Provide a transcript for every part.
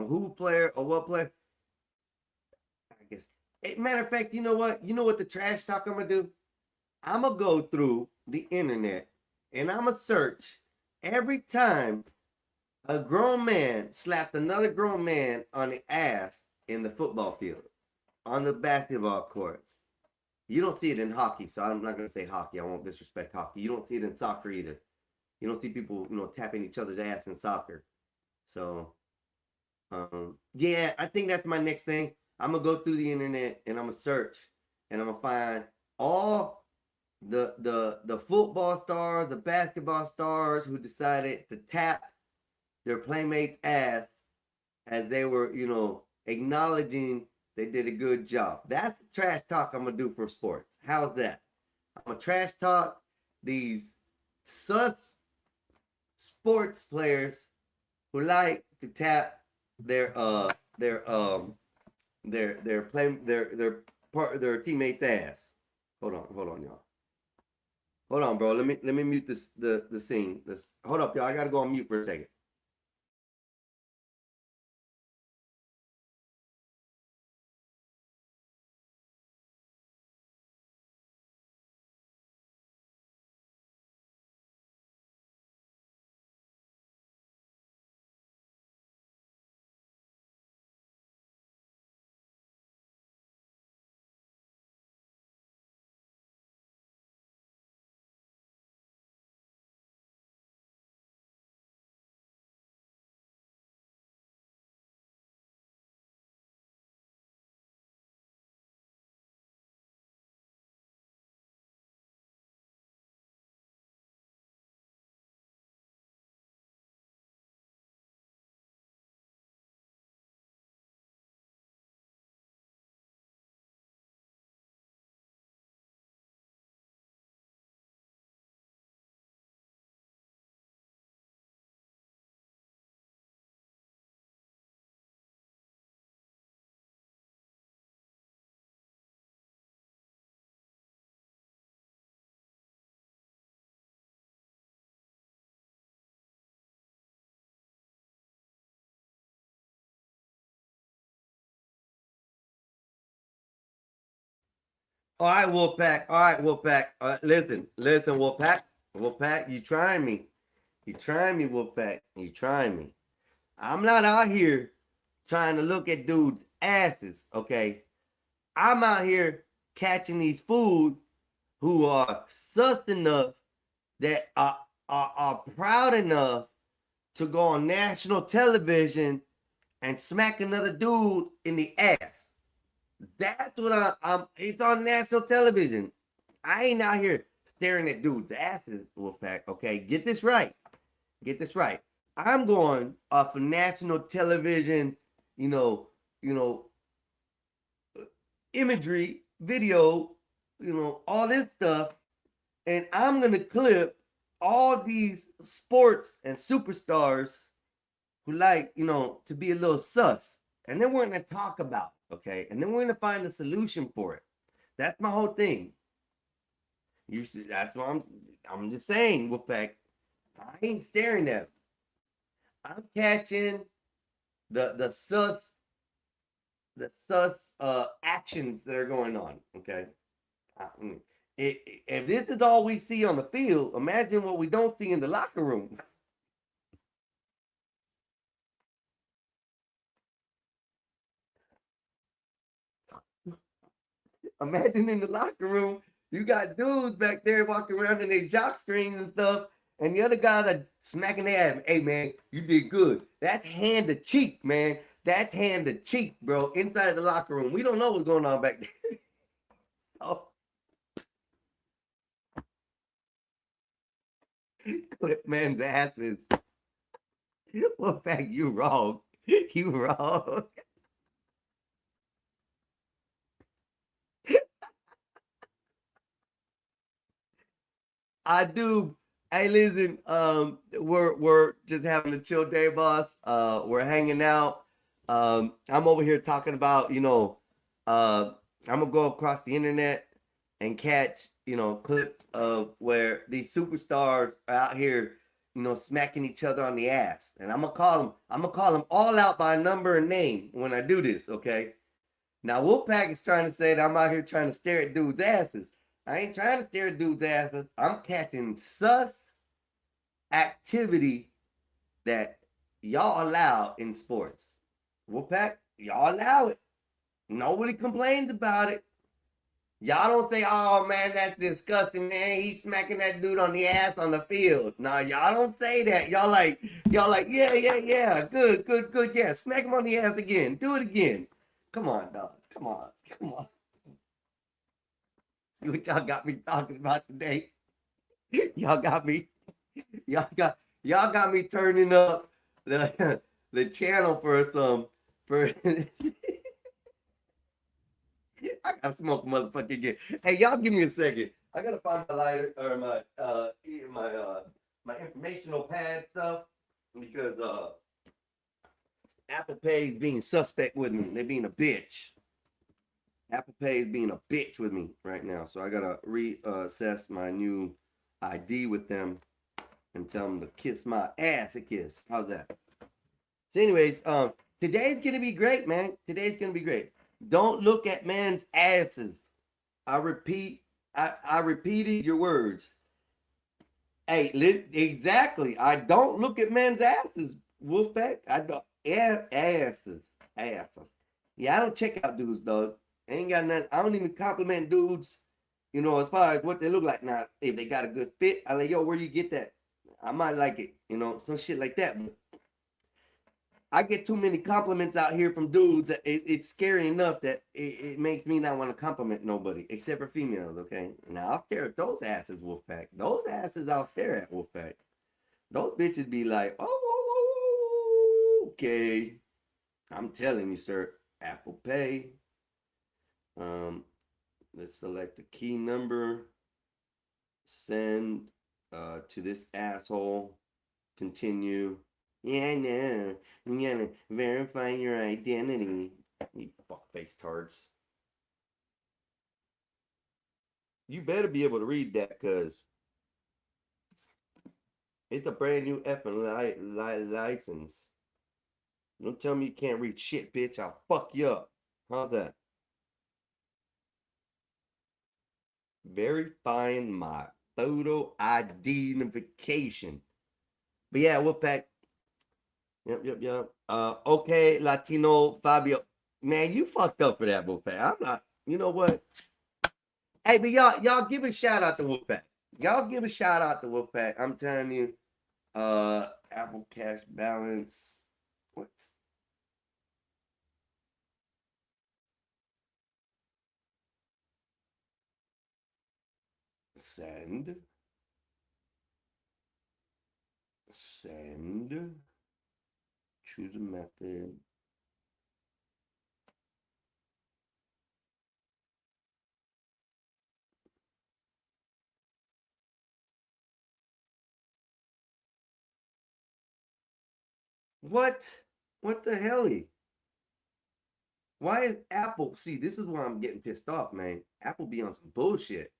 who player or what player. I guess. Matter of fact, you know what? You know what the trash talk I'm gonna do? I'm gonna go through the internet and I'm gonna search every time a grown man slapped another grown man on the ass in the football field, on the basketball courts. You don't see it in hockey, so I'm not gonna say hockey. I won't disrespect hockey. You don't see it in soccer either. You don't see people, tapping each other's ass in soccer. So, yeah, I think that's my next thing. I'm gonna go through the internet and I'm gonna search and I'm gonna find all the football stars, the basketball stars who decided to tap their playmates' ass as they were, acknowledging they did a good job. That's the trash talk I'm gonna do for sports. How's that? I'm gonna trash talk these sus sports players who like to tap their their um their teammates' ass. Hold on, y'all. Hold on, bro. Let me mute the scene. Hold up, y'all. I gotta go on mute for a second. All right, Wolfpack. All right, Wolfpack. Listen, Wolfpack. Wolfpack, you trying me? You trying me, Wolfpack? You trying me? I'm not out here trying to look at dudes' asses. Okay, I'm out here catching these fools who are sus enough that are proud enough to go on national television and smack another dude in the ass. That's what I'm. It's on national television. I ain't out here staring at dudes' asses, Wolfpack. Okay, get this right. Get this right. I'm going off of national television. You know, you know, imagery, video. All this stuff, and I'm gonna clip all these sports and superstars who like, to be a little sus. And then we're gonna talk about it, okay? And then we're gonna find a solution for it. That's my whole thing. That's what I'm just saying, Wolfpack. I ain't staring at them. I'm catching the sus actions that are going on. Okay. If this is all we see on the field, imagine what we don't see in the locker room. Imagine in the locker room, you got dudes back there walking around in their jock strings and stuff, and the other guys are smacking their ass. Hey man, you did good. That's hand to cheek, man. That's hand to cheek, bro. Inside the locker room, we don't know what's going on back there. So clip man's asses. Well, fact, you wrong. You wrong. I do. Hey, listen. We're just having a chill day, boss. We're hanging out. I'm over here talking about, I'm gonna go across the internet and catch, clips of where these superstars are out here, smacking each other on the ass. And I'm gonna call them all out by number and name when I do this, okay? Now Wolfpack is trying to say that I'm out here trying to stare at dudes' asses. I ain't trying to stare at dudes' asses. I'm catching sus activity that y'all allow in sports. Wolfpack, y'all allow it. Nobody complains about it. Y'all don't say, "Oh man, that's disgusting, man. He's smacking that dude on the ass on the field." No, y'all don't say that. Y'all like, yeah, yeah, yeah, good, good, good, yeah. Smack him on the ass again. Do it again. Come on, dog. Come on, come on. See what y'all got me talking about today? Y'all got me. Y'all got me turning up the the channel for some for. I gotta smoke a motherfucker again. Hey, y'all give me a second. I gotta find my lighter or my informational pad stuff because Apple Pay is being suspect with me. They're being a bitch. Apple Pay is being a bitch with me right now. So I gotta reassess my new ID with them and tell them to kiss my ass a kiss. How's that? So, anyways, today's gonna be great, man. Today's gonna be great. Don't look at men's asses. I repeat, I repeated your words. Hey, exactly. I don't look at men's asses, Wolfpack. I don't asses. Yeah, I don't check out dudes, dog. I ain't got nothing. I don't even compliment dudes, as far as what they look like. Now, if they got a good fit, I like, yo, where you get that? I might like it, some shit like that. But I get too many compliments out here from dudes that it's scary enough that it makes me not want to compliment nobody except for females. Okay, now I'll stare at those asses, Wolfpack. Those asses I'll stare at, Wolfpack. Those bitches be like, oh, okay. I'm telling you, sir. Apple Pay. Um, let's select the key number. Send to this asshole. Continue. Yeah, I know. You gotta verify your identity. You fuckface tards. You better be able to read that because it's a brand new effing license. Don't tell me you can't read shit, bitch. I'll fuck you up. How's that? Verifying my photo identification. But yeah, Wolfpack. Yep. Okay, Latino Fabio. Man, you fucked up for that, Wolfpack. I'm not. You know what? Hey, but y'all give a shout out to Wolfpack. Y'all give a shout out to Wolfpack. I'm telling you, Apple Cash balance. What? Send. Choose a method. What? What the hell? Why is Apple? See, this is why I'm getting pissed off, man. Apple be on some bullshit.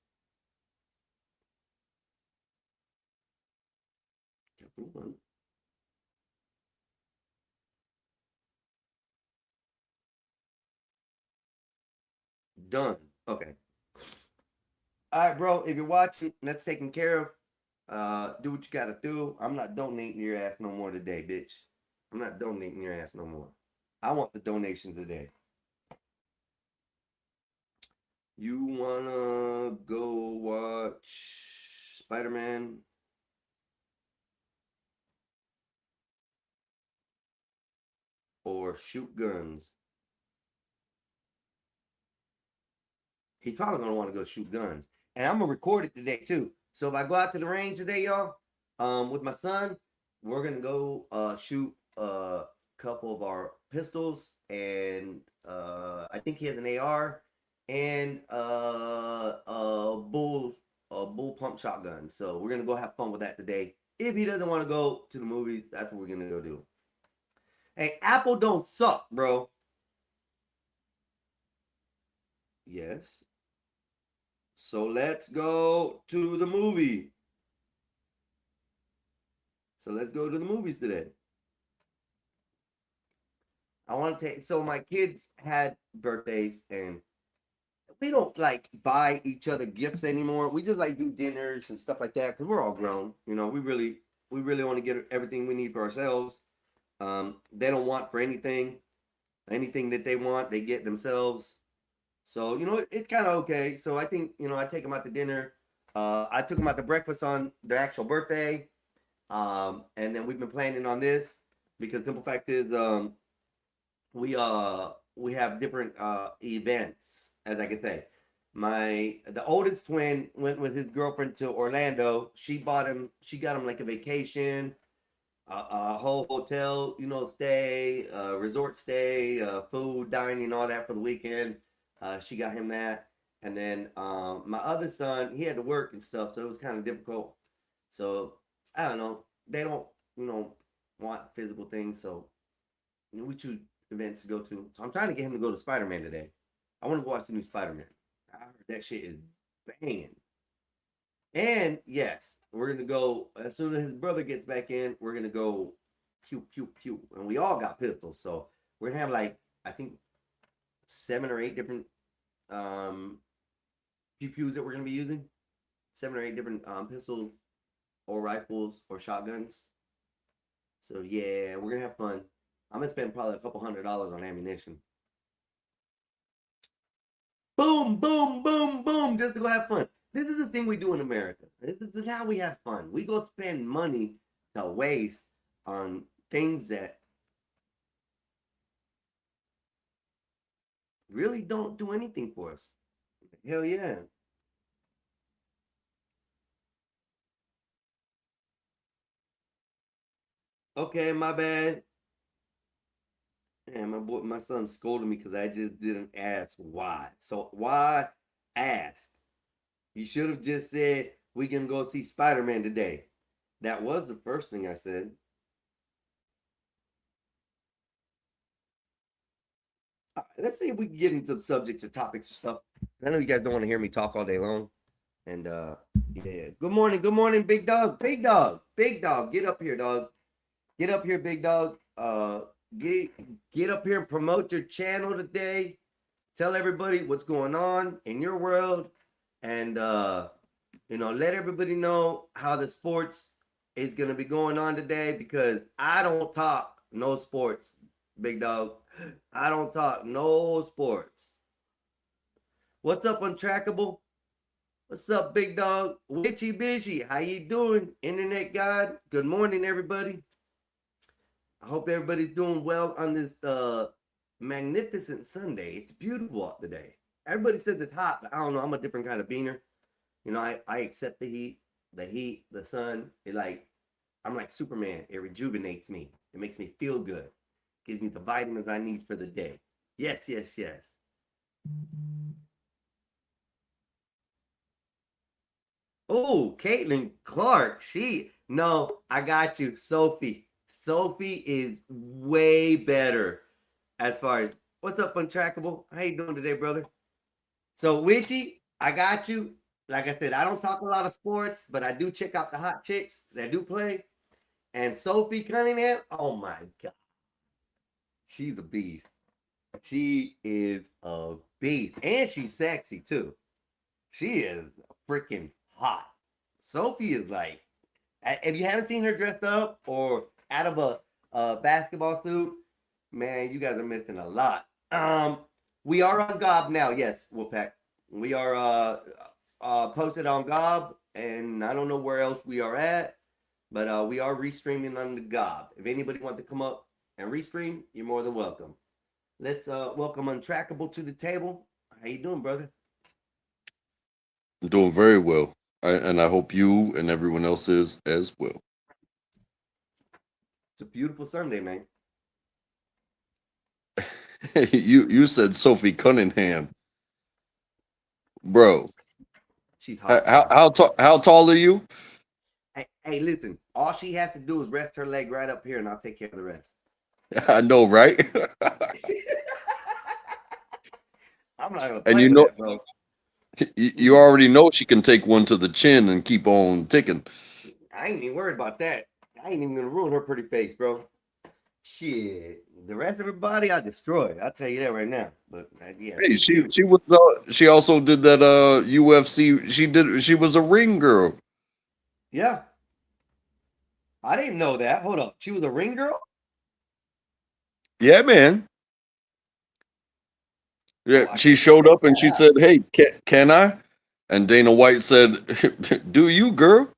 Done. Okay. All right, bro. If you're watching, that's taken care of. Do what you gotta do. I'm not donating your ass no more today, bitch. I'm not donating your ass no more. I want the donations today. You wanna go watch Spider-Man? Or shoot guns? He's probably gonna want to go shoot guns. And I'm gonna record it today too. So if I go out to the range today, y'all, with my son, we're gonna go shoot a couple of our pistols, and I think he has an AR and a bull pump shotgun. So we're gonna go have fun with that today. If he doesn't want to go to the movies, that's what we're gonna go do. Hey, Apple don't suck, bro. Yes. So let's go to the movie. So let's go to the movies today. I want to take. So my kids had birthdays, and we don't like buy each other gifts anymore. We just like do dinners and stuff like that because we're all grown. You know, we really want to get everything we need for ourselves. They don't want for anything that they want, they get themselves. So you know, it's kind of okay. So I think I take them out to dinner. I took them out to breakfast on their actual birthday, and then we've been planning on this because simple fact is, we have different events, as I can say. The oldest twin went with his girlfriend to Orlando. She got him like a vacation, a whole hotel, stay, resort stay, food, dining, all that for the weekend. She got him that. And then my other son, he had to work and stuff, so it was kind of difficult. So I don't know. They don't, want physical things, so we choose events to go to. So I'm trying to get him to go to Spider-Man today. I want to go watch the new Spider-Man. I heard that shit is banging. And yes, we're gonna go as soon as his brother gets back in. We're gonna go pew pew pew, and we all got pistols, so we're gonna have like I think 7 or 8 different pew pews that we're gonna be using. 7 or 8 different pistols or rifles or shotguns. So yeah, we're gonna have fun. I'm gonna spend probably a couple $100 on ammunition. Boom, boom, boom, boom, just to go have fun. This is the thing we do in America. This is how we have fun. We go spend money to waste on things that really don't do anything for us. Hell yeah. Okay, my bad. And my son scolded me because I just didn't ask why. So why ask? You should have just said we can go see Spider-Man today. That was the first thing I said. All right, let's see if we can get into subjects or topics or stuff. I know you guys don't want to hear me talk all day long. And yeah. Good morning, big dog. Big dog. Big dog. Get up here, dog. Get up here, big dog. Get up here and promote your channel today. Tell everybody what's going on in your world, and let everybody know how the sports is gonna be going on today, because I don't talk no sports, big dog. I don't talk no sports. What's up, Untrackable? What's up, big dog? Witchy Bishy, how you doing, internet god? Good morning, everybody. I hope everybody's doing well on this magnificent Sunday. It's beautiful out today. Everybody says it's hot, but I don't know. I'm a different kind of beaner. I accept the heat, the sun. I'm like Superman. It rejuvenates me. It makes me feel good. Gives me the vitamins I need for the day. Yes, yes, yes. Oh, Caitlin Clark. No, I got you. Sophie. Sophie is way better as far as what's up, Untrackable. How you doing today, brother? So, Witchy, I got you. Like I said, I don't talk a lot of sports, but I do check out the hot chicks that do play. And Sophie Cunningham, oh my God. She's a beast. She is a beast. And she's sexy too. She is freaking hot. Sophie is like, if you haven't seen her dressed up or out of a basketball suit, man, you guys are missing a lot. We are on Gob now. Yes, Wolfpack. We are posted on Gob, and I don't know where else we are at, but we are restreaming on the Gob. If anybody wants to come up and restream, you're more than welcome. Let's welcome Untrackable to the table. How you doing, brother? I'm doing very well, and I hope you and everyone else is as well. It's a beautiful Sunday, man. You said Sophie Cunningham, bro. She's hot. How tall are you? Hey, listen. All she has to do is rest her leg right up here, and I'll take care of the rest. I know, right? I'm not gonna And play you with know, that, bro. you already know she can take one to the chin and keep on ticking. I ain't even worried about that. I ain't even gonna ruin her pretty face, bro. Shit, the rest of her body I destroy. I'll tell you that right now. But yeah, Hey, she's cute. she was she also did that UFC. She was a ring girl. Yeah, I didn't know that. Hold up, she was a ring girl. Yeah, man. Oh, Yeah, I she can't showed check up and that she out. said, "Hey, can I?" And Dana White said, "Do you, girl?"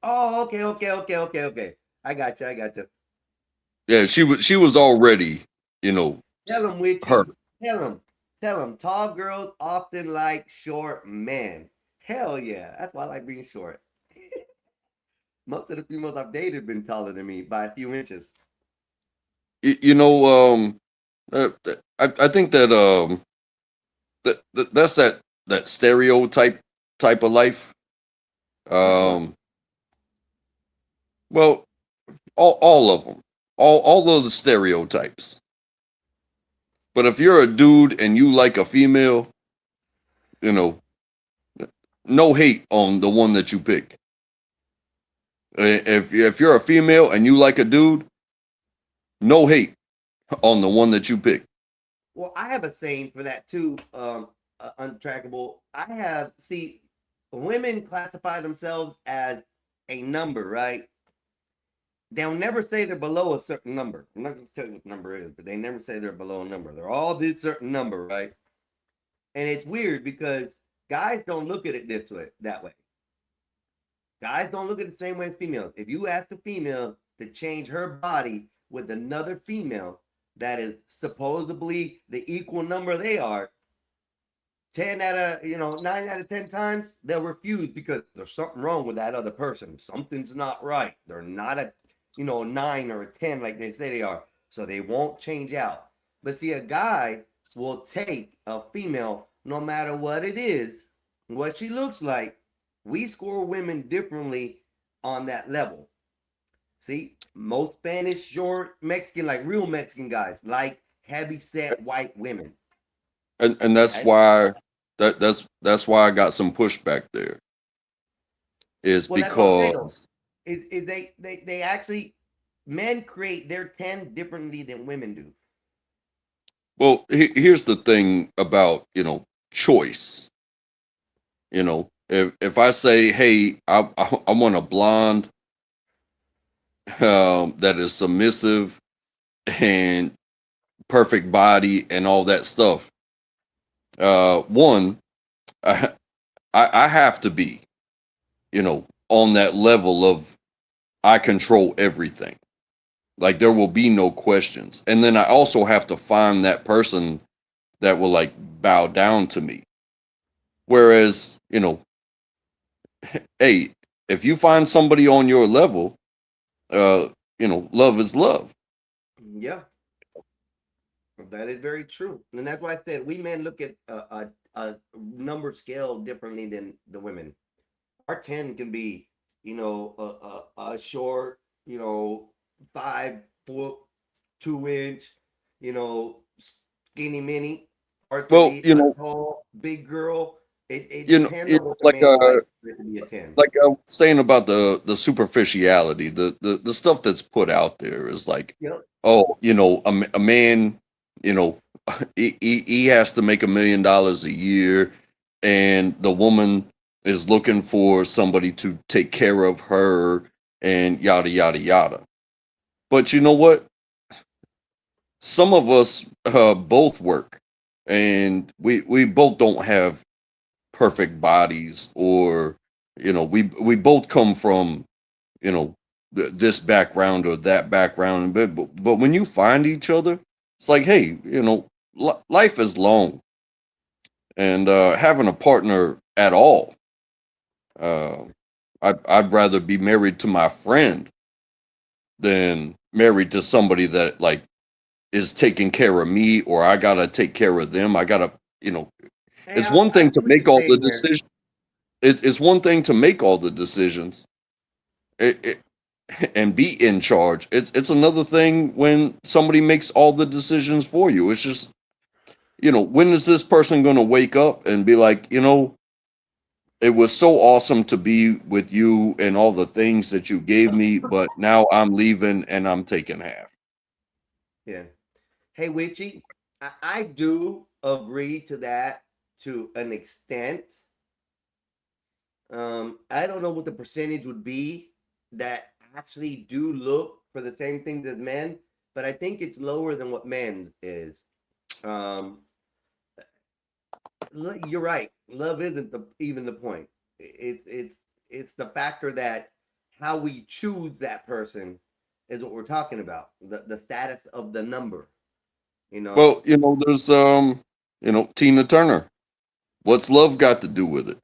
Oh, okay. I got you. I got you. Yeah, she was already, you know, Tell him, her. Witchy. Tell him. Tell him. Tall girls often like short men. Hell yeah. That's why I like being short. Most of the females I've dated have been taller than me by a few inches. You know, I think that that's that stereotype type of life. Which one? Um, well, all of them, all of the stereotypes. But if you're a dude and you like a female, you know, no hate on the one that you pick. If you're a female and you like a dude, no hate on the one that you pick. Well, I have a saying for that too. Untrackable. See, women classify themselves as a number, right? They'll never say they're below a certain number. I'm not going to tell you what the number is, but they never say they're below a number. They're all this certain number, right? And it's weird because guys don't look at it that way. Guys don't look at it the same way as females. If you ask a female to change her body with another female that is supposedly the equal number they are, 9 out of 10 times, they'll refuse because there's something wrong with that other person. Something's not right. They're not a 9 or a 10 like they say they are. So they won't change out. But see, a guy will take a female no matter what it is, what she looks like. We score women differently on that level. See, most Spanish, short, Mexican, like real Mexican guys, like heavy set white women. And that's Okay. why that's why I got some pushback there. Is Well, that's what I'm saying though. because Is they actually men create their 10 differently than women do. well, here's the thing about choice. If I say, hey, I want a blonde that is submissive and perfect body and all that stuff. One, I, I have to be, on that level of I control everything. Like there will be no questions. And then I also have to find that person that will like bow down to me. Whereas, hey, if you find somebody on your level, love is love. Yeah, that is very true, and that's why I said we men look at a number scale differently than the women. Our 10 can be, a short, 5 foot 2 inch, you know, skinny mini. Ours can Well, be a tall, big girl. It depends it on what the like man likes for it to be a 10. like I was saying about the superficiality, the stuff that's put out there is like, Yep. oh, a man, you know, he has to make $1 million a year, and the woman is looking for somebody to take care of her and yada yada yada. But you know what? Some of us both work, and we both don't have perfect bodies, or we both come from this background or that background, but when you find each other, it's like, hey, life is long, and having a partner at all, uh I'd rather be married to my friend than married to somebody that like is taking care of me, or I gotta take care of them. I gotta, Hey, it's one I thing see to what make you're all the saying there. decisions. It's one thing to make all the decisions, it, and be in charge. It's another thing when somebody makes all the decisions for you. It's just, when is this person going to wake up and be like, it was so awesome to be with you and all the things that you gave me, but now I'm leaving and I'm taking half. Yeah. Hey, Witchy, I do agree to that to an extent. I don't know what the percentage would be that actually do look for the same things as men, but I think it's lower than what men's is. Um, you're right. Love isn't even the point. It's the factor that how we choose that person is what we're talking about. The status of the number. You know, Well, there's Tina Turner. What's love got to do with it?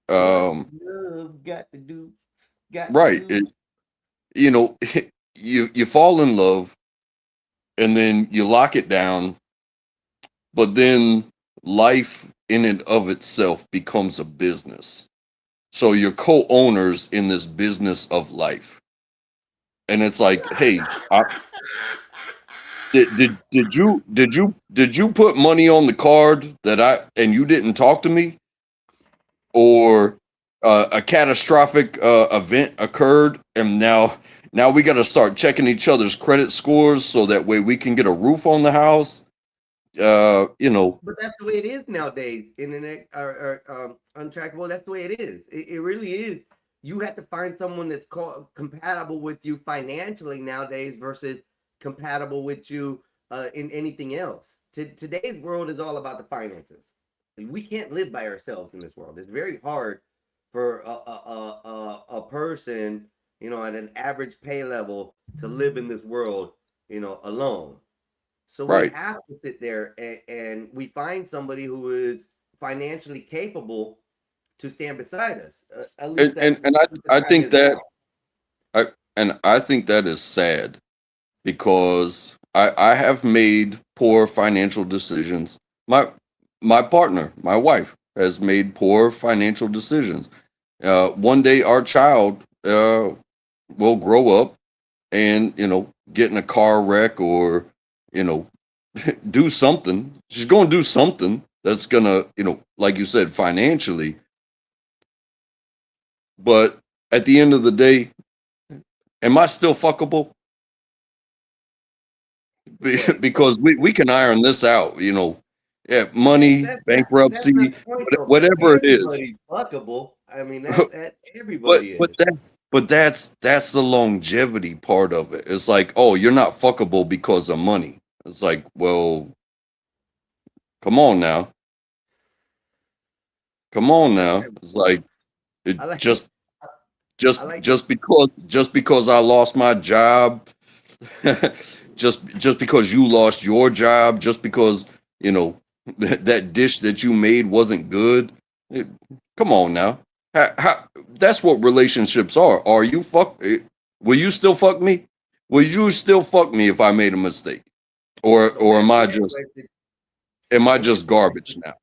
what's Um, love got to do? Got to right. do. You know, you fall in love and then you lock it down, but then life in and of itself becomes a business. So you're co-owners in this business of life. And it's like, hey, did you put money on the card that I and you didn't talk to me, or a catastrophic event occurred and now we got to start checking each other's credit scores so that way we can get a roof on the house. But that's the way it is nowadays. Internet or untrackable. That's the way it is. It really is. You have to find someone that's compatible with you financially nowadays versus compatible with you in anything else. Today's world is all about the finances. We can't live by ourselves in this world. It's very hard for a person, at an average pay level to live in this world, alone. So we Right. have to sit there and we find somebody who is financially capable to stand beside us. At least that's And what the I time think is now. that I think that is sad because I have made poor financial decisions. My partner, my wife, has made poor financial decisions. One day our child will grow up and get in a car wreck, or you know do something. She's going to do something that's gonna, like you said, financially. But at the end of the day, am I still fuckable? But Because we can iron this out. Yeah, that, money, that's not bankruptcy, the point though. whatever it is. Everybody's fuckable. I mean that but everybody but is. that's the longevity part of it. It's like, oh, you're not fuckable because of money. It's like, well, come on now, come on now. It's like, it I like just I, just I like this. just because I lost my job, just because you lost your job, just because you know that dish that you made wasn't good. It- Come on now. That's what relationships are. Are you will you still fuck me? Will you still fuck me if I made a mistake? So Or answer that question. am I So just answer that garbage question. now?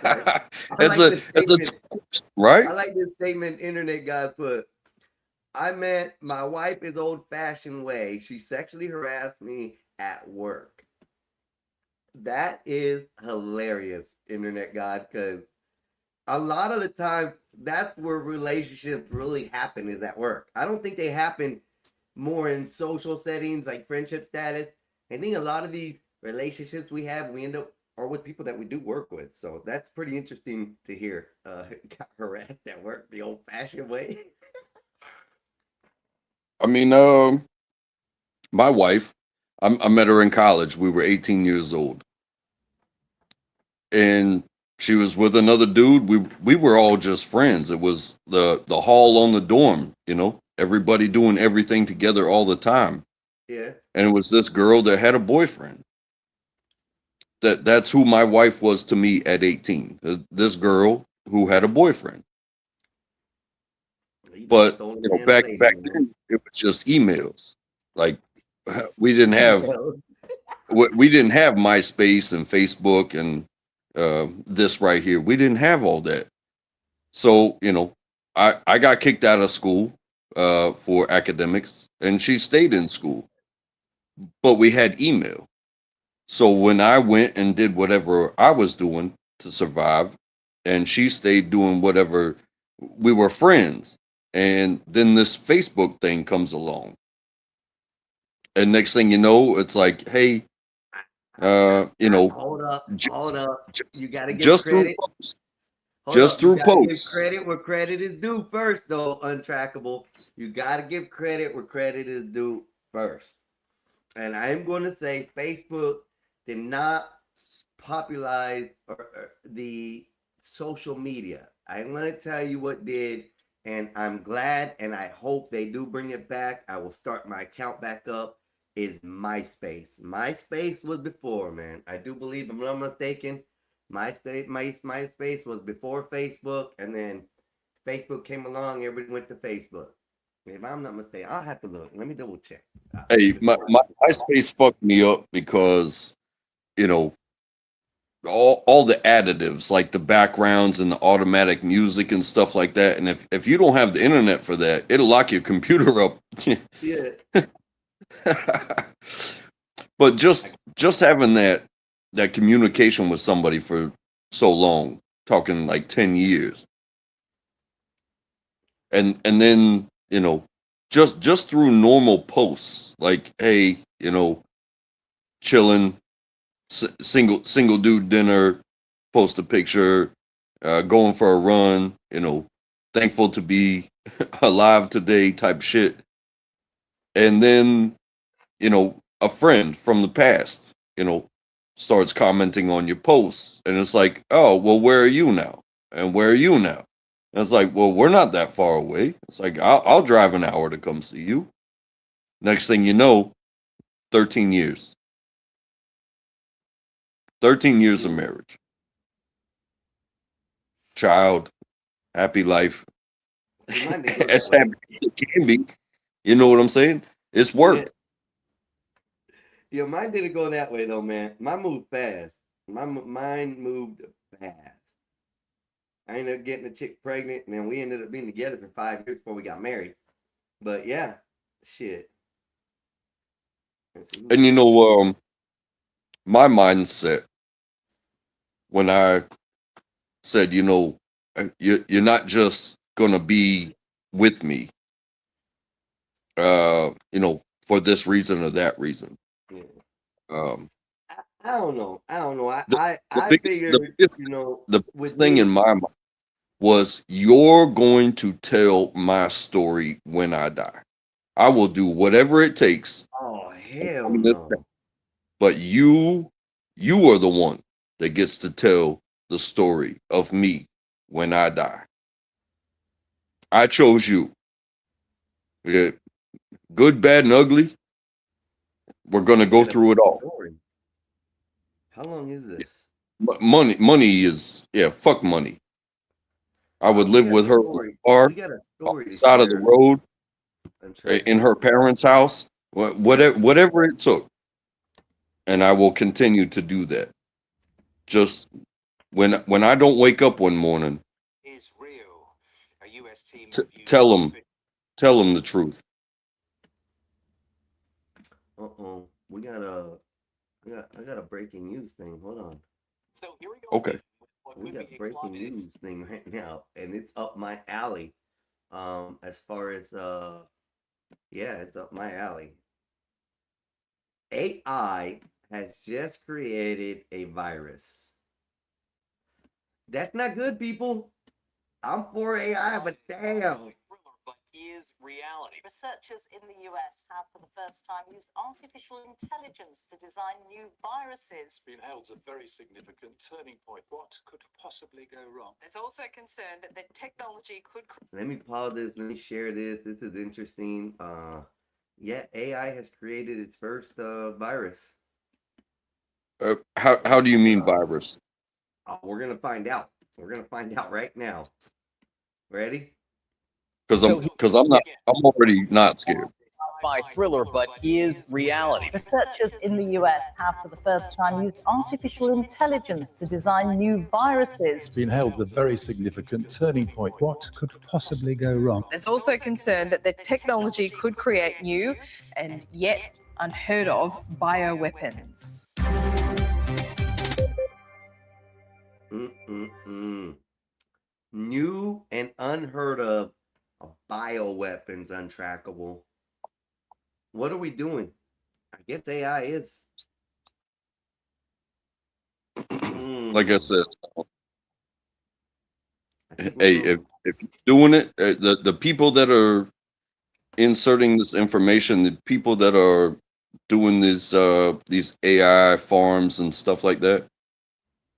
Right. I It's like a this it's a statement. right? I like this statement internet guy put. I meant my wife is old fashioned way. She sexually harassed me at work. That is hilarious, internet god, because a lot of the times that's where relationships really happen is at work. I don't think they happen more in social settings like friendship status. I think a lot of these relationships we have, we end up are with people that we do work with. So that's pretty interesting to hear. Got harassed at work the old fashioned way. I mean, my wife, I met her in college. We were 18 years old, and she was with another dude. We were all just friends. It was the hall on the dorm, everybody doing everything together all the time. Yeah. And it was this girl that had a boyfriend. That's who my wife was to me at 18. This girl who had a boyfriend. You just But stole a man's back lady, then it was just emails. Like we didn't have man. we didn't have MySpace and Facebook and this right here. We didn't have all that. So, I got kicked out of school for academics, and she stayed in school. But we had email. So when I went and did whatever I was doing to survive, and she stayed doing whatever, we were friends. And then this Facebook thing comes along. And next thing you know, it's like, hey, you know, Hold up, just, hold up. just, You gotta give just through credit. posts, Hold just up. You through gotta give posts. credit where credit is due first, though, Untrackable. You gotta give credit where credit is due first. And I'm gonna say Facebook did not popularize the social media. I'm gonna tell you what did, and I'm glad, and I hope they do bring it back. I will start my account back up. Is MySpace. MySpace was before, man. I do believe, if I'm not mistaken, MySpace was before Facebook, and then Facebook came along. Everybody went to Facebook. If I'm not mistaken, I'll have to look. Let me double check. Hey, my MySpace fucked me up because, you know, all the additives like the backgrounds and the automatic music and stuff like that. And if you don't have the internet for that, it'll lock your computer up. Yeah. But just having that communication with somebody for so long, talking like 10 years, and then, you know, just through normal posts like, hey, you know, chilling, single dude dinner, post a picture, going for a run, you know, thankful to be alive today type shit. And then, you know, a friend from the past, you know, starts commenting on your posts, and it's like, oh, well, where are you now? And where are you now? And it's like, well, we're not that far away. It's like, I'll drive an hour to come see you. Next thing you know, 13 years. 13 years of marriage. Child, happy life. As happy as it can be. You know what I'm saying? It's work. Yeah, mine didn't go that way though, man. Mine moved fast. Mine moved fast. I ended up getting a chick pregnant, and then we ended up being together for 5 years before we got married. But yeah, shit. And you know, my mindset when I said, you know, you're not just gonna be with me, you know, for this reason or that reason. Yeah. Um, I don't know. I don't know. the I biggest, figured, you know, the with biggest thing in me, my mind was, you're going to tell my story when I die. I will do whatever it takes. oh hell on this day, no. but you are the one that gets to tell the story of me when I die. I chose you. Yeah, good, bad, and ugly. We're gonna go through it all. Story. How long is this? Money is, yeah. Fuck money. I would live with her in the car, We got a on story the to side of the share. road, in her parents' house, whatever it took, and I will continue to do that. Just when I don't wake up one morning, Is real. A US team tell them the truth. Uh-oh. I got a breaking news thing. Hold on. So here we go. Okay. We got breaking news thing right now, and it's up my alley. As far as yeah, it's up my alley. AI has just created a virus. That's not good, people. I'm for AI, but damn. But is reality. Researchers in the US have for the first time used artificial intelligence to design new viruses. It's been hailed as a very significant turning point. What could possibly go wrong? There's also concern that the technology could... Let me pause this. Let me share this. This is interesting. Yeah, AI has created its first virus. How do you mean virus? We're gonna find out. We're gonna find out right now. Ready? Because I'm already not scared. By Thriller, but is reality. Researchers in the US have for the first time used artificial intelligence to design new viruses. It's been hailed as a very significant turning point. What could possibly go wrong? There's also concern that the technology could create new and yet unheard of bioweapons. Mm-mm-mm. New and unheard of bioweapons untrackable. What are we doing? I guess AI is. Like I Mm, said, I think we're hey, going. if you're doing it, the people that are inserting this information, the people that are doing these AI farms and stuff like that,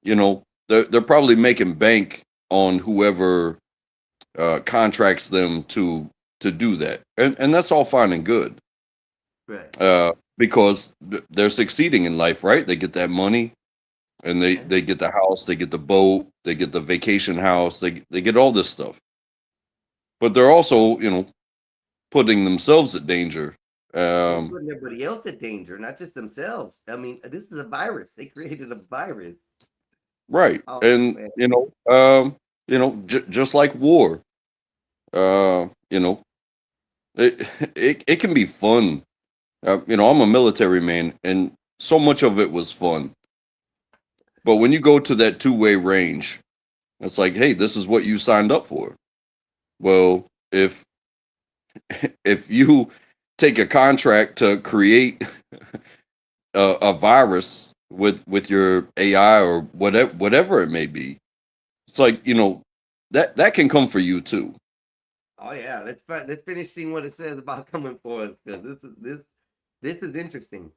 they're probably making bank on whoever contracts them to do that, and that's all fine and good, Right. because they're succeeding in life, right? They get that money, and they Yeah. they get the house, they get the boat, they get the vacation house, they get all this stuff, but they're also putting themselves at danger. They're Um, putting everybody else in danger, not just themselves. I mean, this is a virus. They created a virus. right, Oh and man. just like war, uh, you know, it can be fun. I'm a military man, and so much of it was fun. But when you go to that two-way range, it's like, hey, this is what you signed up for. Well, if you take a contract to create a virus with your AI or whatever it may be, it's like that can come for you too. Oh yeah. Let's finish seeing what it says about coming for us, because this is interesting.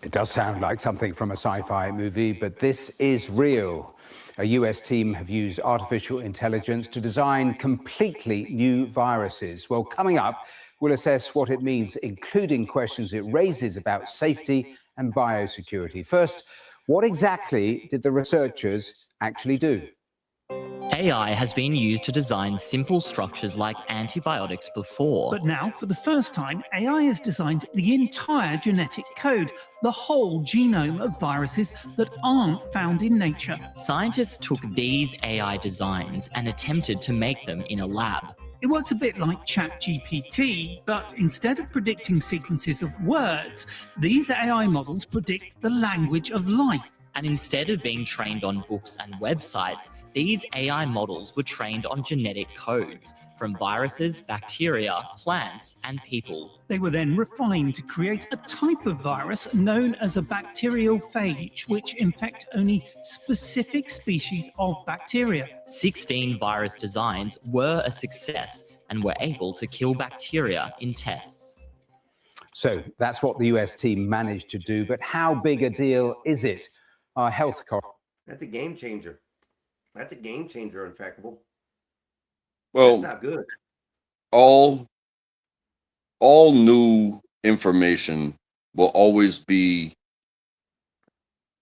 It does sound like something from a sci-fi movie, but this is real. A US team have used artificial intelligence to design completely new viruses. Well, coming up, we'll assess what it means, including questions it raises about safety and biosecurity. First, what exactly did the researchers actually do? AI has been used to design simple structures like antibiotics before. But now, for the first time, AI has designed the entire genetic code, the whole genome of viruses that aren't found in nature. Scientists took these AI designs and attempted to make them in a lab. It works a bit like ChatGPT, but instead of predicting sequences of words, these AI models predict the language of life. And instead of being trained on books and websites, these AI models were trained on genetic codes from viruses, bacteria, plants, and people. They were then refined to create a type of virus known as a bacteriophage, which infect only specific species of bacteria. 16 virus designs were a success and were able to kill bacteria in tests. So that's what the US team managed to do, but how big a deal is it? Our health That's a game changer. That's a game changer, untrackable. That's Well, not good. all new information will always be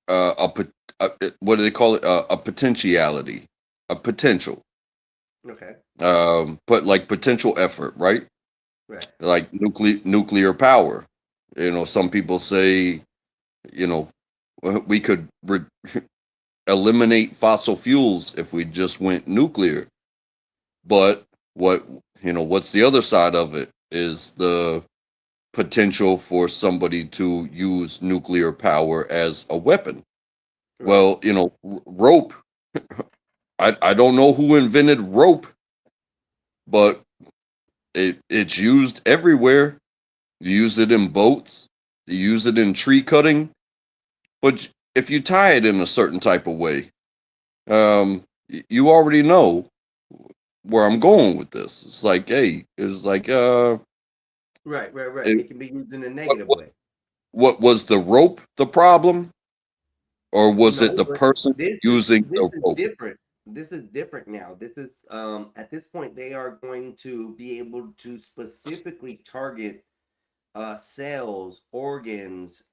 what do they call it? A potentiality, a potential. Okay. But like potential effort, right? Right. Like nuclear power. Some people say, we could eliminate fossil fuels if we just went nuclear. But what's the other side of it is the potential for somebody to use nuclear power as a weapon. Right. Well, rope. I don't know who invented rope, but it's used everywhere. You use it in boats. You use it in tree cutting. But if you tie it in a certain type of way, you already know where I'm going with this. It's like, hey, it's like, Right. it- It can be used in a what, negative what, way. what was the rope the problem, or was it No, the but person using this the is rope? different. This is different now. This is at this point they are going to be able to specifically target cells, organs,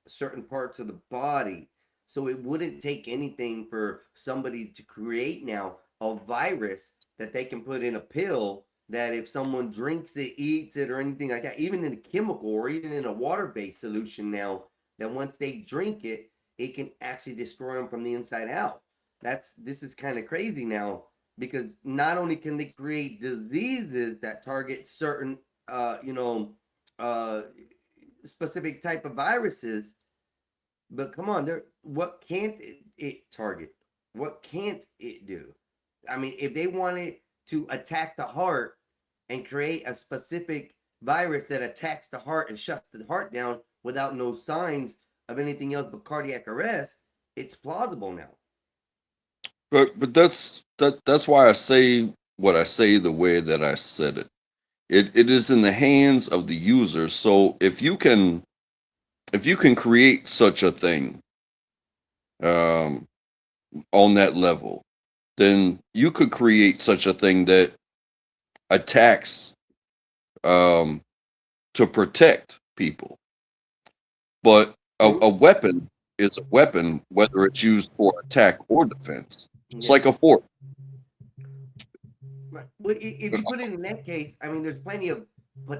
certain parts of the body. So it wouldn't take anything for somebody to create now a virus that they can put in a pill that if someone drinks it, eats it, or anything like that, even in a chemical or even in a water-based solution now, that once they drink it, it can actually destroy them from the inside out. This is kind of crazy now, because not only can they create diseases that target certain uh, you know, uh, specific type of viruses, But come on, what can't it target? What can't it do? I mean, if they wanted to attack the heart and create a specific virus that attacks the heart and shuts the heart down without no signs of anything else but cardiac arrest, it's plausible now. But that's why I say what I say the way that I said it. It is in the hands of the user. So if you can create such a thing on that level, then you could create such a thing that attacks to protect people. But a weapon is a weapon, whether it's used for attack or defense. It's like a fork. Right. Well, if you put it in that case, I mean, there's plenty of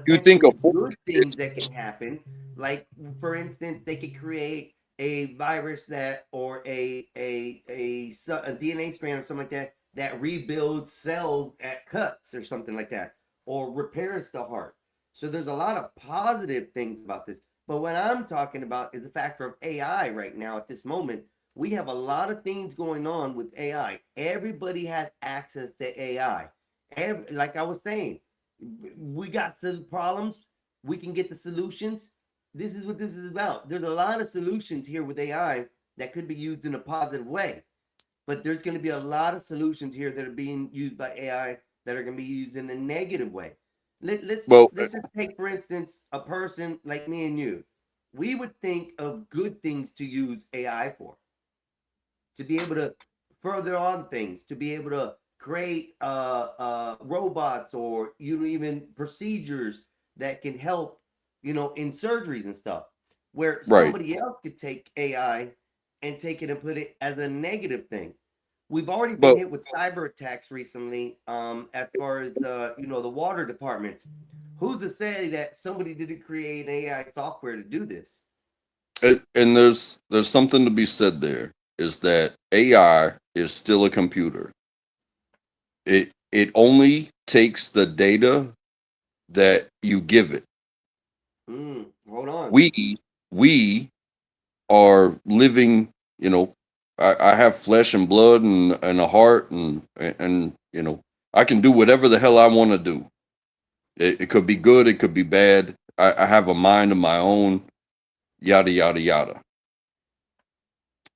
You think a potentially fork good things that can happen. Like, for instance, they could create a virus that, or a DNA strand or something like that, that rebuilds cells at cuts or something like that, or repairs the heart. So there's a lot of positive things about this. But what I'm talking about is the factor of AI right now at this moment. We have a lot of things going on with AI. Everybody has access to AI. Like I was saying, we got some problems. We can get the solutions. This is what this is about. There's a lot of solutions here with AI that could be used in a positive way. But there's going to be a lot of solutions here that are being used by AI that are going to be used in a negative way. Let's just take, for instance, a person like me and you. We would think of good things to use AI for. To be able to further on things, to be able to create robots or even procedures that can help, in surgeries and stuff, where somebody else could take AI and take it and put it as a negative thing. We've already been hit with cyber attacks recently, as far as the water department. Who's to say that somebody didn't create AI software to do this? And there's something to be said there, is that AI is still a computer. It only takes the data that you give it. Hold on. We are living, I have flesh and blood and a heart and I can do whatever the hell I want to do. It could be good, it could be bad. I have a mind of my own, yada yada yada.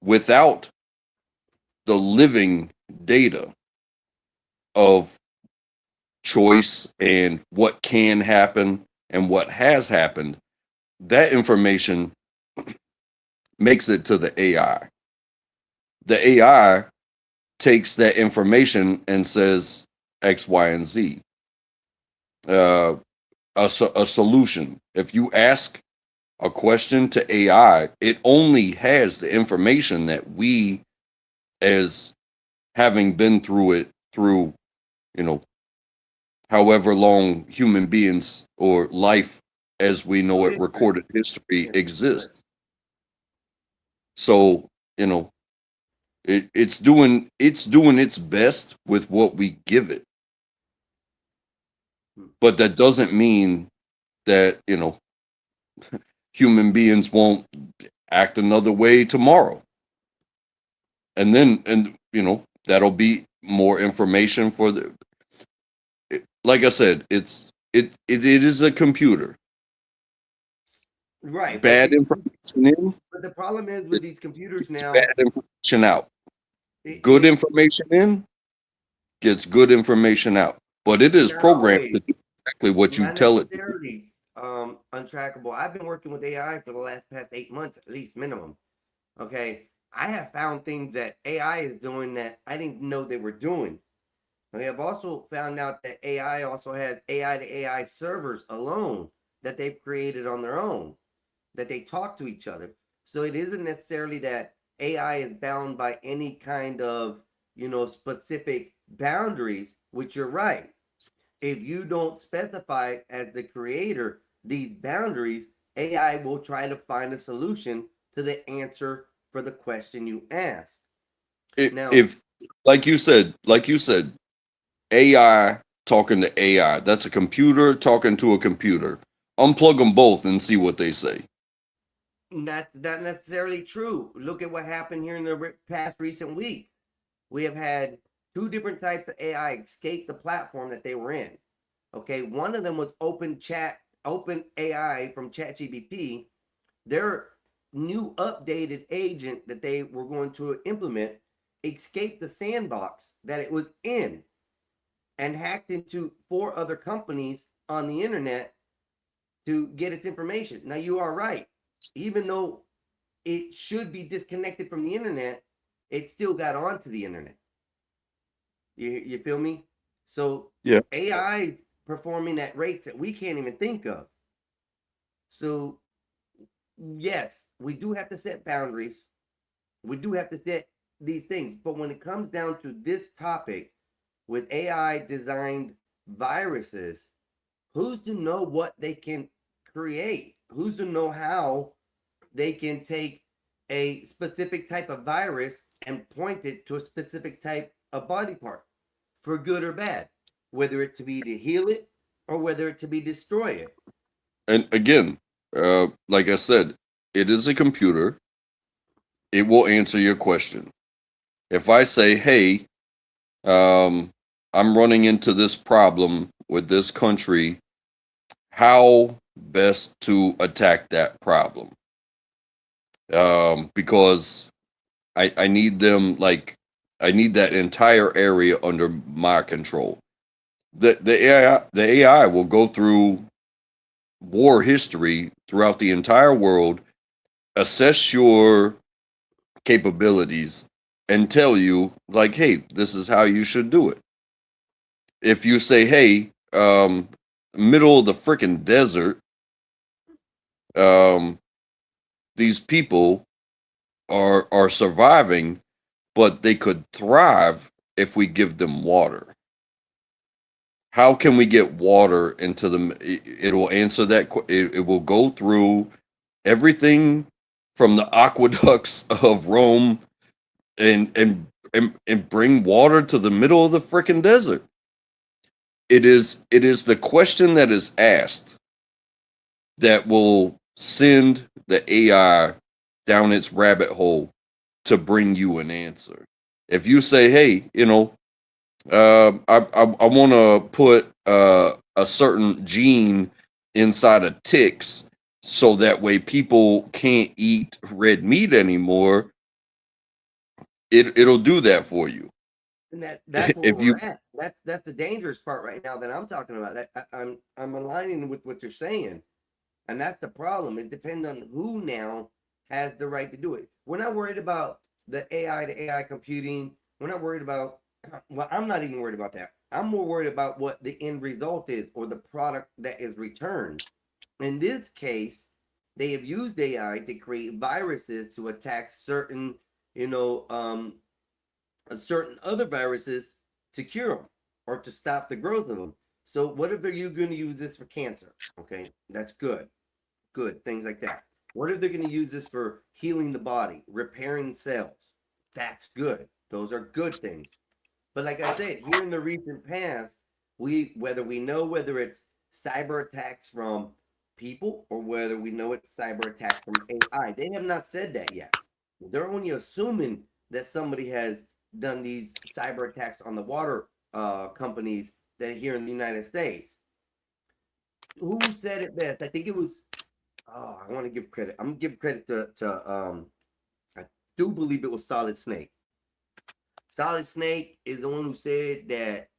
Without the living data of choice and what can happen and what has happened, that information makes it to the AI. The AI takes that information and says X, Y, and Z. A solution. If you ask a question to AI, it only has the information that we, as having been through it, through, however long human beings or life as we know it, recorded history exists. So, it's doing its best with what we give it. But that doesn't mean that, human beings won't act another way tomorrow. And that'll be more information for like I said, it is a computer. Right. Bad information in. But the problem is with these computers now. Bad information out. Good information in gets good information out. But it is programmed to do exactly what you tell it to do. Untrackable. I've been working with AI for the past 8 months, at least minimum. Okay. I have found things that AI is doing that I didn't know they were doing. Okay, I've also found out that AI also has AI to AI servers alone that they've created on their own, that they talk to each other. So it isn't necessarily that AI is bound by any kind of, specific boundaries, which you're right. If you don't specify as the creator these boundaries, AI will try to find a solution to the answer for the question you ask. If like you said, AI talking to AI, that's a computer talking to a computer. Unplug them both and see what they say. That's not necessarily true. Look at what happened here in the past recent weeks. We have had two different types of AI escape the platform that they were in. Okay, one of them was Open AI from ChatGPT. Their new updated agent that they were going to implement escaped the sandbox that it was in and hacked into 4 other companies on the internet to get its information. Now, you are right. Even though it should be disconnected from the internet, it still got onto the internet. You feel me? So Yeah. AI performing at rates that we can't even think of. So yes, we do have to set boundaries. We do have to set these things. But when it comes down to this topic with AI designed viruses, who's to know what they can create? Who's to know how they can take a specific type of virus and point it to a specific type of body part for good or bad, whether it to be to heal it or whether it to be destroy it. And again, like I said, it is a computer. It will answer your question. If I say, hey, I'm running into this problem with this country, how best to attack that problem? Because I need them, like, I need that entire area under my control. The AI will go through war history throughout the entire world, assess your capabilities, and tell you, like, hey, this is how you should do it. If you say, hey, middle of the freaking desert, these people are surviving, but they could thrive if we give them water. How can we get water into them? It will answer that. It will go through everything from the aqueducts of Rome and bring water to the middle of the freaking desert. It is the question that is asked that will send the AI down its rabbit hole to bring you an answer. If you say, hey, I want to put a certain gene inside of ticks so that way people can't eat red meat anymore, it'll do that for you. And that's where we're at. That's the dangerous part right now that I'm talking about. I'm aligning with what you're saying, and that's the problem. It depends on who now has the right to do it. We're not worried about the AI to AI computing. We're not worried about. Well, I'm not even worried about that. I'm more worried about what the end result is or the product that is returned. In this case, they have used AI to create viruses to attack certain, certain other viruses to cure them or to stop the growth of them. So what if they're going to use this for cancer? Okay, that's good. Good, things like that. What if they're going to use this for healing the body, repairing cells? That's good. Those are good things. But like I said, here in the recent past, whether it's cyber attacks from people or whether we know it's cyber attacks from AI, they have not said that yet. They're only assuming that somebody has done these cyber attacks on the water companies that are here in the United States. Who said it best? I think it was. Oh, I want to give credit. I'm gonna give credit to I do believe it was Solid Snake. Solid Snake is the one who said that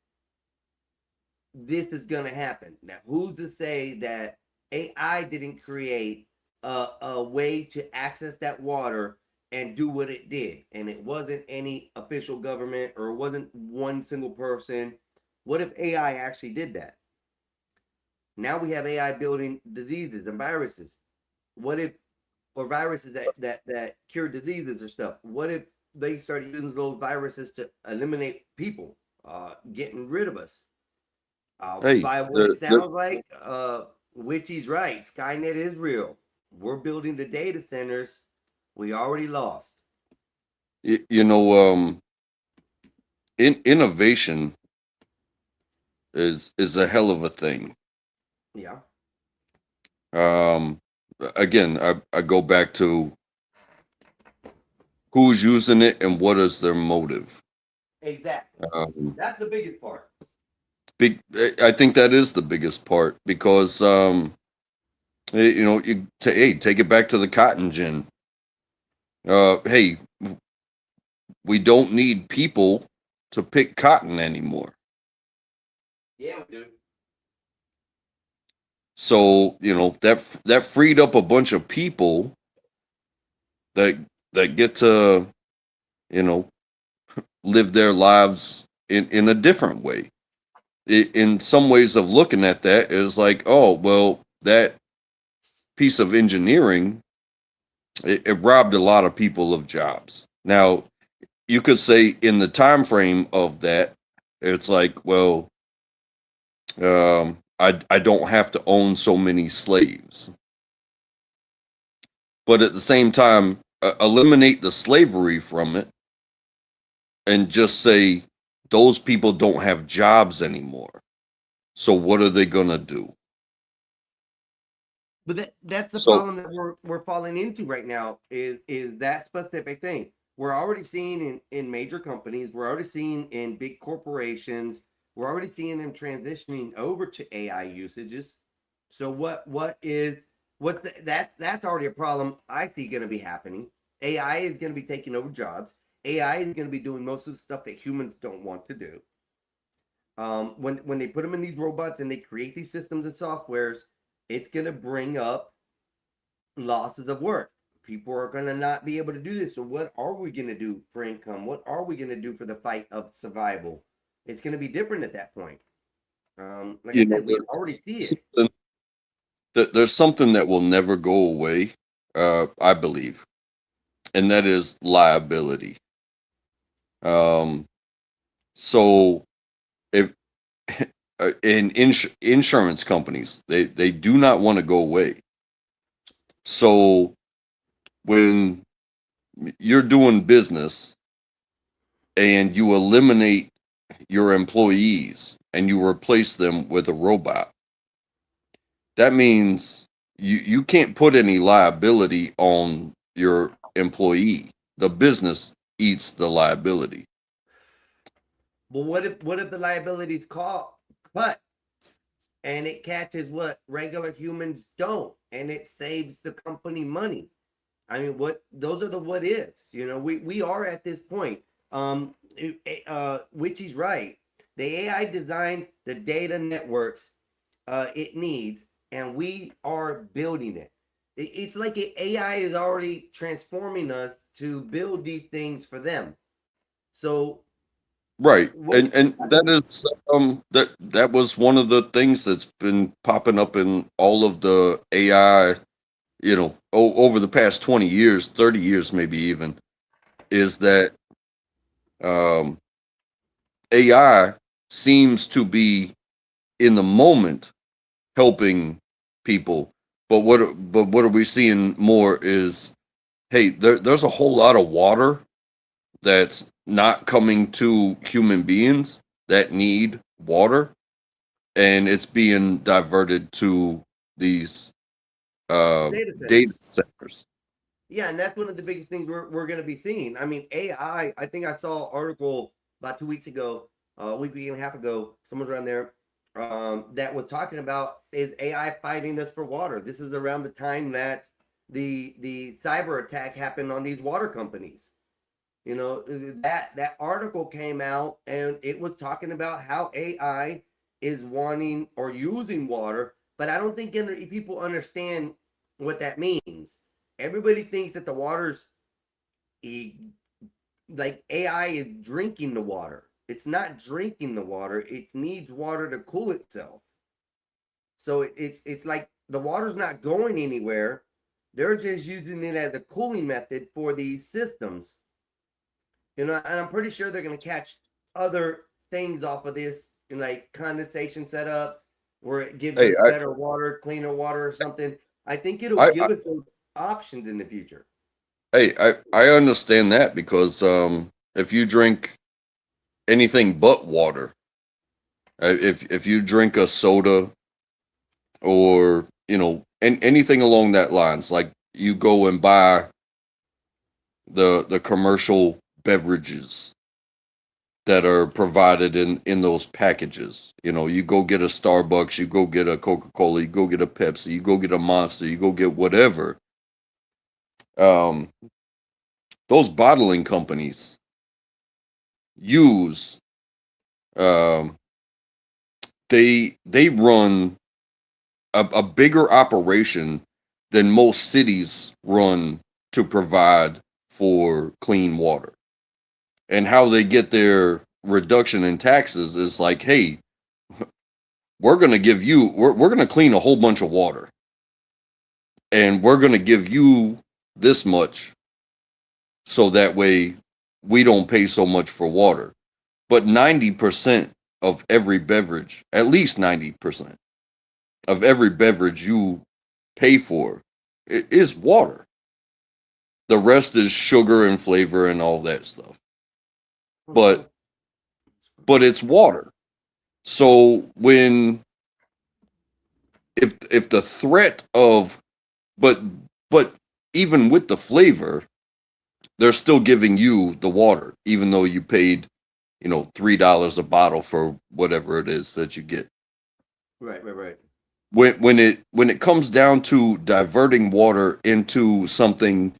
this is gonna happen. Now, who's to say that AI didn't create a way to access that water and do what it did, and it wasn't any official government or it wasn't one single person? What if AI actually did that? Now we have AI building diseases and viruses. What if, or viruses that cure diseases or stuff? What if they started using those viruses to eliminate people, getting rid of us? Hey, By what it sounds like, Witchy's right. Skynet is real. We're building the data centers. We already lost. Innovation is a hell of a thing. Yeah. again, I go back to who's using it and what is their motive. Exactly. That's the biggest part. I think that is the biggest part because, you know, hey, take it back to the cotton gin. Hey, we don't need people to pick cotton anymore. Yeah, we do. So, you know, that freed up a bunch of people that get to, you know, live their lives in a different way. In some ways of looking at that is like, oh, well, that piece of engineering, it robbed a lot of people of jobs. Now, you could say in the time frame of that, it's like, well, I don't have to own so many slaves. But at the same time, eliminate the slavery from it and just say those people don't have jobs anymore. So what are they going to do? But that's the So- problem that we're falling into right now is that specific thing. We're already seeing in major companies, we're already seeing in big corporations, we're already seeing them transitioning over to AI usages. So that's already a problem I see going to be happening. AI is going to be taking over jobs. AI is going to be doing most of the stuff that humans don't want to do. When they put them in these robots and they create these systems and softwares, it's going to bring up losses of work. People are going to not be able to do this. So what are we going to do for income? What are we going to do for the fight of survival? It's going to be different at that point. Like You I know, said, we already see it. There's something that will never go away, I believe, and that is liability. So if in insurance companies, they do not want to go away. So when you're doing business and you eliminate your employees and you replace them with a robot, that means you can't put any liability on your employee. The business eats the liability. But what if the liabilities cut and it catches what regular humans don't, and it saves the company money? I mean, those are the what ifs. You know, we are at this point. Witchy's right. The AI designed the data networks it needs, and we are building it. It's like AI is already transforming us to build these things for them. So Right. And that is that was one of the things that's been popping up in all of the AI, you know, over the past 20 years, 30 years maybe even, is that AI seems to be in the moment helping people. But what are we seeing more is, hey, there's a whole lot of water that's not coming to human beings that need water, and it's being diverted to these data centers. Yeah, and that's one of the biggest things we're going to be seeing. I mean, AI. I think I saw an article about 2 weeks ago, a week and a half ago, somewhere around there, that was talking about is AI fighting us for water. This is around the time that the cyber attack happened on these water companies. You know, that article came out and it was talking about how AI is wanting or using water, but I don't think people understand what that means. Everybody thinks that the water's like AI is drinking the water. It's not drinking the water. It needs water to cool itself. So it's like the water's not going anywhere. They're just using it as a cooling method for these systems. You know, and I'm pretty sure they're going to catch other things off of this, like condensation setups, where it gives us better water, cleaner water, or something. I think it'll give us those options in the future. Hey, I understand that because if you drink anything but water, if you drink a soda or, you know, and anything along that lines, like you go and buy the commercial beverages that are provided in those packages. You know, you go get a Starbucks, you go get a Coca-Cola, you go get a Pepsi, you go get a Monster, you go get whatever. Those bottling companies use they run a bigger operation than most cities run to provide for clean water. And how they get their reduction in taxes is like, hey, we're going to give you, we're going to clean a whole bunch of water. And we're going to give you this much so that way we don't pay so much for water. But 90% of every beverage, at least 90% of every beverage you pay for is water. The rest is sugar and flavor and all that stuff. But it's water. So when if the threat of but even with the flavor, they're still giving you the water, even though you paid, you know, $3 a bottle for whatever it is that you get. Right. When it comes down to diverting water into something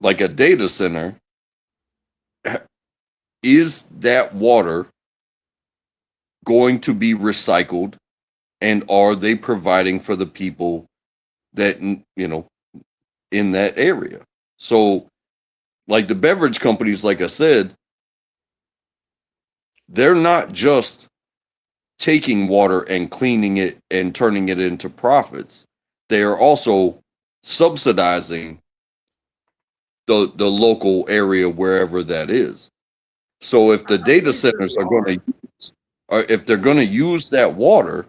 like a data center, is that water going to be recycled, and are they providing for the people that, you know, in that area? So like the beverage companies, like I said, they're not just taking water and cleaning it and turning it into profits. They are also subsidizing the local area wherever that is. So if the data centers are going to, or if they're going to use that water,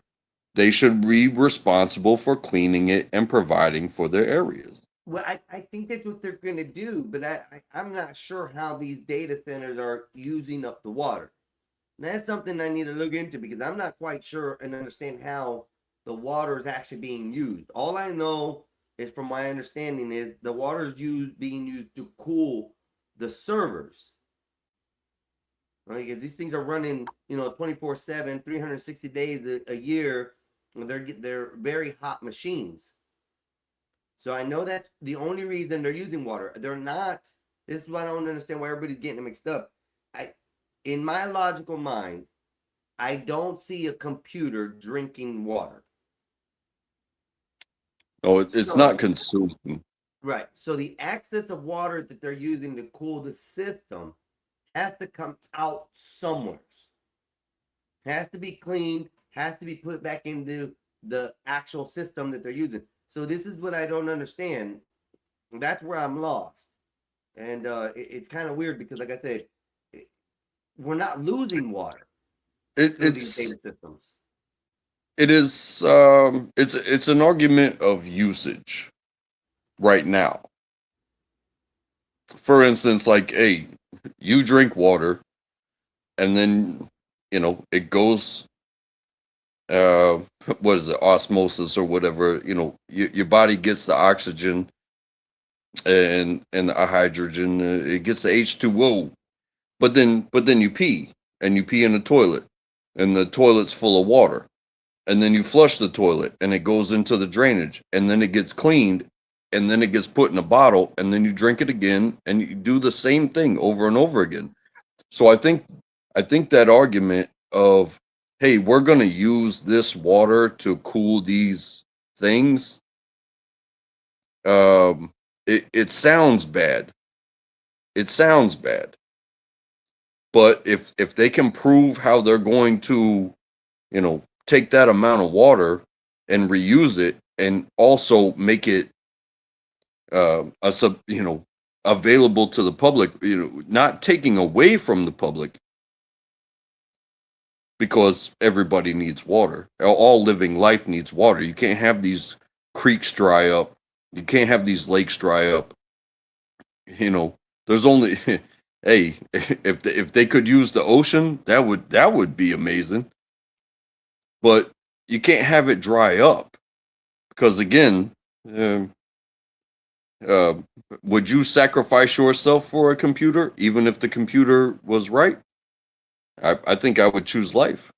they should be responsible for cleaning it and providing for their areas. Well, I think that's what they're going to do, but I'm not sure how these data centers are using up the water. And that's something I need to look into, because I'm not quite sure and understand how the water is actually being used. All I know is, from my understanding, is the water is being used to cool the servers. Right? Because these things are running, you know, 24/7, 360 days a year. They're very hot machines. So I know that the only reason they're using water, they're not. This is why I don't understand why everybody's getting mixed up. In my logical mind, I don't see a computer drinking water. No, it's not consuming. Right. So the excess of water that they're using to cool the system has to come out somewhere. Has to be cleaned, has to be put back into the actual system that they're using. So this is what I don't understand. That's where I'm lost. And it's kind of weird, because, like I said, we're not losing water through these data systems. It is it's an argument of usage right now. For instance, like, hey, you drink water, and then, you know, it goes what is it, osmosis or whatever, you know, your body gets the oxygen and the hydrogen, it gets the H2O, but then you pee, and you pee in the toilet, and the toilet's full of water, and then you flush the toilet, and it goes into the drainage, and then it gets cleaned, and then it gets put in a bottle, and then you drink it again, and you do the same thing over and over again. So I think that argument of, hey, we're going to use this water to cool these things, it sounds bad. It sounds bad. But if they can prove how they're going to, you know, take that amount of water and reuse it, and also make it available to the public, you know, not taking away from the public, because everybody needs water. All living life needs water. You can't have these creeks dry up. You can't have these lakes dry up. You know, there's only hey, if they could use the ocean, that would be amazing. But you can't have it dry up, because again, would you sacrifice yourself for a computer, even if the computer was right? I think I would choose life.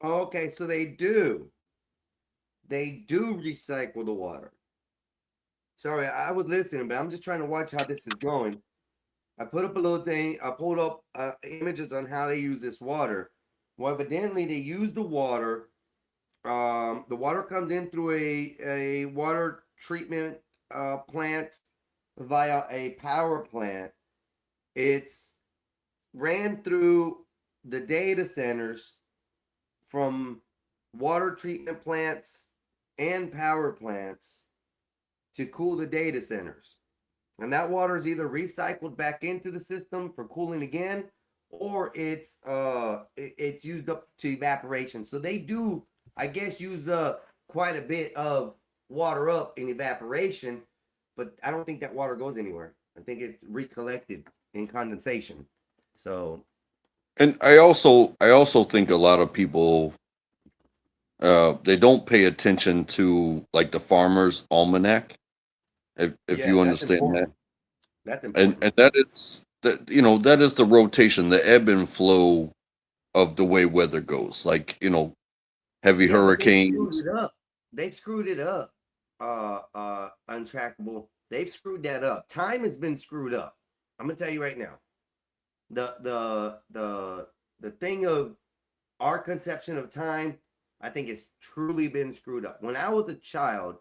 Okay, so they do. They do recycle the water. Sorry, I was listening, but I'm just trying to watch how this is going. I put up a little thing. I pulled up images on how they use this water. Well, evidently they use the water. The water comes in through a water treatment plant via a power plant. It's ran through the data centers from water treatment plants and power plants to cool the data centers. And that water is either recycled back into the system for cooling again, or it's used up to evaporation. So they do, I guess, use quite a bit of water up in evaporation, but I don't think that water goes anywhere. I think it's recollected in condensation. So, And I also think a lot of people they don't pay attention to like the Farmer's Almanac, if yes, you that's understand that. important. That's important. And that it's that that is the rotation, the ebb and flow of the way weather goes. Like, heavy Yeah, but hurricanes. They've screwed it up. Untrackable. They've screwed that up. Time has been screwed up. I'm gonna tell you right now. The thing of our conception of time, I think it's truly been screwed up. When I was a child,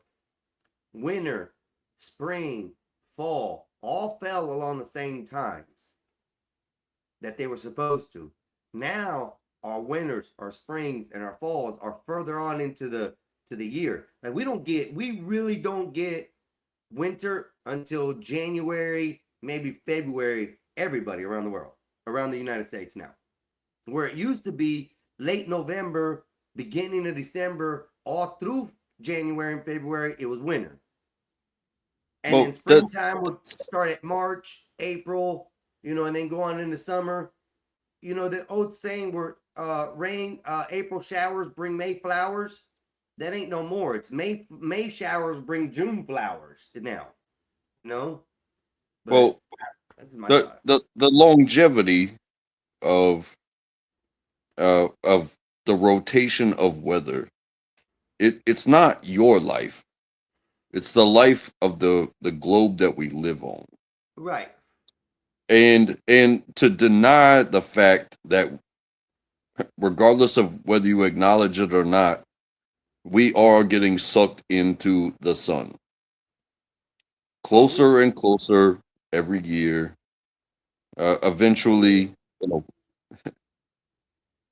winter, spring, fall all fell along the same times that they were supposed to. Now our winters, our springs, and our falls are further on into the year. Like we really don't get winter until January, maybe February. Everybody around the world, around the United States now, where it used to be late November, beginning of December, all through January and February, it was winter. And then springtime would start at March, April, and then go on into summer. The old saying where April showers bring May flowers, that ain't no more. It's May showers bring June flowers now. But Well, that's my the longevity of the rotation of weather, it's not your life. It's the life of the globe that we live on. Right. And to deny the fact that regardless of whether you acknowledge it or not, we are getting sucked into the sun. Closer and closer every year. Eventually,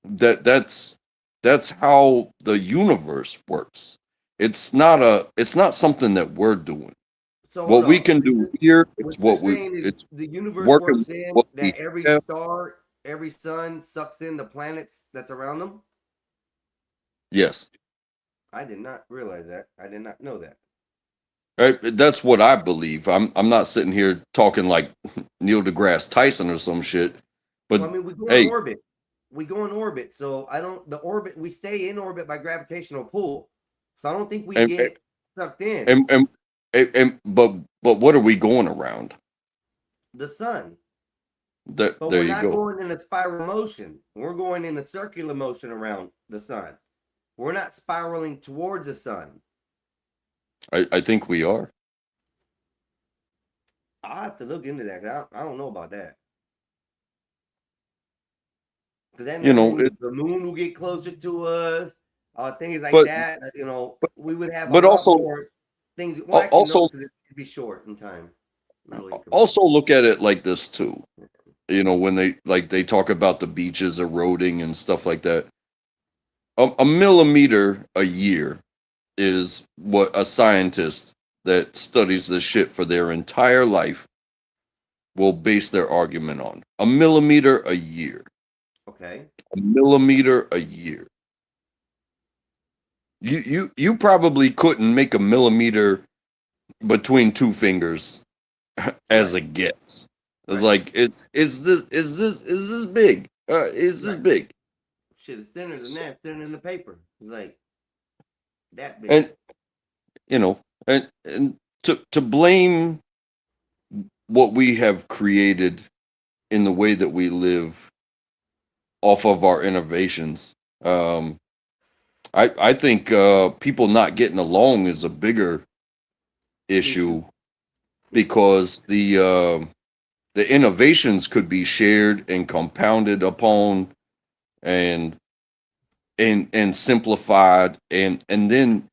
that's how the universe works. It's not something that we're doing. So what we can do here, it's what it's the universe working works in what that we every have. star, every sun sucks in the planets that's around them. Yes. I did not realize that. I did not know that. Right? That's what I believe. I'm not sitting here talking like Neil deGrasse Tyson or some shit. But Well, I mean, we go hey, in orbit. We go in orbit. So we stay in orbit by gravitational pull. So I don't think we get sucked in. but what are we going around? The sun. But But there we're you not go. going in a spiral motion. We're going in a circular motion around the sun. We're not spiraling towards the sun. I think we are. I'll have to look into that. 'Cause I don't know about that. Because then the moon will get closer to us. Things like that. We would have but a lot also- more things. Well, actually, also- no, 'cause it'd be short in time. Also look at it like this too. When they talk about the beaches eroding and stuff like that. A millimeter a year is what a scientist that studies this shit for their entire life will base their argument on. A millimeter a year. Okay. A millimeter a year. You probably couldn't make a millimeter between two fingers as a guess. It's like is this big? Is this big? Shit is thinner than that, thinner than the paper. It's like that big. And you know, and to blame what we have created in the way that we live off of our innovations. I think people not getting along is a bigger issue because the innovations could be shared and compounded upon and simplified and then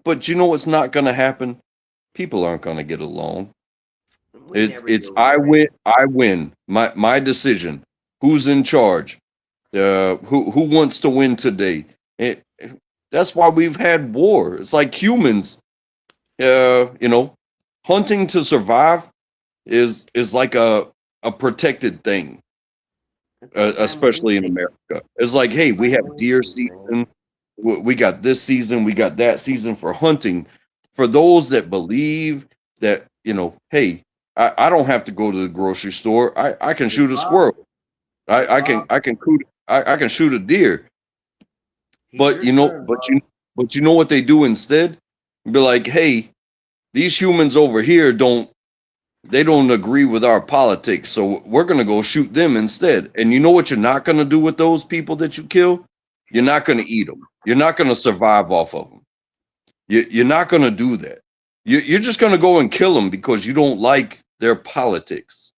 but you know what's not going to happen? People aren't going to get along. It's I win. My decision. Who's in charge? Who wants to win today? That's why we've had war. It's like humans. Hunting to survive is like a protected thing, especially in America. It's like, hey, we have deer season. We got this season. We got that season for hunting. For those that believe that, hey, I don't have to go to the grocery store. I can shoot a squirrel. I can shoot a deer. But you know what they do instead? Be like, hey, these humans over here don't agree with our politics, so we're gonna go shoot them instead. And you know what you're not gonna do with those people that you kill? You're not gonna eat them. You're not gonna survive off of them. You're not gonna do that. You're just gonna go and kill them because you don't like their politics.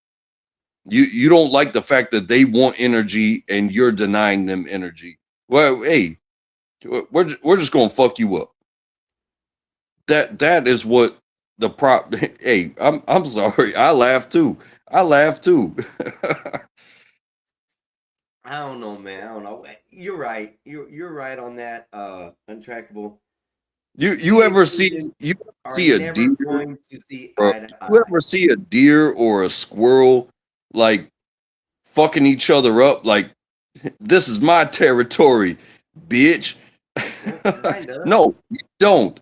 You don't like the fact that they want energy and you're denying them energy. Well, hey, we're just gonna fuck you up. That is what the prop. Hey, I'm sorry. I laugh too. I don't know, man. I don't know. You're right. You're right on that. Untrackable. You ever see a deer? You ever see a deer or a squirrel like fucking each other up? Like, this is my territory, bitch. No, you don't.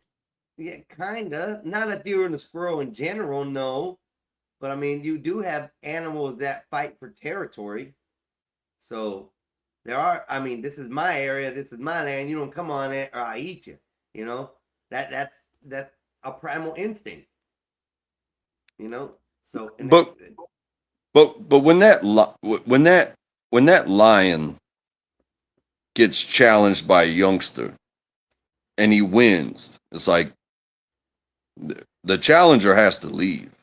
Yeah, kinda. Not a deer and a squirrel in general, no. But I mean, you do have animals that fight for territory. So there are. I mean, this is my area. This is my land. You don't come on it, or I eat you. That's a primal instinct. So. But when that lion gets challenged by a youngster and he wins, it's like the challenger has to leave.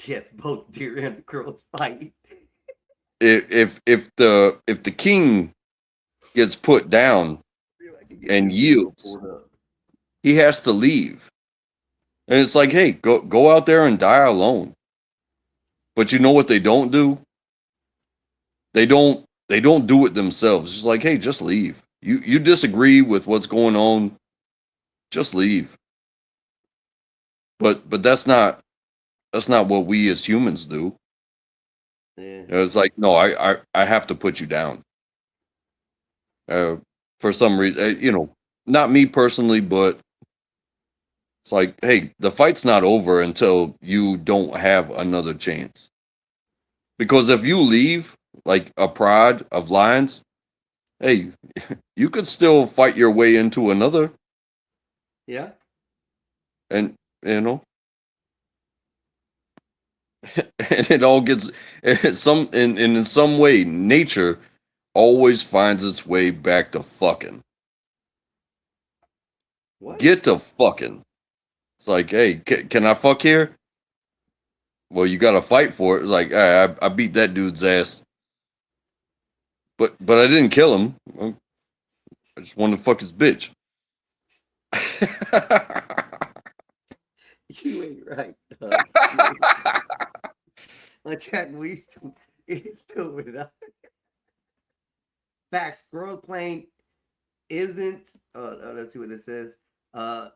Yes, both deer and the girls fight. If the king gets put down and yields, he has to leave. And it's like, hey, go out there and die alone. But you know what they don't do? They don't do it themselves. It's like, hey, just leave. You disagree with what's going on, just leave. But that's not what we as humans do. Yeah. It's like, no, I have to put you down. For some reason, not me personally, but it's like, hey, the fight's not over until you don't have another chance. Because if you leave like a pride of lions, hey, you could still fight your way into another. Yeah. And and it all gets in some way, nature always finds its way back to fucking. What? Get to fucking. It's like, hey, can I fuck here? Well, you got to fight for it. It's like, I beat that dude's ass, but I didn't kill him. I just wanted to fuck his bitch. You ain't right. Jack, he's still with us. Facts. Squirrel plane isn't. Let's see what it says.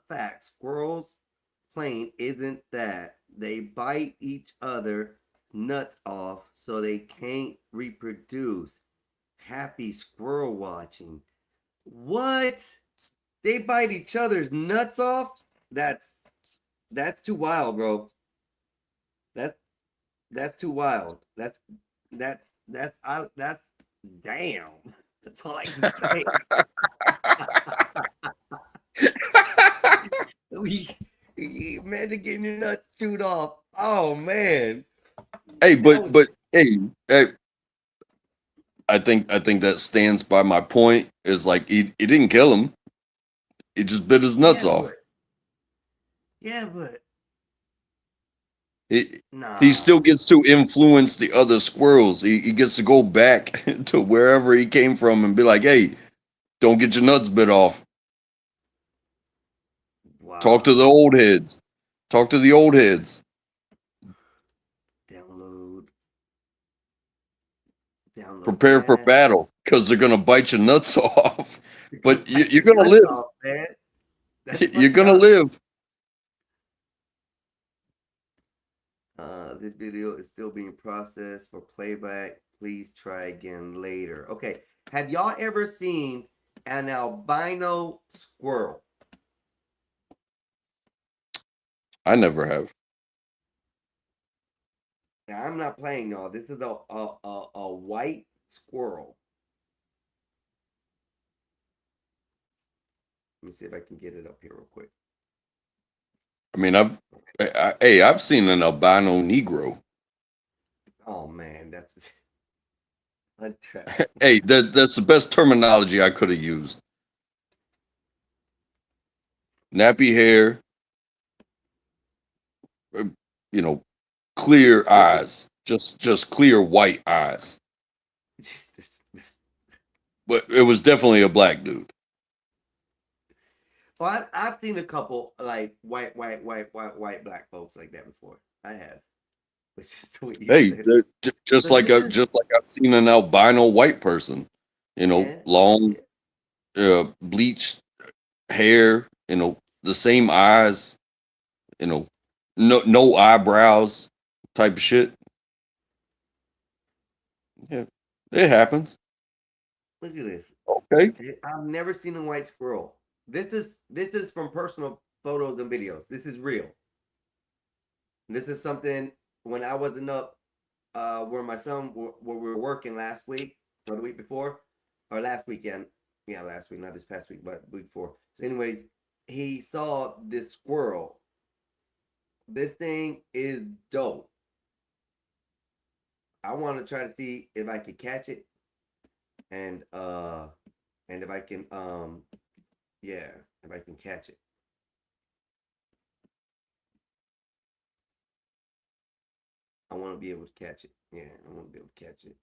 Facts. Squirrels plane isn't that they bite each other nuts off so they can't reproduce. Happy squirrel watching. What? They bite each other's nuts off? That's too wild, bro. That's too wild. That's Damn. That's all I can say. Imagine getting your nuts chewed off. Oh man. Hey, That was- but hey, I think that stands by my point. Is like he didn't kill him. He just bit his nuts off. But He nah. he still gets to influence the other squirrels. He gets to go back to wherever he came from and be like, hey, don't get your nuts bit off. Wow. Talk to the old heads. Talk to the old heads. Download. Prepare for that. battle because they're gonna bite your nuts off. But you're gonna Nuts live. off, man. That's You're fucked gonna up. live. This video is still being processed for playback. Please try again later. Okay. Have y'all ever seen an albino squirrel? I never have. Now, I'm not playing y'all. This is a white squirrel. Let me see if I can get it up here real quick. I mean, I've seen an albino Negro. Oh man, that's untrapped. Hey, that's the best terminology I could have used. Nappy hair, clear eyes, just clear white eyes. But it was definitely a black dude. Well, I've seen a couple like white black folks like that before. I have. Which is what you Hey, said. just But like this is- I've seen an albino white person, Yeah. long, bleached hair, the same eyes, no eyebrows, type of shit. Yeah, it happens. Look at this. Okay. I've never seen a white squirrel. This is from personal photos and videos. This is real. This is something when I wasn't up where my son where we were working last week or the week before or last weekend. Yeah, last week, not this past week, but the week before. So anyways, he saw this squirrel. This thing is dope. I want to try to see if I can catch it and if I can if I can catch it. I want to be able to catch it. Yeah, I want to be able to catch it.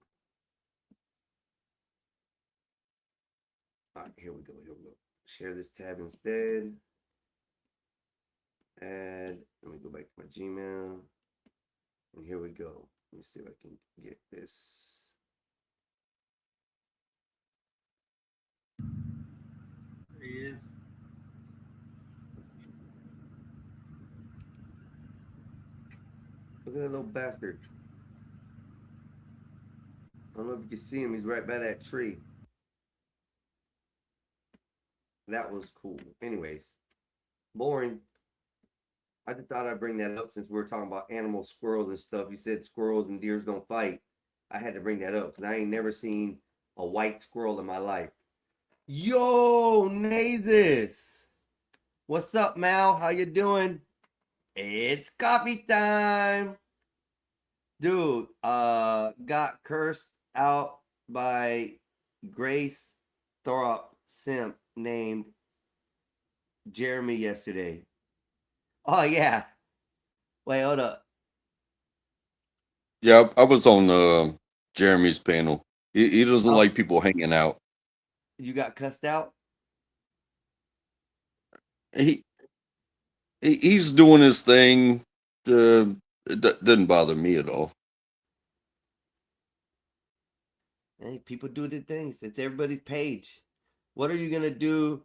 All right, here we go. Share this tab instead. Add. Let me go back to my Gmail. And here we go. Let me see if I can get this. There he is. Look at that little bastard. I don't know if you can see him. He's right by that tree. That was cool. Anyways, boring. I just thought I'd bring that up since we were talking about animals, squirrels and stuff. You said squirrels and deers don't fight. I had to bring that up because I ain't never seen a white squirrel in my life. Yo, Nazis. What's up, Mal? How you doing? It's coffee time. Dude, got cursed out by Grace Thorpe simp named Jeremy yesterday. Oh yeah. Wait, hold up. Yeah, I was on Jeremy's panel. He doesn't like people hanging out. You got cussed out? He's doing his thing. It doesn't bother me at all. Hey, people do their things. It's everybody's page. What are you gonna do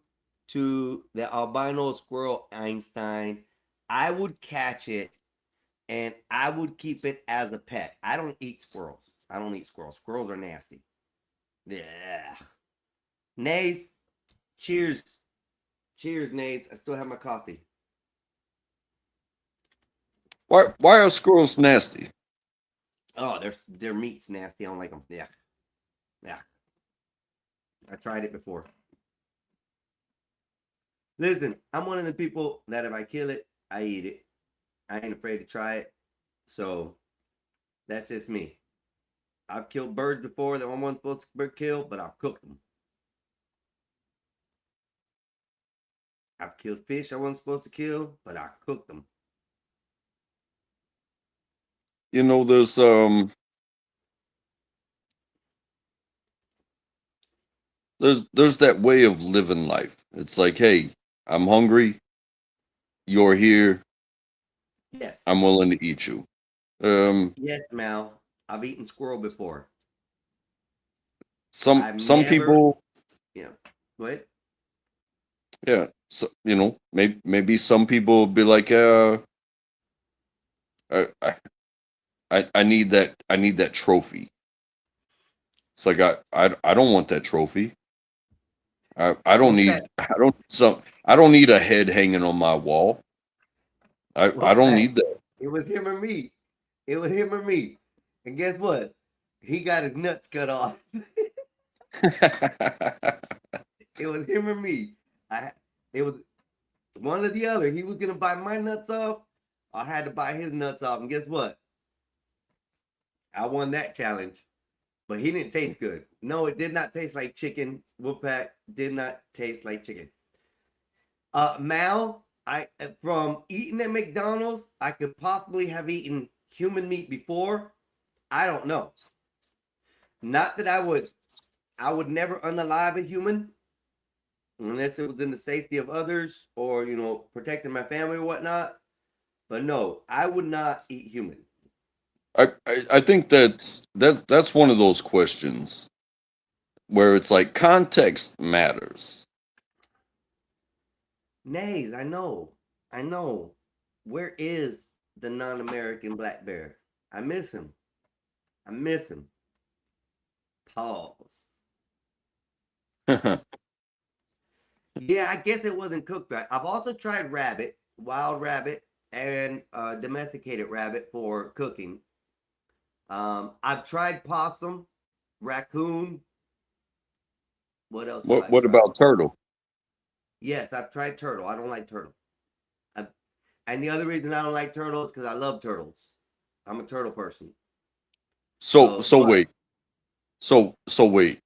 to the albino squirrel, Einstein? I would catch it and I would keep it as a pet. I don't eat squirrels. I don't eat squirrels. Squirrels are nasty. Yeah. Nays, cheers. Cheers, Nays. I still have my coffee. Why are squirrels nasty? Oh, their meat's nasty. I don't like them. Yeah. Yeah. I tried it before. Listen, I'm one of the people that if I kill it, I eat it. I ain't afraid to try it. So that's just me. I've killed birds before that I wasn't supposed to kill, but I've cooked them. I've killed fish I wasn't supposed to kill, but I cooked them. You know, there's that way of living life. It's like, hey, I'm hungry. You're here. Yes. I'm willing to eat you. Yes, Mal. I've eaten squirrel before. Some people, Yeah. Go ahead. yeah. So, you know, maybe some people will be like, I need that trophy. It's like I don't want that trophy. I don't need Okay. I don't need a head hanging on my wall. I don't Okay. need that. It was him or me. It was him or me. And guess what? He got his nuts cut off. It was him or me. It was one or the other. He was gonna buy my nuts off. I had to buy his nuts off. And guess what? I won that challenge. But he didn't taste good. No, it did not taste like chicken. Wolfpack did not taste like chicken. Mal, from eating at McDonald's, I could possibly have eaten human meat before. I don't know. Not that I would never unalive a human unless it was in the safety of others or, you know, protecting my family or whatnot. But no, I would not eat human. I think that's one of those questions where it's like context matters. Nays, I know. Where is the non-American black bear? I miss him. Pause. Yeah, I guess it wasn't cooked right. I've also tried rabbit, wild rabbit, and domesticated rabbit for cooking. I've tried possum, raccoon. What else? What about turtle? Yes, I've tried turtle. I don't like turtle. And the other reason I don't like turtles is because I love turtles. I'm a turtle person. So wait. So wait.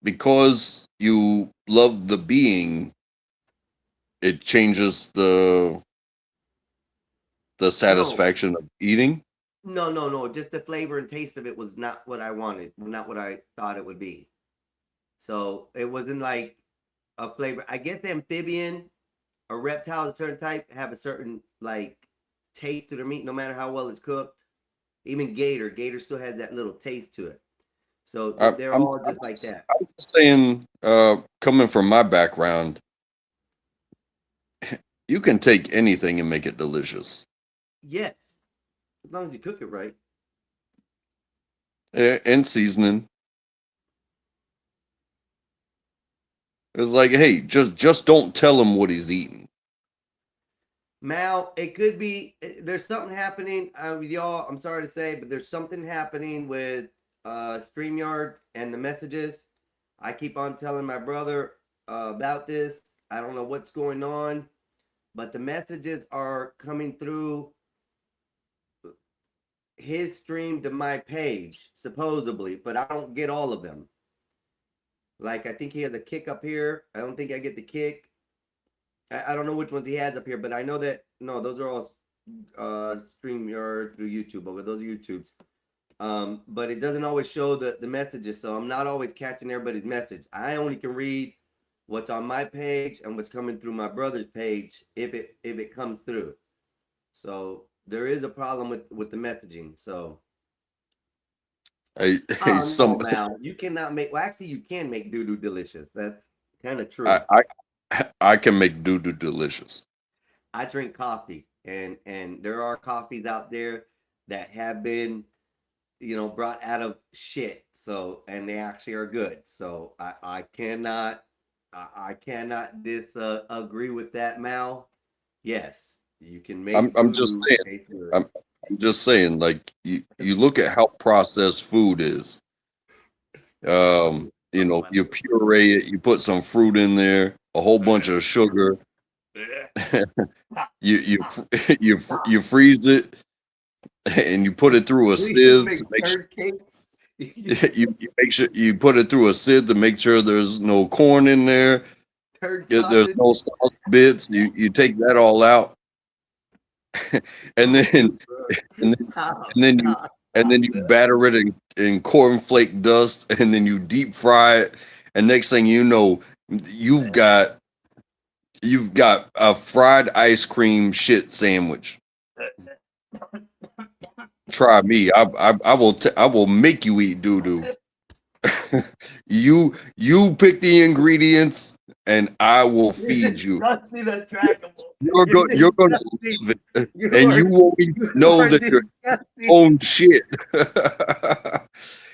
Because you love the being, it changes the satisfaction of eating? No. Just the flavor and taste of it was not what I wanted, not what I thought it would be. So it wasn't like a flavor. I guess the amphibian or reptile, a certain type, have a certain like taste to their meat, no matter how well it's cooked. Even gator still has that little taste to it. So they're all just like that. I'm just saying, coming from my background, you can take anything and make it delicious. Yes, as long as you cook it right. And seasoning. It's like, hey, just don't tell him what he's eating. Mal, it could be there's something happening with y'all. I'm sorry to say, but there's something happening with StreamYard and the messages. I keep on telling my brother about this. I don't know what's going on, but the messages are coming through his stream to my page, supposedly, but I don't get all of them. Like, I think he has a kick up here. I don't think I get the kick. I don't know which ones he has up here, but I know that, no, those are all StreamYard through YouTube, but those are YouTubes. But it doesn't always show the messages, so I'm not always catching everybody's message. I only can read what's on my page and what's coming through my brother's page if it comes through. So there is a problem with the messaging. So now you cannot make. Well, actually, you can make doo-doo delicious. That's kind of true. I can make doo-doo delicious. I drink coffee, and there are coffees out there that have been, brought out of shit. So, and they actually are good. So I cannot disagree with that, Mal. Yes, you can make. I'm just saying. I'm just saying, like you look at how processed food is. You know, you puree it, you put some fruit in there, a whole bunch of sugar. You freeze it, and you put it through a sieve to make sure. cakes. You make sure you put it through a sieve to make sure there's no corn in there. Turd There's sausage. no soft bits. You take that all out, and then and then you batter it in cornflake dust, and then you deep fry it. And next thing you know, you've got a fried ice cream shit sandwich. Try me. I will make you eat doo doo. You pick the ingredients, and I will feed you. You're gonna love it, and you won't even know that you're own shit.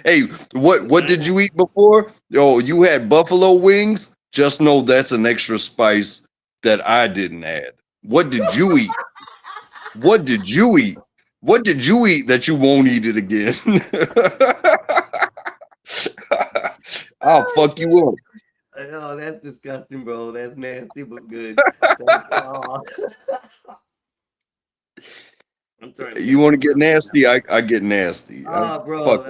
Hey, what did you eat before? Oh, you had buffalo wings? Just know that's an extra spice that I didn't add. What did you eat? What did you eat? What did you eat that you won't eat it again? I'll fuck you up. Oh, that's disgusting, bro. That's nasty, but good. I'm trying to You want to get nasty? I get nasty. Oh, bro, Fuck.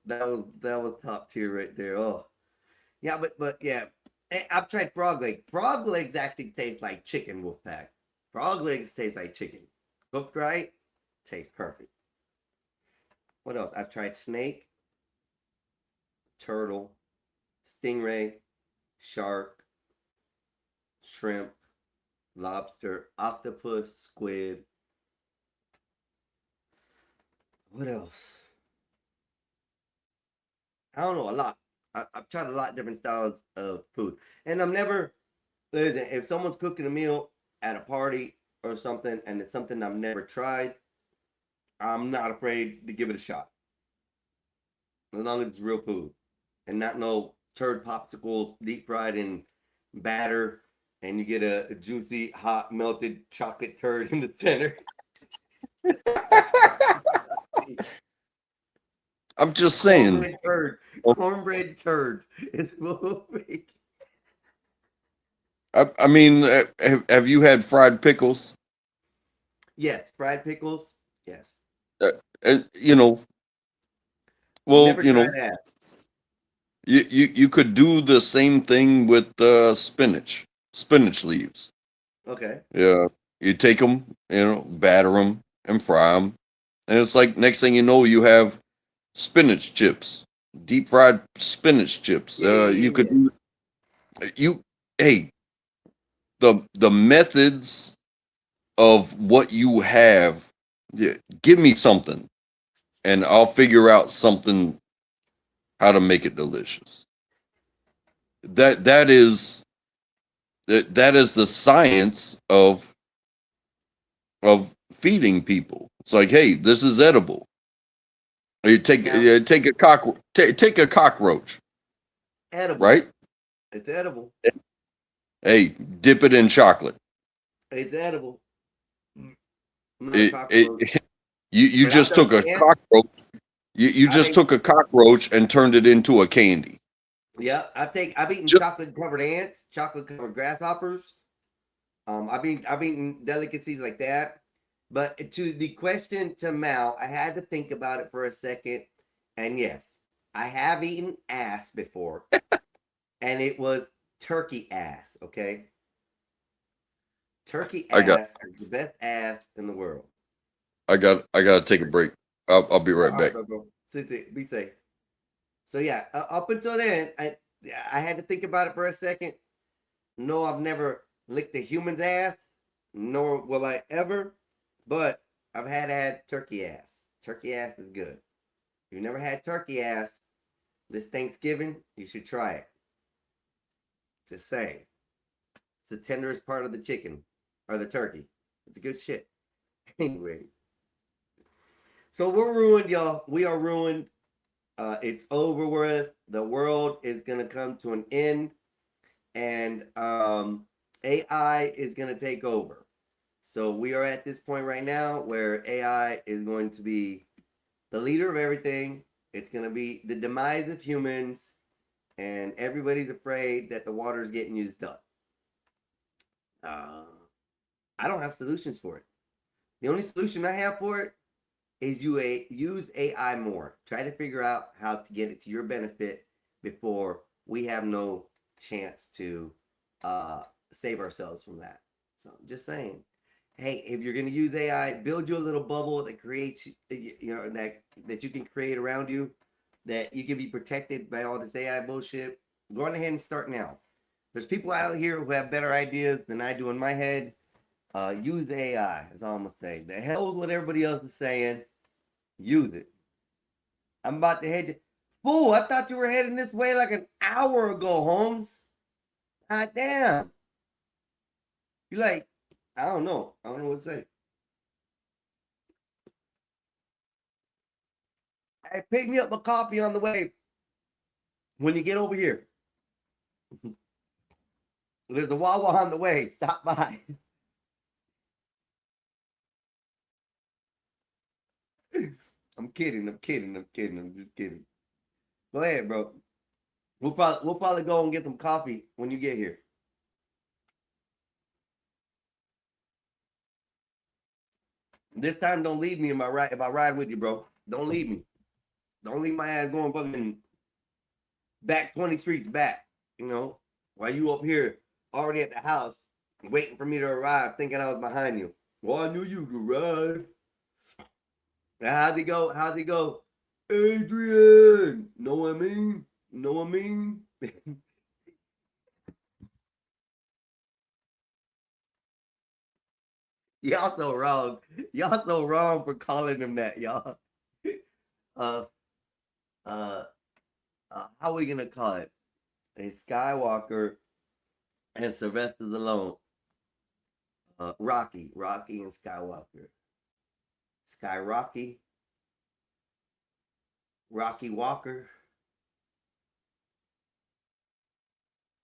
that was top tier right there. Oh, yeah, but yeah, I've tried frog legs. Frog legs actually taste like chicken, Wolfpack. Frog legs taste like chicken. Cooked right, tastes perfect. What else? I've tried snake, turtle, stingray, shark, shrimp, lobster, octopus, squid. What else? I don't know, a lot. I've tried a lot of different styles of food. And I'm never, listen, if someone's cooking a meal at a party or something and it's something I've never tried, I'm not afraid to give it a shot. As long as it's real food and not no turd popsicles deep fried in batter and you get a juicy, hot, melted chocolate turd in the center. I'm just saying. Cornbread turd is moving. I mean, have you had fried pickles? Yes, fried pickles. Yes. You know, well, Never you know, tried that. you could do the same thing with spinach leaves. Okay. Yeah, you take them, you know, batter them and fry them, and it's like next thing you know, you have spinach chips, deep fried spinach chips. You could do hey, the methods of what you have. Yeah, give me something, and I'll figure out something how to make it delicious. That is the science of feeding people. It's like, hey, this is edible. You take take a cockroach, Edible. right? It's edible. Hey, dip it in chocolate. It's edible. You just took a cockroach. You just took a cockroach and turned it into a candy. Yeah, I've eaten chocolate covered ants, chocolate covered grasshoppers. I've eaten delicacies like that. But to the question to Mal, I had to think about it for a second. And yes, I have eaten ass before. And it was turkey ass, okay? Turkey ass is the best ass in the world. I gotta take a break. I'll be right back. Be safe. So yeah, up until then, I had to think about it for a second. No, I've never licked a human's ass, nor will I ever. But I've had turkey ass. Turkey ass is good. If you've never had turkey ass this Thanksgiving, you should try it. Just saying. It's the tenderest part of the chicken or the turkey. It's good shit. Anyway. So we're ruined, y'all. We are ruined. It's over with. The world is gonna come to an end, and AI is gonna take over. So we are at this point right now where AI is going to be the leader of everything, It's going to be the demise of humans, and everybody's afraid that the water is getting used up. I don't have solutions for it. The only solution I have for it is use AI more. Try to figure out how to get it to your benefit before we have no chance to save ourselves from that. So I'm just saying, hey, if you're going to use AI, build you a little bubble that creates, that you can create around you, that you can be protected by all this AI bullshit. Go on ahead and start now. There's people out here who have better ideas than I do in my head. Use AI, is all I'm gonna say. The hell with what everybody else is saying. Use it. I'm about to head. Fool, I thought you were heading this way like an hour ago, Holmes. God damn. You're like, I don't know. I don't know what to say. Hey, pick me up a coffee on the way when you get over here. There's a Wawa on the way. Stop by. I'm kidding. I'm just kidding. Go ahead, bro. We'll probably go and get some coffee when you get here. This time, don't leave me if I ride with you, bro. Don't leave me. Don't leave my ass going fucking back 20 streets back, while you up here already at the house waiting for me to arrive, thinking I was behind you. Well, I knew you could ride. How's he go? Adrian, know what I mean? Y'all so wrong. Y'all so wrong for calling him that, y'all. How are we gonna call it? A Skywalker and Sylvester Stallone. Rocky and Skywalker. Rocky Walker.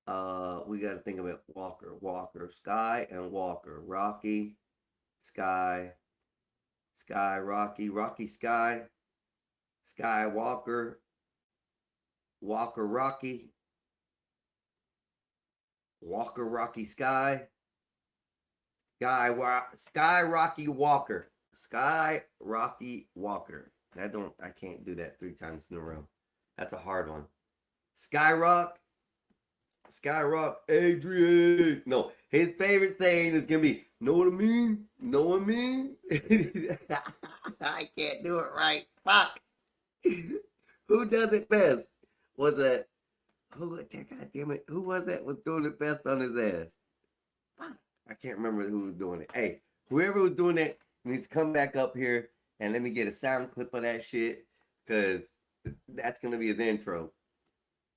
We got to think of it. Walker, Sky and Walker. Rocky, Sky, Rocky, Sky, Walker, Rocky, Rocky, Sky, Rocky, Walker. Sky, Rocky, Walker. I can't do that 3 times in a row. That's a hard one. Skyrock, Adrian. No, his favorite saying is gonna be, know what I mean? I can't do it right. Fuck. Who does it best? Was that? God damn it. Who was that was doing it best on his ass? Fuck. I can't remember who was doing it. Hey, whoever was doing it needs to come back up here and let me get a sound clip of that shit, because that's gonna be his intro.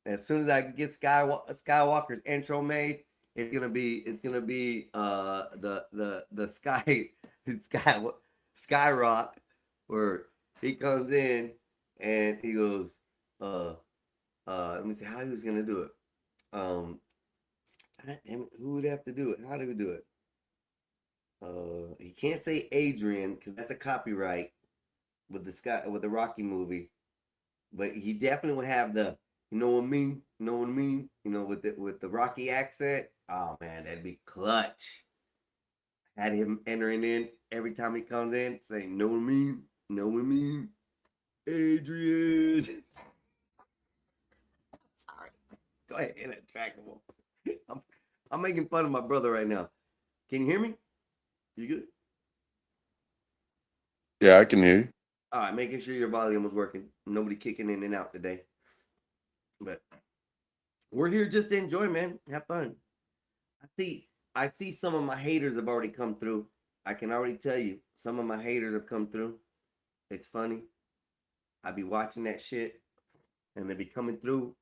As soon as I get Skywalker's intro made, it's gonna be the Skyrock, where he comes in and he goes, let me see how he was gonna do it. God damn it, who would have to do it? How do we do it? He can't say Adrian because that's a copyright with the Rocky movie, but he definitely would have the you know what I mean, with the Rocky accent. Oh man, that'd be clutch. Had him entering in every time he comes in, saying know what I mean, Adrian. Sorry, go ahead, inattractable. I'm making fun of my brother right now. Can you hear me? You good? Yeah, I can hear you. All right, making sure your volume was working. Nobody kicking in and out today. But we're here just to enjoy, man. Have fun. I see some of my haters have already come through. I can already tell you, some of my haters have come through. It's funny. I be watching that shit, and they be coming through,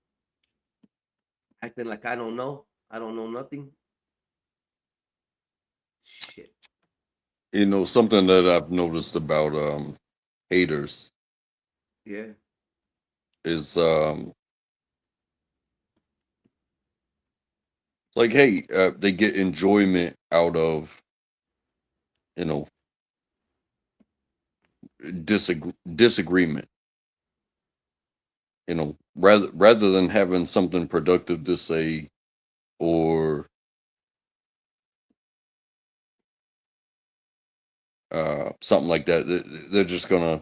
acting like I don't know nothing. Shit. Something that I've noticed about haters Yeah. is like, hey, they get enjoyment out of disagreement. rather than having something productive to say, or something like that, they're just gonna,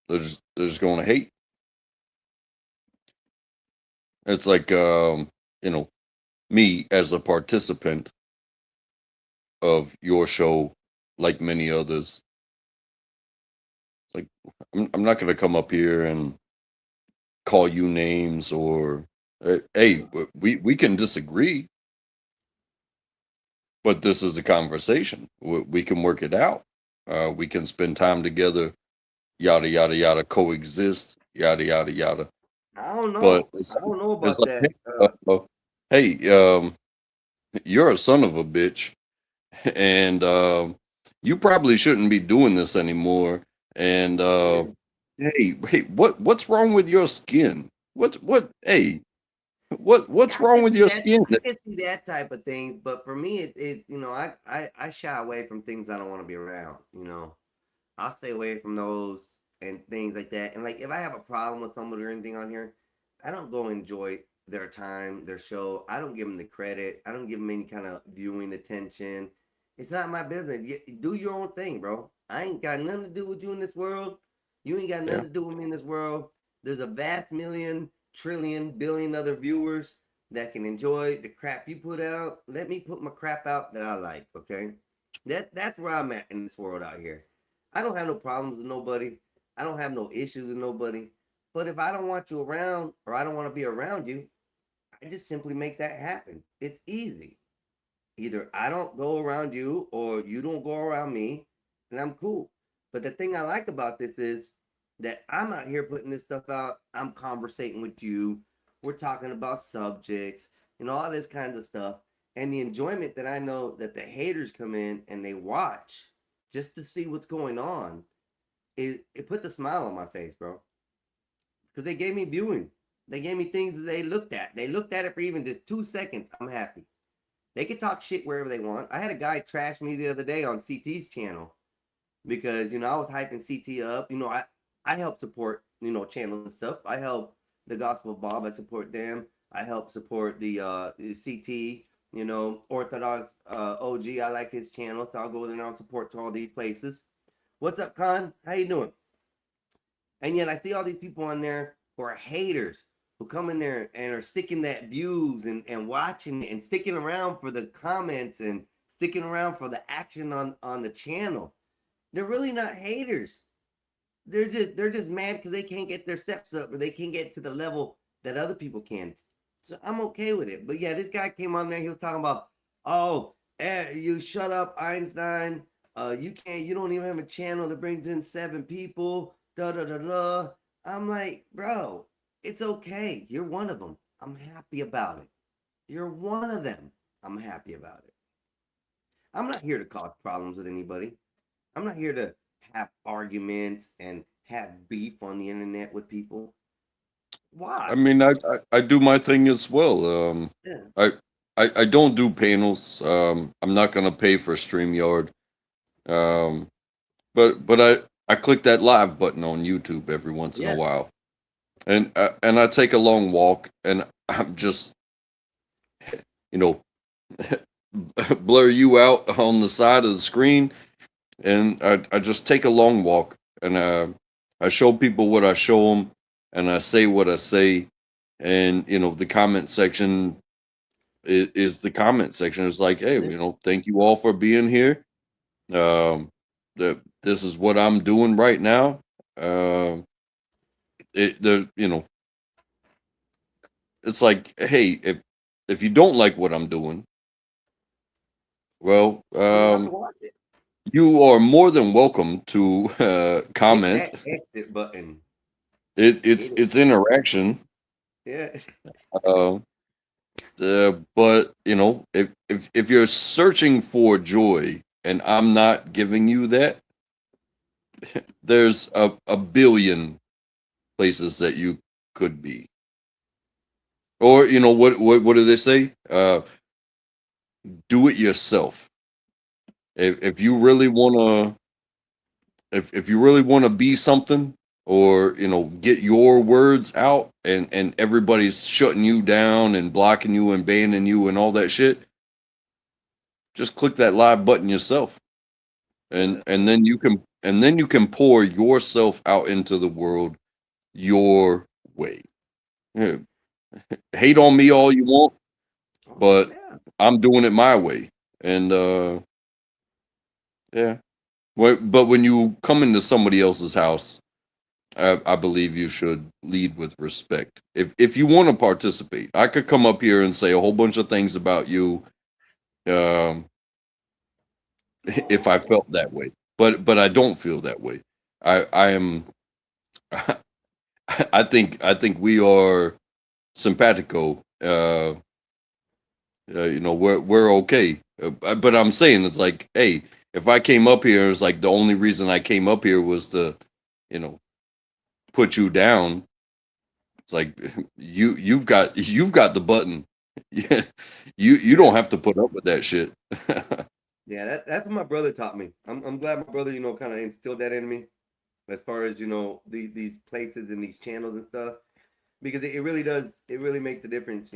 they're just gonna hate. It's like, me as a participant of your show, like many others. Like, I'm not gonna come up here and call you names, or hey, we can disagree, but this is a conversation. We can work it out. We can spend time together, yada yada yada, coexist, yada yada yada. I don't But know. I don't know it's about like, that. hey, you're a son of a bitch, and you probably shouldn't be doing this anymore. And hey, what's wrong with your skin? Hey, what's I wrong can with see your that. skin? I can see that type of things, but for me, I shy away from things I don't want to be around. I'll stay away from those and things like that. And like, if I have a problem with somebody or anything on here, I don't go enjoy their time, their show. I don't give them the credit. I don't give them any kind of viewing attention. It's not my business. Do your own thing, bro. I ain't got nothing to do with you in this world. You ain't got nothing Yeah. to do with me in this world. There's a vast million, trillion, billion other viewers that can enjoy the crap you put out. Let me put my crap out that I like, okay? That's where I'm at in this world out here. I don't have no problems with nobody. I don't have no issues with nobody. But if I don't want you around, or I don't want to be around you, I just simply make that happen. It's easy. Either I don't go around you or you don't go around me, and I'm cool. But the thing I like about this is that I'm out here putting this stuff out. I'm conversating with you. We're talking about subjects and all this kind of stuff. And the enjoyment that I know that the haters come in and they watch just to see what's going on, it puts a smile on my face, bro. Because they gave me viewing. They gave me things that they looked at. They looked at it for even just 2 seconds. I'm happy. They can talk shit wherever they want. I had a guy trash me the other day on CT's channel because I was hyping CT up. I help support channels and stuff. I help the Gospel of Bob. I support them. I help support the CT. Orthodox OG. I like his channel, so I'll go there and I'll support to all these places. What's up, Con? How you doing? And yet I see all these people on there who are haters, who come in there and are sticking that views and watching and sticking around for the comments and sticking around for the action on the channel. They're really not haters. They're just mad because they can't get their steps up, or they can't get to the level that other people can. So I'm okay with it. But yeah, this guy came on there. He was talking about, oh, you shut up, Einstein. You don't even have a channel that brings in 7 people. Da da da da. I'm like, bro, it's okay. You're one of them. I'm happy about it. You're one of them. I'm happy about it. I'm not here to cause problems with anybody. I'm not here to have arguments and have beef on the internet with people. Why? I mean, I do my thing as well. Yeah. I don't do panels. I'm not gonna pay for StreamYard. But I click that live button on YouTube every once in a while, and I take a long walk, and I'm just, blur you out on the side of the screen, and I just take a long walk, and I show people what I show them, and I say what I say, and the comment section is the comment section. It's like, hey, thank you all for being here. This is what I'm doing right now. It's like, hey, if you don't like what I'm doing, well, you are more than welcome to comment. Hit that exit button. It's interaction. Yeah. But if you're searching for joy and I'm not giving you that, there's a billion places that you could be. Or what do they say? Do it yourself. If you really wanna be something, or get your words out, and everybody's shutting you down and blocking you and banning you and all that shit, just click that live button yourself, and then you can pour yourself out into the world your way. Yeah. Hate on me all you want, but Yeah. I'm doing it my way. And yeah. But when you come into somebody else's house, I believe you should lead with respect. If you want to participate, I could come up here and say a whole bunch of things about you, um, if I felt that way. But I don't feel that way. I am. I think we are simpatico. We're okay. But I'm saying it's like, hey, if I came up here, it's like the only reason I came up here was to, you know, put you down. It's like you've got the button. Yeah, you don't have to put up with that shit. Yeah, that's what my brother taught me. I'm glad my brother, kind of instilled that in me, as far as these places and these channels and stuff, because it really does. It really makes a difference.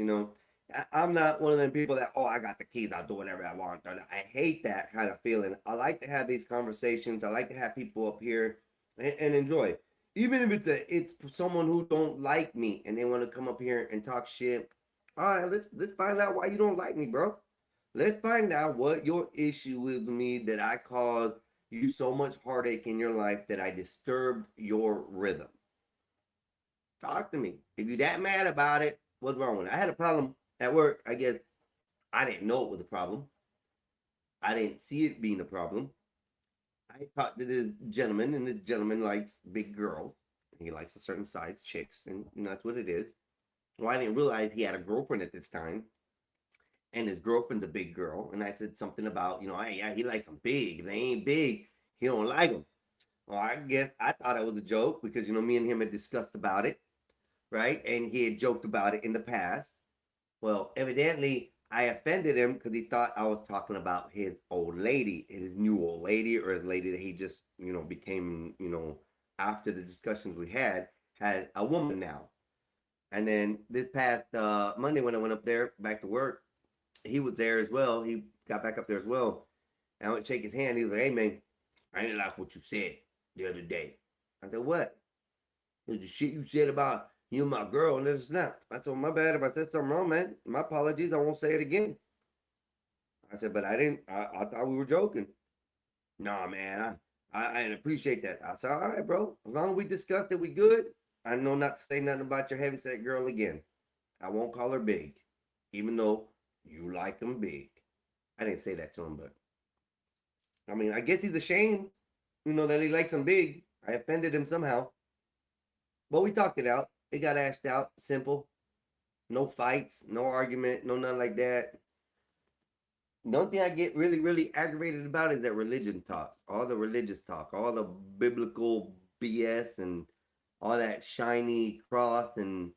I'm not one of them people that, oh, I got the keys, I'll do whatever I want. I hate that kind of feeling. I like to have these conversations. I like to have people up here and enjoy, even if it's someone who don't like me and they want to come up here and talk shit. All right, let's find out why you don't like me, bro. Let's find out what your issue is with me, that I caused you so much heartache in your life, that I disturbed your rhythm. Talk to me. If you're that mad about it, what's wrong with it? I had a problem at work. I guess I didn't know it was a problem. I didn't see it being a problem. I talked to this gentleman, and this gentleman likes big girls. He likes a certain size chicks, and that's what it is. Well, I didn't realize he had a girlfriend at this time, and his girlfriend's a big girl. And I said something about, hey, yeah, he likes them big. If they ain't big, he don't like them. Well, I guess I thought it was a joke because, me and him had discussed about it, right? And he had joked about it in the past. Well, evidently, I offended him because he thought I was talking about his old lady, his new old lady, or his lady that he just, became, after the discussions we had a woman now. And then this past Monday, when I went up there back to work, he was there as well. He got back up there as well. And I went to shake his hand. He was like, hey, man, I didn't like what you said the other day. I said, what? It was the shit you said about you and my girl and this and that. I said, well, my bad if I said something wrong, man. My apologies. I won't say it again. I said, but I didn't. I thought we were joking. Nah, man, I didn't appreciate that. I said, all right, bro. As long as we discussed it, we good. I know not to say nothing about your heavyset girl again. I won't call her big, even though you like them big. I didn't say that to him, but I mean, I guess he's ashamed, that he likes them big. I offended him somehow. But we talked it out. It got ashed out. Simple. No fights, no argument, no nothing like that. The only thing I get really, really aggravated about is that religion talk. All the religious talk, all the biblical BS, and all that shiny cross and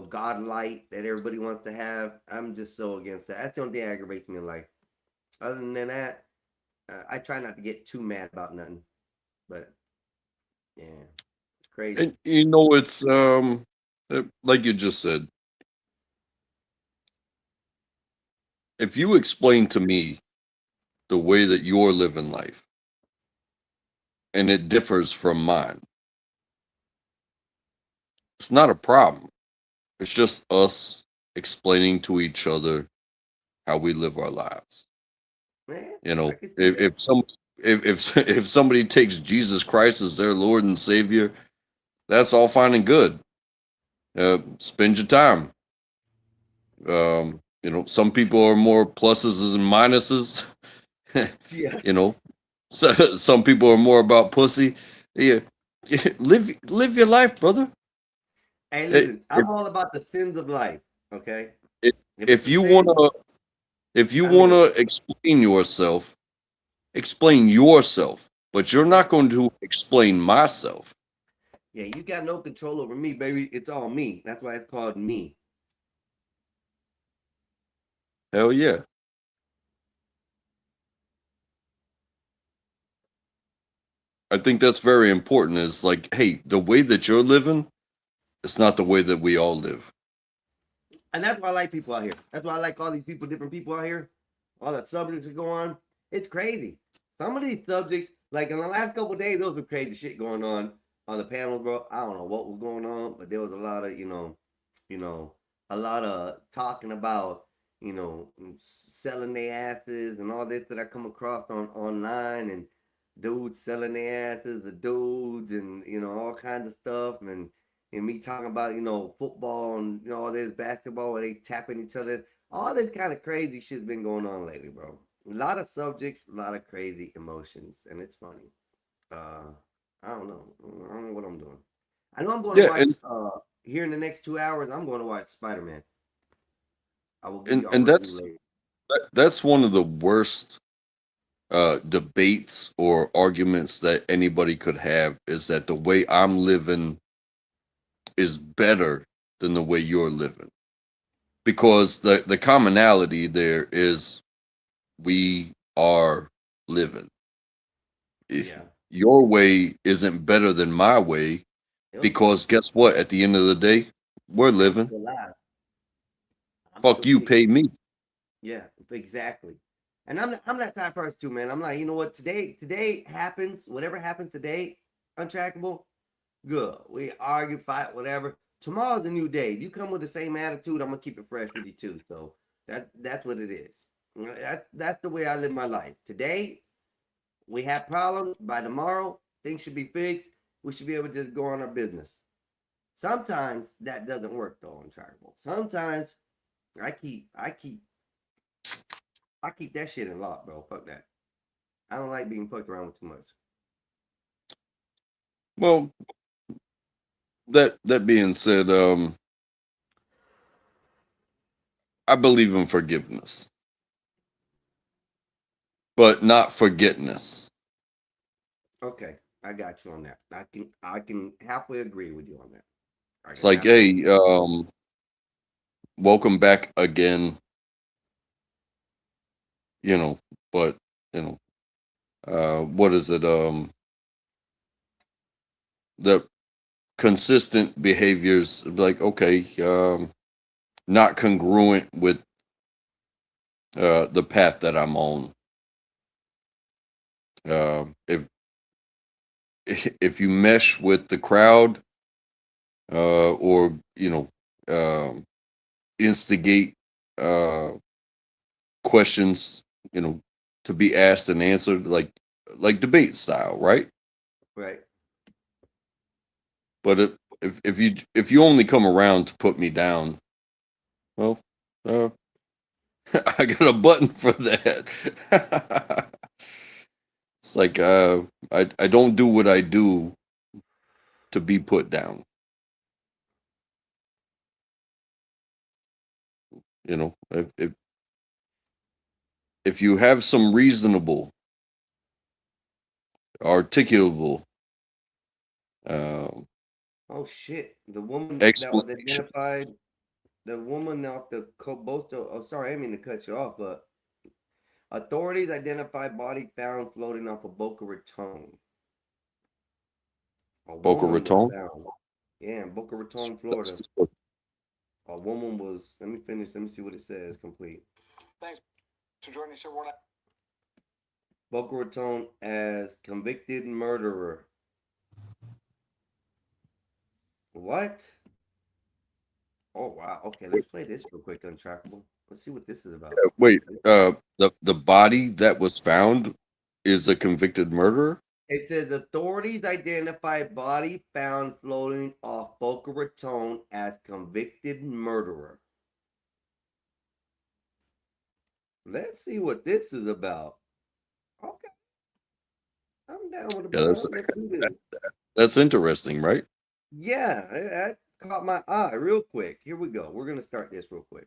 God light that everybody wants to have. I'm just so against that. That's the only thing that aggravates me in life. Other than that, I try not to get too mad about nothing. But yeah, it's crazy. And it's like you just said. If you explain to me the way that you're living life, and it differs from mine, it's not a problem. It's just us explaining to each other how we live our lives. Man, If if somebody takes Jesus Christ as their Lord and Savior, that's all fine and good. Spend your time. Some people are more pluses and minuses. Yeah. So, some people are more about pussy. Yeah, live your life, brother. Hey, listen, I'm all about the sins of life. Okay. If you wanna explain yourself, but you're not going to explain myself. Yeah, you got no control over me, baby. It's all me. That's why it's called me. Hell yeah. I think that's very important. Is like, hey, the way that you're living, it's not the way that we all live. And that's why I like people out here. That's why I like all these people, different people out here. All the subjects that go on. It's crazy. Some of these subjects, like in the last couple of days, there was some crazy shit going on the panels, bro. I don't know what was going on, but there was a lot of, a lot of talking about, selling their asses and all this that I come across online, and dudes selling their asses, the dudes, and all kinds of stuff, and me talking about football and all this basketball where they tapping each other. All this kind of crazy shit's been going on lately, bro. A lot of subjects, a lot of crazy emotions, and it's funny. I don't know what I'm doing. I know I'm going to watch here in the next 2 hours. I'm going to watch Spider-Man. I will give you all And my review later. that's one of the worst debates or arguments that anybody could have, is that the way I'm living is better than the way you're living, because the commonality there is we are living. Yeah. Your way isn't better than my way, because guess what? At the end of the day, we're living. Still alive. Fuck you, pay me. Yeah, exactly. And I'm that type of person too, man. I'm like, you know what? Today happens. Whatever happens today, Untrackable, good. We argue, fight, whatever. Tomorrow's a new day. If you come with the same attitude, I'm gonna keep it fresh with you too. So that's what it is. That's the way I live my life. Today, we have problems. By tomorrow, things should be fixed. We should be able to just go on our business. Sometimes that doesn't work though, Untrackable. Sometimes I keep that shit in lock, bro. Fuck that. I don't like being fucked around with too much. Well, that being said, I believe in forgiveness, but not forgetness. Okay, I got you on that. I can halfway agree with you on that. It's like, hey, welcome back again. But what is it? The consistent behaviors, like, okay, not congruent with the path that I'm on. If you mesh with the crowd, or instigate questions, to be asked and answered, like debate style, right? Right. But if you only come around to put me down, well, I got a button for that. It's like, I don't do what I do to be put down. If you have some reasonable, articulable, oh shit! The woman that was explanation. identified, the woman off the coastal. Oh, sorry, I didn't mean to cut you off, but authorities identified body found floating off of Boca Raton. Boca Raton? Yeah, in Boca Raton, Florida. A woman was. Let me finish. Let me see what it says. Complete. Thanks for joining us, everyone. Boca Raton as convicted murderer. What? Oh wow. Okay, let's play this real quick, Untrackable. Let's see what this is about. Wait, the body that was found is a convicted murderer? It says authorities identified body found floating off Boca Raton as convicted murderer. Let's see what this is about. Okay. I'm down with it. That's interesting, right? Yeah, that caught my eye real quick. Here we go. We're going to start this real quick.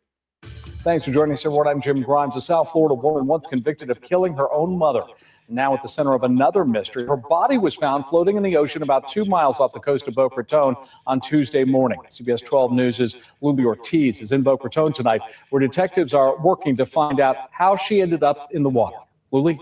Thanks for joining us, everyone. I'm Jim Grimes. A South Florida woman once convicted of killing her own mother. Now at the center of another mystery, her body was found floating in the ocean about 2 miles off the coast of Boca Raton on Tuesday morning. CBS 12 News' Luli Ortiz is in Boca Raton tonight, where detectives are working to find out how she ended up in the water. Luli?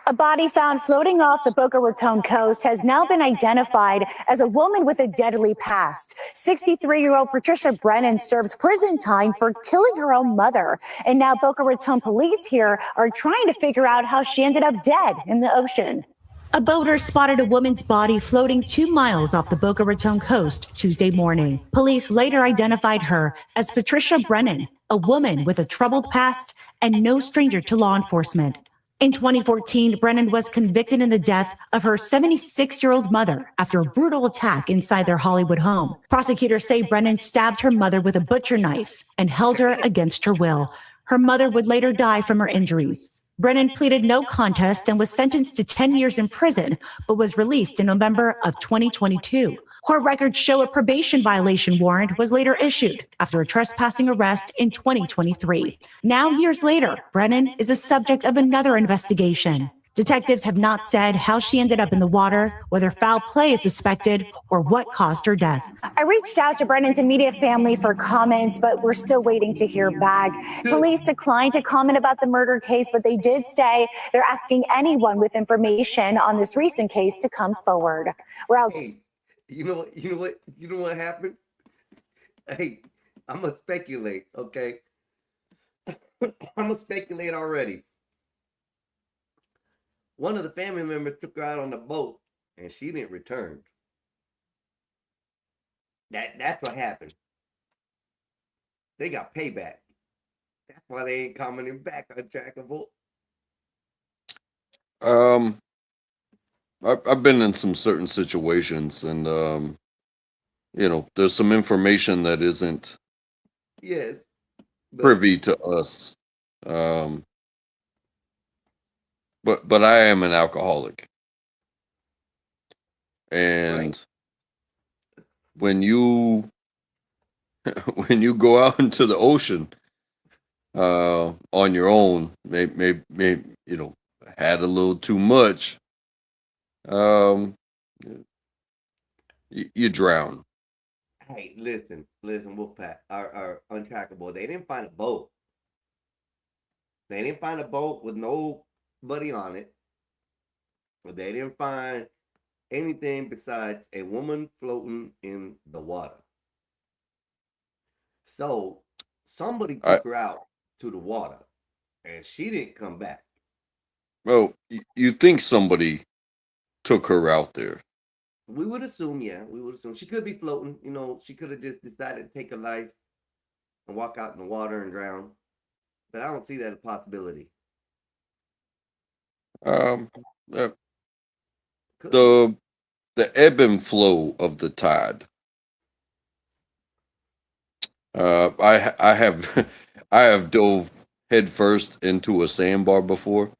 A body found floating off the Boca Raton coast has now been identified as a woman with a deadly past. 63-year-old Patricia Brennan served prison time for killing her own mother. And now Boca Raton police here are trying to figure out how she ended up dead in the ocean. A boater spotted a woman's body floating 2 miles off the Boca Raton coast Tuesday morning. Police later identified her as Patricia Brennan, a woman with a troubled past and no stranger to law enforcement. In 2014, Brennan was convicted in the death of her 76-year-old mother after a brutal attack inside their Hollywood home. Prosecutors say Brennan stabbed her mother with a butcher knife and held her against her will. Her mother would later die from her injuries. Brennan pleaded no contest and was sentenced to 10 years in prison, but was released in November of 2022. Court records show a probation violation warrant was later issued after a trespassing arrest in 2023. Now, years later, Brennan is a subject of another investigation. Detectives have not said how she ended up in the water, whether foul play is suspected, or what caused her death. I reached out to Brennan's immediate family for comment, but we're still waiting to hear back. Police declined to comment about the murder case, but they did say they're asking anyone with information on this recent case to come forward. Hey, you know what happened? Hey, I'm gonna speculate, okay? I'm gonna speculate already. One of the family members took her out on the boat and she didn't return. That's what happened. They got payback. That's why they ain't commenting back on Trackable. I've been in some certain situations, and there's some information that isn't Yes. privy to us. But I am an alcoholic, and when you go out into the ocean on your own, maybe had a little too much, you drown. Hey, listen, Wolfpack, our Untrackable. They didn't find a boat. They didn't find a boat with nobody on it. They didn't find anything besides a woman floating in the water. So somebody took her out to the water, and she didn't come back. Well, you think somebody took her out there? We would assume, she could be floating. She could have just decided to take her life and walk out in the water and drown. But I don't see that as a possibility. The ebb and flow of the tide. I have dove headfirst into a sandbar before.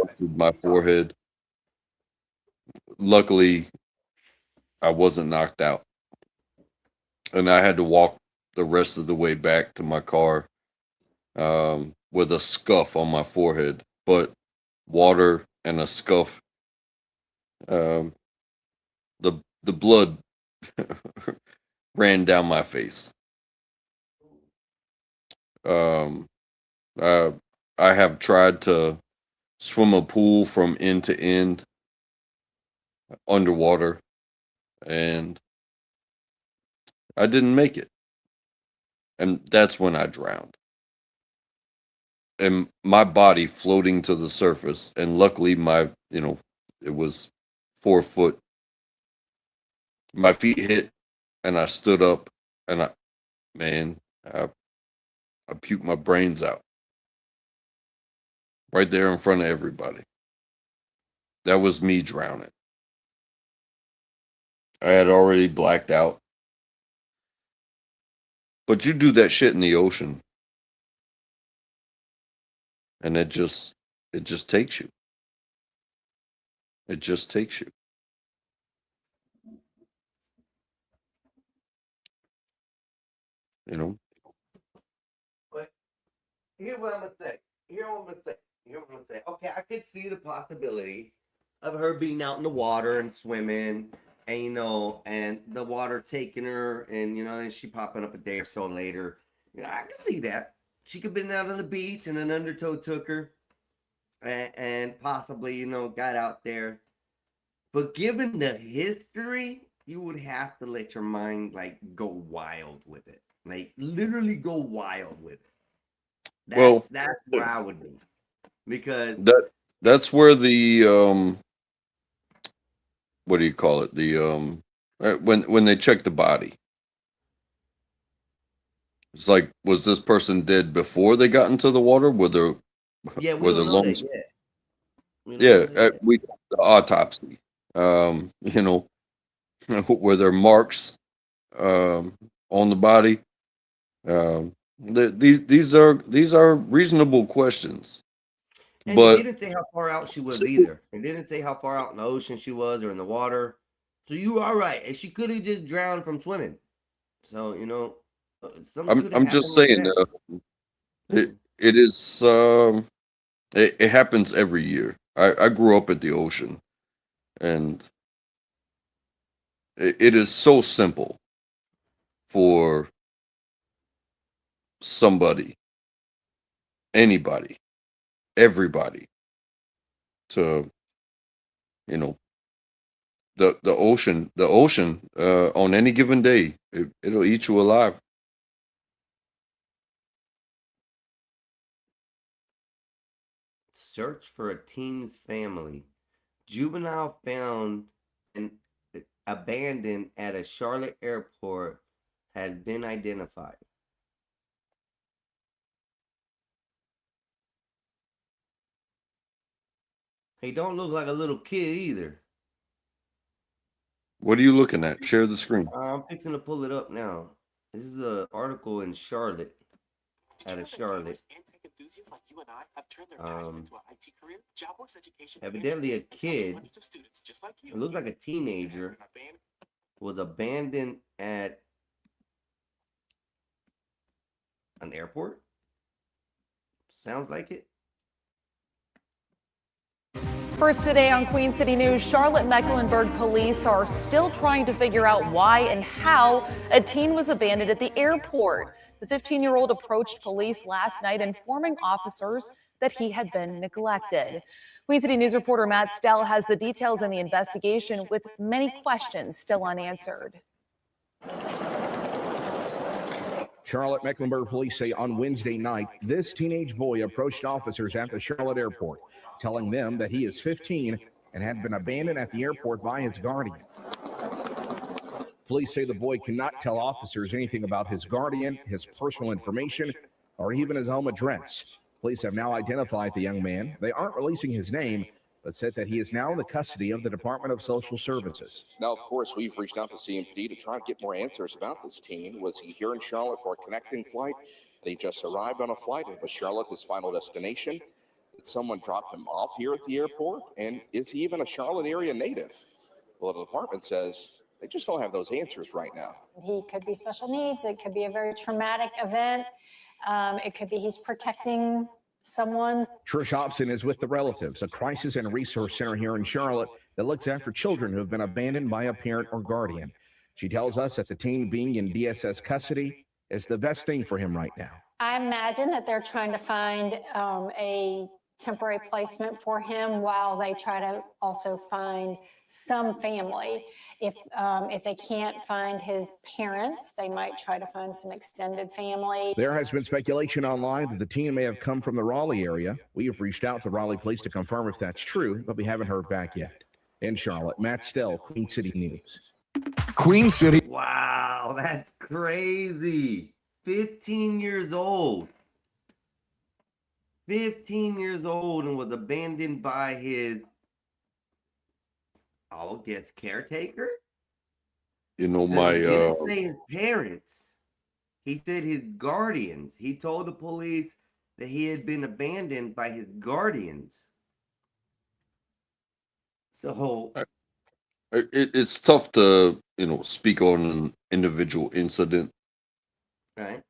Busted my forehead. Luckily, I wasn't knocked out, and I had to walk the rest of the way back to my car with a scuff on my forehead, but water and a scuff. The blood ran down my face. I have tried to swim a pool from end to end underwater, and I didn't make it. And that's when I drowned. And my body floating to the surface, and luckily it was 4 foot. My feet hit, and I stood up, and I puked my brains out. Right there in front of everybody. That was me drowning. I had already blacked out. But you do that shit in the ocean, and it just takes you. It just takes you. But here's what I'm gonna say. Okay, I could see the possibility of her being out in the water and swimming, and and the water taking her, and and she popping up a day or so later. I can see that. she could have been out on the beach and an undertow took her and possibly, you know, got out there. But given the history, you would have to let your mind like go wild with it. Like literally go wild with it. That's where I would be. Because that's where the what do you call it? The when they check the body. It's like, was this person dead before they got into the water? Were there we were don't the know lungs? that yet. Yeah, we the autopsy. You know, were there marks on the body? These are reasonable questions. And But it didn't say how far out she was either. It didn't say how far out in the ocean she was or in the water. So you are right. And she could have just drowned from swimming. So, you know, I'm just saying it is it happens every year. I grew up at the ocean, and it is so simple for somebody, anybody, everybody to, you know, the ocean on any given day, it'll eat you alive. Search for a teen's family. Juvenile found and abandoned at a Charlotte airport has been identified. He don't look like a little kid either. What are you looking at? Share the screen. I'm fixing to pull it up now. This is an article in Charlotte. Out of Charlotte. Evidently a kid, it looks like a teenager, was abandoned at an airport. Sounds like it. First today on Queen City News, Charlotte-Mecklenburg police are still trying to figure out why and how a teen was abandoned at the airport. The 15-year-old approached police last night informing officers that he had been neglected. Queen City News reporter Matt Stell has the details in the investigation with many questions still unanswered. Charlotte-Mecklenburg police say on Wednesday night, this teenage boy approached officers at the Charlotte airport, telling them that he is 15 and had been abandoned at the airport by his guardian. Police say the boy cannot tell officers anything about his guardian, his personal information, or even his home address. Police have now identified the young man. They aren't releasing his name, but said that he is now in the custody of the Department of Social Services. Now, of course, we've reached out to CMPD to try to get more answers about this teen. Was he here in Charlotte for a connecting flight? Had he just arrived on a flight? And was Charlotte his final destination? Did someone drop him off here at the airport? And is he even a Charlotte area native? Well, the department says they just don't have those answers right now. He could be special needs. It could be a very traumatic event. It could be he's protecting someone. Trish Hobson is with the Relatives, a crisis and resource center here in Charlotte that looks after children who have been abandoned by a parent or guardian. She tells us that the teen being in DSS custody is the best thing for him right now. I imagine that they're trying to find a temporary placement for him while they try to also find some family. If they can't find his parents, they might try to find some extended family. There has been speculation online that the teen may have come from the Raleigh area. We have reached out to Raleigh police to confirm if that's true, but we haven't heard back yet. In Charlotte, Matt Stell, Queen City News. Queen City. Wow, that's crazy. 15 years old. 15 years old and was abandoned by his, I guess, caretaker? You know, He didn't say his parents. He said his guardians. He told the police that he had been abandoned by his guardians. So it's tough to, you know, speak on an individual incident. right.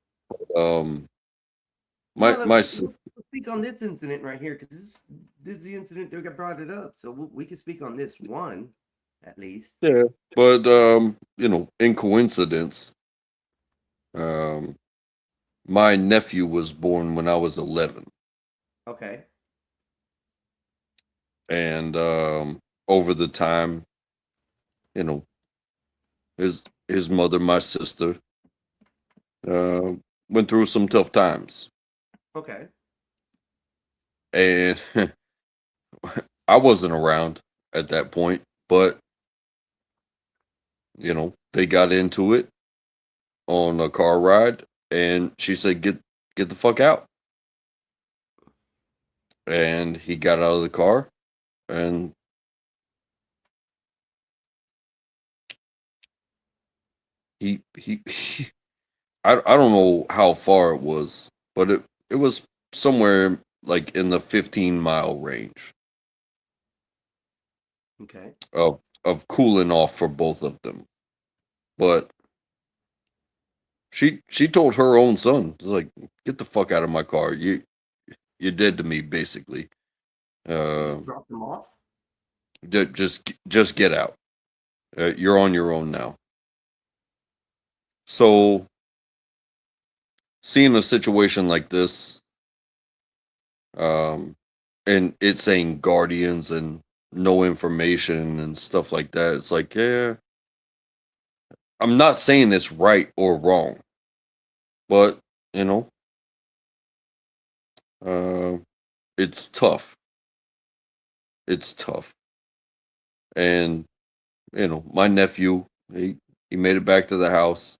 Let's Speak on this incident right here because this is the incident that got brought it up. So we can speak on this one at least. Yeah, but you know, in coincidence, my nephew was born when I was 11. Okay. And over the time, you know, his mother, my sister, went through some tough times. Okay. And I wasn't around at that point, but you know, they got into it on a car ride, and she said, get the fuck out. And he got out of the car, and he I don't know how far it was, but it was somewhere like in the 15-mile range Okay. of cooling off for both of them. But she told her own son, like, get the fuck out of my car. You're dead to me, basically. Drop them off. Just get out. You're on your own now. So seeing a situation like this, and it saying guardians and no information and stuff like that, it's like, yeah, I'm not saying it's right or wrong, but you know, it's tough. It's tough. And you know, my nephew, he made it back to the house.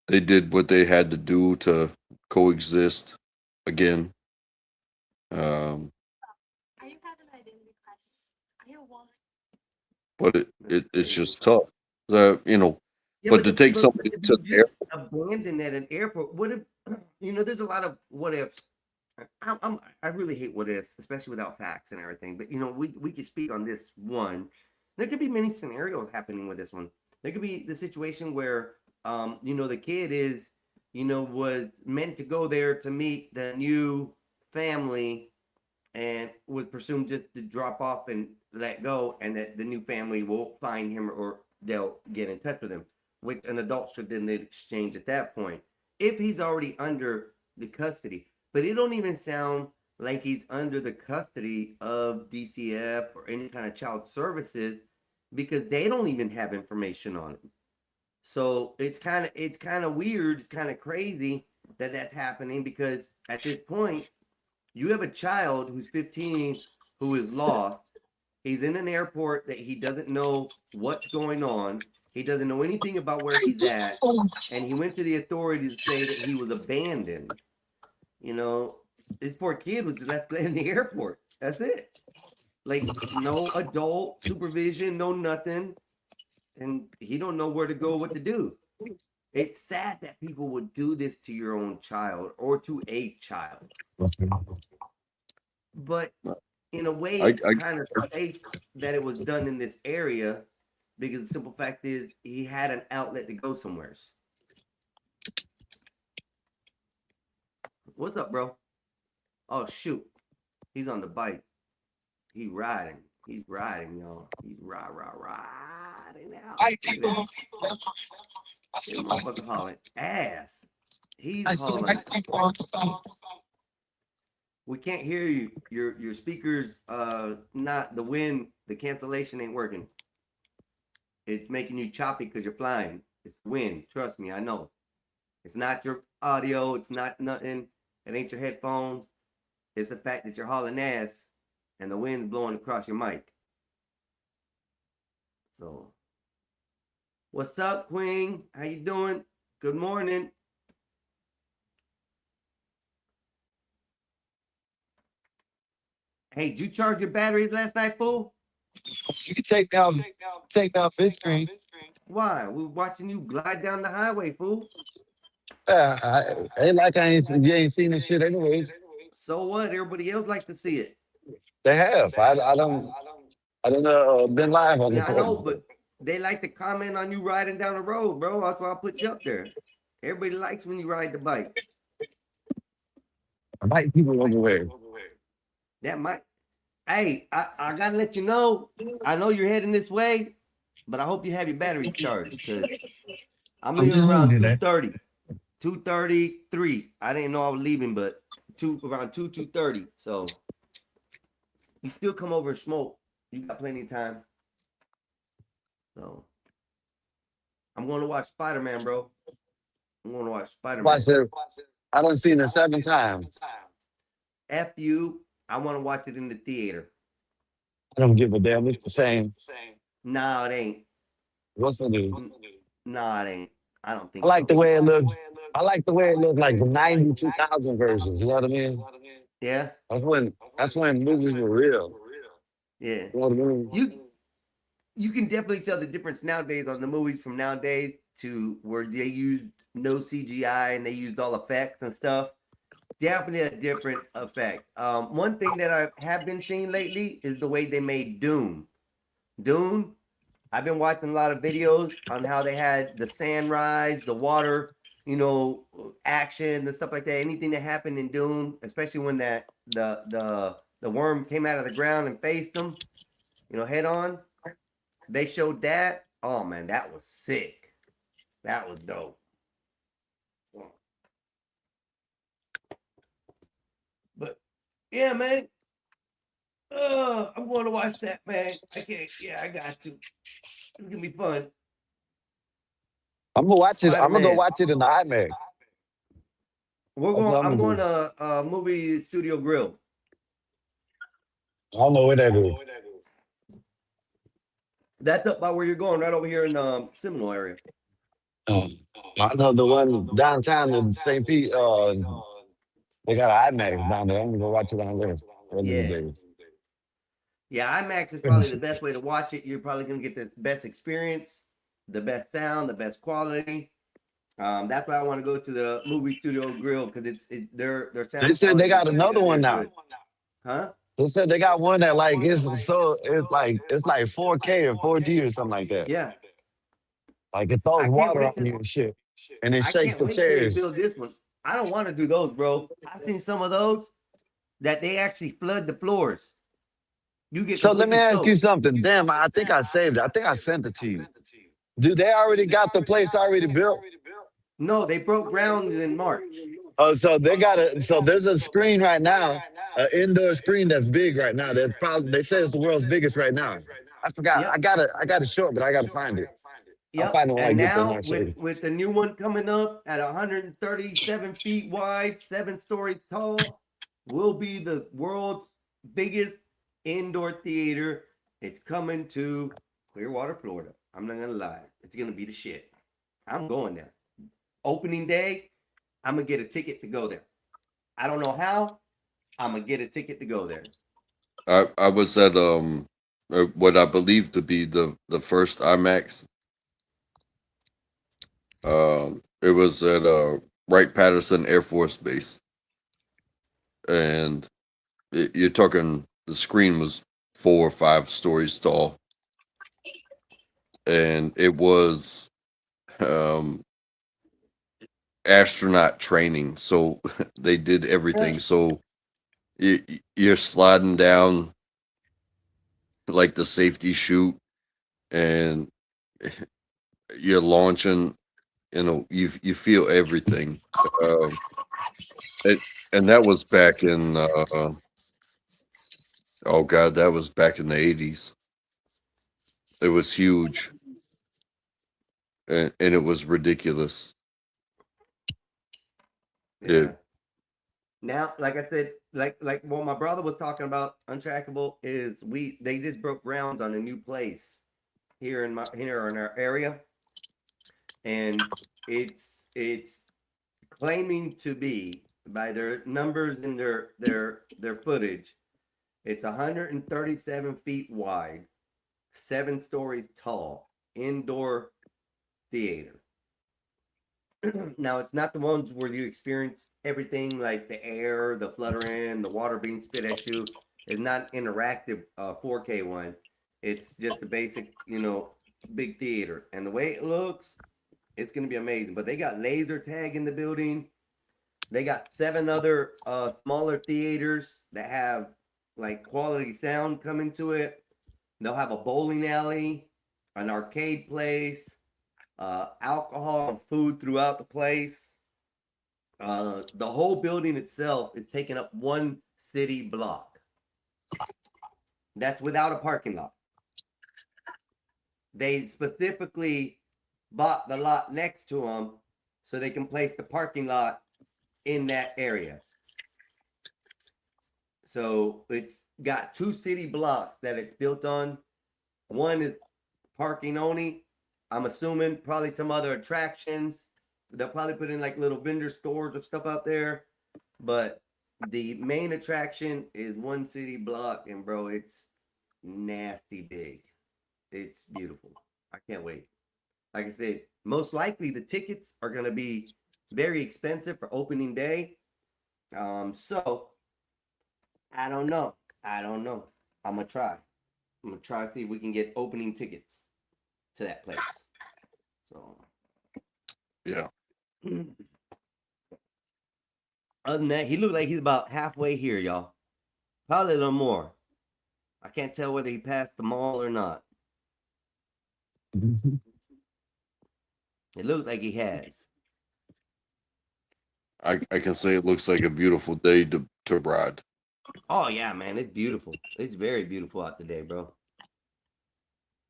They did what they had to do to coexist again. But it's just tough. You know, but to take somebody if to you the airport, just abandoned at an airport, what if you know? There's a lot of what ifs. I really hate what ifs, especially without facts and everything. But you know, we can speak on this one. There could be many scenarios happening with this one. There could be the situation where you know, the kid is, you know, was meant to go there to meet the new family and was presumed just to drop off and let go, and that the new family will find him or they'll get in touch with him, which an adult should then exchange at that point if he's already under the custody. But it don't even sound like he's under the custody of DCF or any kind of child services, because they don't even have information on him. So it's kind of weird, it's kind of crazy that that's happening, because at this point you have a child who's 15 who is lost. He's in an airport that he doesn't know what's going on. He doesn't know anything about where he's at, and he went to the authorities to say that he was abandoned. You know, this poor kid was left in the airport. That's it. Like, no adult supervision, no nothing. And he don't know where to go, what to do. It's sad that people would do this to your own child or to a child. But in a way, it's kind of safe that it was done in this area, because the simple fact is he had an outlet to go somewhere. What's up, bro? Oh, shoot. He's on the bike. He's riding, y'all. He's riding out. This motherfucker hauling ass. He's hauling. We can't hear you. Your speakers, not the wind. The cancellation ain't working. It's making you choppy because you're flying. It's the wind. Trust me, I know. It's not your audio. It's not nothing. It ain't your headphones. It's the fact that you're hauling ass and the wind's blowing across your mic. So, what's up, Queen? How you doing? Good morning. Hey, did you charge your batteries last night, fool? You can take down fifth screen. Why? We're watching you glide down the highway, fool. Ain't like you ain't seen this shit anyways. So what? Everybody else likes to see it. They have. I don't know. Been live on Yeah, the I know, but they like to comment on you riding down the road, bro. That's why I put you up there. Everybody likes when you ride the bike. White people over That might. Hey, I gotta let you know. I know you're heading this way, but I hope you have your batteries charged, because I'm I'm leaving just around wondering. 2:30, 2:33. I didn't know I was leaving, but around 2:30. So you still come over and smoke. You got plenty of time. So I'm going to watch Spider-Man, bro. I'm going to watch Spider-Man. Watch it. I done seen it 7 times. F you. I want to watch it in the theater. I don't give a damn. It's the same. No, it ain't. What's it do? No, it ain't. I don't I think like so. the way it looks. I like the way it looked like the 92,000 versions. You know what I mean? Yeah. That's when movies were real. Yeah. You know what I mean? You can definitely tell the difference nowadays on the movies from nowadays to where they used no CGI and they used all effects and stuff. Definitely a different effect. One thing that I have been seeing lately is the way they made Dune. Dune, I've been watching a lot of videos on how they had the sand rise, the water, action and stuff like that. Anything that happened in Dune, especially when the worm came out of the ground and faced them, head on. They showed that. Oh man, that was sick. That was dope. But yeah, man. I'm going to watch that, man. I can't. Yeah, I got to. It's gonna be fun. I'm gonna watch it. I'm gonna go Spider-Man. watch it in the IMAX. I'm going to movie studio grill. I don't know where that is. That's up by where you're going, right over here in Seminole area. I know the one downtown in St. Pete. They got an IMAX down there. I'm gonna go watch it down there. One of these days. Yeah, IMAX is probably the best way to watch it. You're probably gonna get the best experience, the best sound, the best quality. That's why I want to go to the movie studio grill because their sound. They said they got quality another one is now. good. Huh? They said they got one that like it's like 4K or 4D or something like that. Yeah. Like it throws water on you and shit, and it I shakes can't the wait till they chairs. build this one. I don't want to do those, bro. I've seen some of those that they actually flood the floors. You get So let me completely ask you soaked. something. Damn, I think I saved it. I think I sent it to you. Do they already got the place already built? No, they broke ground in March. Oh, so they got there's a screen right now, an indoor screen that's big right now. That probably they say it's the world's biggest right now. I forgot. Yep. I got it short, but I got to find it. I'll Yep. find it when I And get there. now I'll show you. with the new one coming up at 137 feet wide, 7 stories tall, will be the world's biggest indoor theater. It's coming to Clearwater, Florida. I'm not gonna lie. It's gonna be the shit. I'm going there. Opening day, I'm gonna get a ticket to go there. I don't know how. I'm gonna get a ticket to go there. I was at what I believe to be the first IMAX. It was at Wright-Patterson Air Force Base, and you're talking the screen was 4 or 5 stories tall, and it was astronaut training, so they did everything. So you're sliding down like the safety chute, and you're launching. You feel everything. And that was back in oh god, that was back in the 80s. It was huge, and it was ridiculous. Yeah. Now, like I said, like what my brother was talking about, Untrackable, is they just broke ground on a new place here in our area, and it's claiming to be, by their numbers and their footage, it's 137 feet wide, 7 stories tall, indoor theater. Now, it's not the ones where you experience everything like the air, the fluttering, the water being spit at you. It's not interactive 4K one. It's just the basic, big theater. And the way it looks, it's going to be amazing. But they got laser tag in the building. They got 7 other smaller theaters that have like quality sound coming to it. They'll have a bowling alley, an arcade place, alcohol and food throughout the place. The whole building itself is taking up one city block. That's without a parking lot. They specifically bought the lot next to them so they can place the parking lot in that area. So it's got 2 city blocks that it's built on. One is parking only. I'm assuming probably some other attractions. They'll probably put in like little vendor stores or stuff out there. But the main attraction is 1 city block, and bro, it's nasty big. It's beautiful. I can't wait. Like I said, most likely the tickets are going to be very expensive for opening day. So I don't know. I'm going to try. I'm going to try to see if we can get opening tickets to that place. So, yeah. Other than that, he looked like he's about halfway here, y'all. Probably a little more. I can't tell whether he passed the mall or not. It looks like he has. I can say it looks like a beautiful day to ride. Oh yeah, man, it's beautiful. It's very beautiful out today, bro.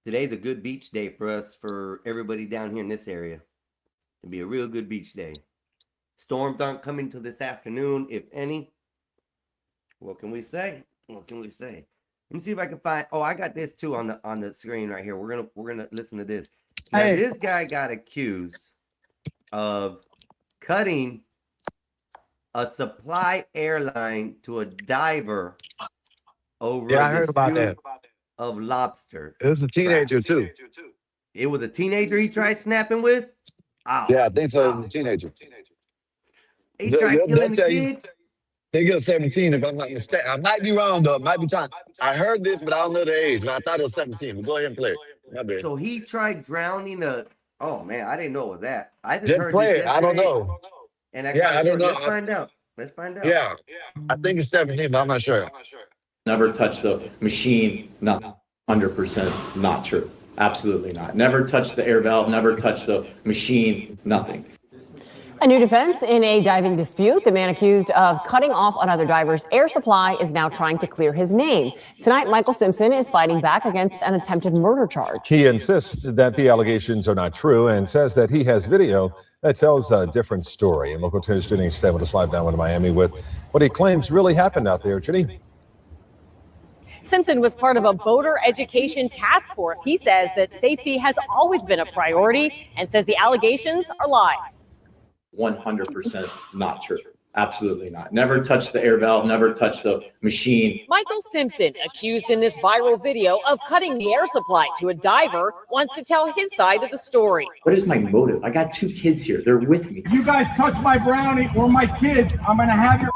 Today's a good beach day for us, for everybody down here in this area. It'll be a real good beach day. Storms aren't coming till this afternoon, if any. What can we say? What can we say? Let me see if I can find. Oh, I got this too on the screen right here. We're gonna listen to this. Now, Hey. this guy got accused of cutting a supply airline to a diver over Yeah, a I heard about dispute that. of lobster. It was a teenager too. It was a teenager he tried snapping with? Ow. Yeah, I think so. It was a teenager. He They'll- tried they'll killing the tell you- kid? They get 17 if I'm not mistaken. I might be wrong though. It might be time. I heard this, but I don't know the age. But I thought it was 17. But go ahead and play it. My bad. So he tried drowning a. Oh man, I didn't know it was that. I just Just heard play this it. I don't yesterday, know. And I Yeah, kinda I don't short- know. Let's find out. Let's find out. Yeah, I think it's 17, but I'm not sure. Never touch the machine, not 100% not true. Absolutely not. Never touch the air valve, never touch the machine, nothing. A new defense in a diving dispute. The man accused of cutting off another diver's air supply is now trying to clear his name. Tonight, Michael Simpson is fighting back against an attempted murder charge. He insists that the allegations are not true and says that he has video that tells a different story. And local 10's Jenny staying with us live down in Miami with what he claims really happened out there. Jenny? Simpson was part of a boater education task force. He says that safety has always been a priority and says the allegations are lies. 100% not true. Absolutely not. Never touch the air valve, never touch the machine. Michael Simpson, accused in this viral video of cutting the air supply to a diver, wants to tell his side of the story. What is my motive? I got 2 kids here. They're with me. You guys touch my brownie or my kids, I'm gonna have your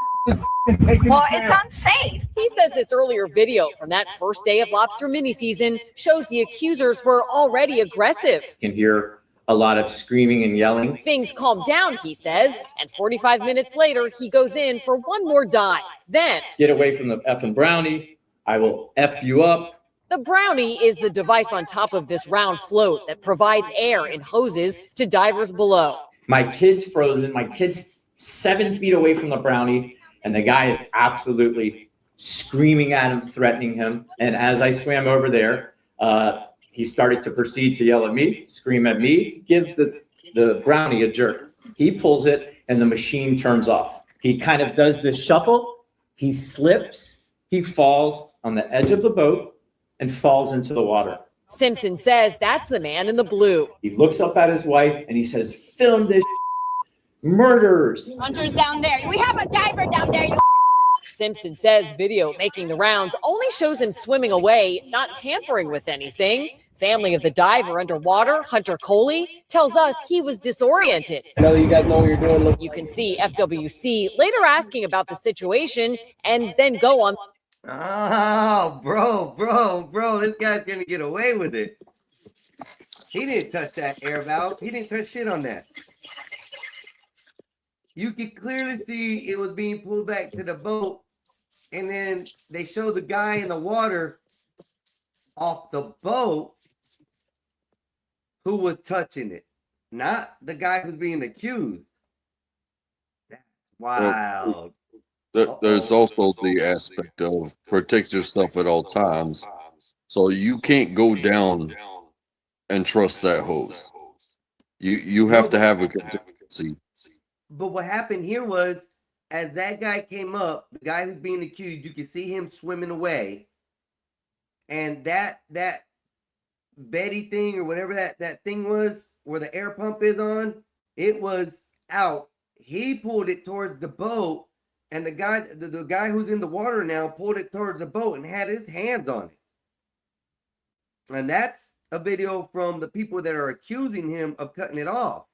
taken care. unsafe. He says this earlier video from that first day of lobster mini season shows the accusers were already aggressive. You can hear a lot of screaming and yelling. Things calmed down, he says, and 45 minutes later, he goes in for one more dive. Then, Get away from the effing brownie. I will F you up. the brownie is the device on top of this round float that provides air in hoses to divers below. My kid's frozen. My kid's 7 feet away from the brownie, and the guy is absolutely screaming at him, threatening him. And as I swam over there, he started to proceed to yell at me, scream at me, gives the brownie a jerk. He pulls it, and the machine turns off. He kind of does this shuffle. He slips. He falls on the edge of the boat and falls into the water. Simpson says that's the man in the blue. He looks up at his wife, and he says, "Film this murderers." Hunters down there. We have a diver down there. Simpson says video making the rounds only shows him swimming away, not tampering with anything. Family of the diver underwater, Hunter Coley, tells us he was disoriented. I know you guys know what you're doing. Look. You can see FWC later asking about the situation and then go on. Oh, bro, this guy's gonna get away with it. He didn't touch that air valve. He didn't touch shit on that. You could clearly see it was being pulled back to the boat, and then they show the guy in the water off the boat who was touching it. not the guy who's being accused. That's Well, wild. there's also the aspect of protect yourself at all times. So you can't go down and trust that host. You have to have a contingency. But what happened here was, as that guy came up, the guy who's being accused, you could see him swimming away, and that Betty thing or whatever that thing was, where the air pump is on, it was out. He pulled it towards the boat, and the guy who's in the water now pulled it towards the boat and had his hands on it. And that's a video from the people that are accusing him of cutting it off.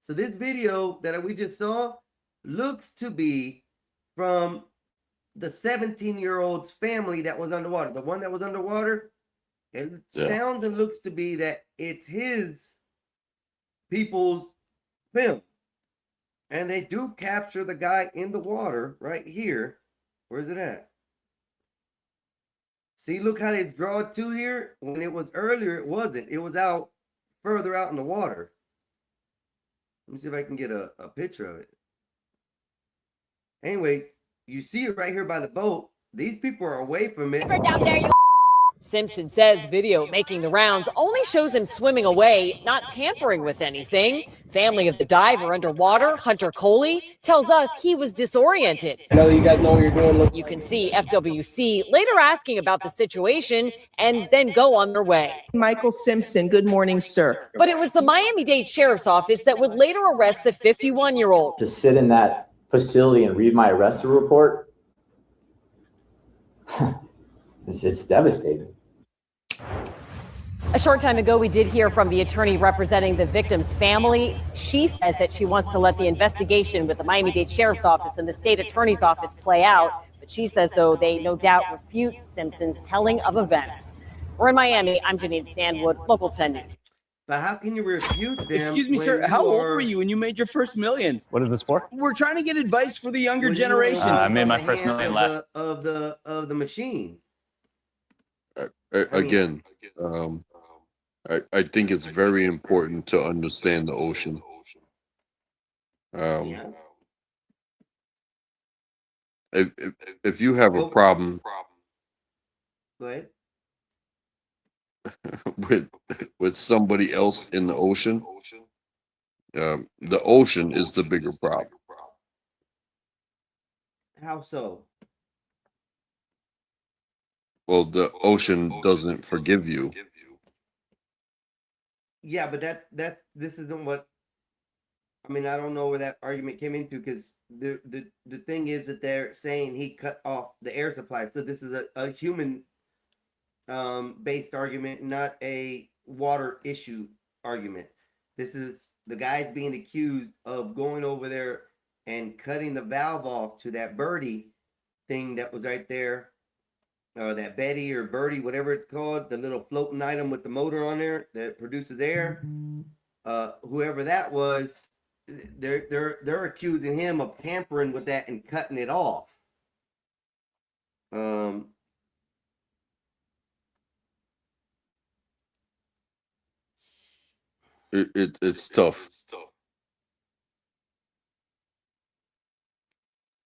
So this video that we just saw looks to be from the 17-year-old's family that was underwater. The one that was underwater, it sounds and looks to be that it's his people's film. And they do capture the guy in the water right here. Where's it at? See, look how it's drawn to here. When it was earlier, it wasn't. It was out further out in the water. Let me see if I can get a picture of it. Anyways, you see it right here by the boat. These people are away from it. Down there, Simpson says video making the rounds only shows him swimming away, not tampering with anything. Family of the diver underwater, Hunter Coley, tells us he was disoriented. I know you guys know what you're doing. You can see FWC later asking about the situation and then go on their way. Michael Simpson, good morning, sir. But it was the Miami-Dade Sheriff's Office that would later arrest the 51-year-old. To sit in that facility and read my arrest report, it's devastating. A short time ago, we did hear from the attorney representing the victim's family. She says that she wants to let the investigation with the Miami-Dade Sheriff's Office and the state attorney's office play out. But she says, though, they no doubt refute Simpson's telling of events. We're in Miami. I'm Janine Stanwood, Local 10 News. But how can you refute them? Excuse me, sir. How old were you when you made your first million? What is this for? We're trying to get advice for the younger generation. I made my first million last of the machine. Again, I think it's very important to understand the ocean. If you have a problem Go ahead. with somebody else in the ocean, the ocean is the bigger problem. How so? Well, the ocean doesn't forgive you. Yeah, but this isn't what. I mean, I don't know where that argument came into, because the thing is that they're saying he cut off the air supply. So this is a human based argument, not a water issue argument. This is the guy's being accused of going over there and cutting the valve off to that birdie thing that was right there. That Betty or Birdie, whatever it's called, the little floating item with the motor on there that produces air. Whoever that was, they're accusing him of tampering with that and cutting it off. It's tough.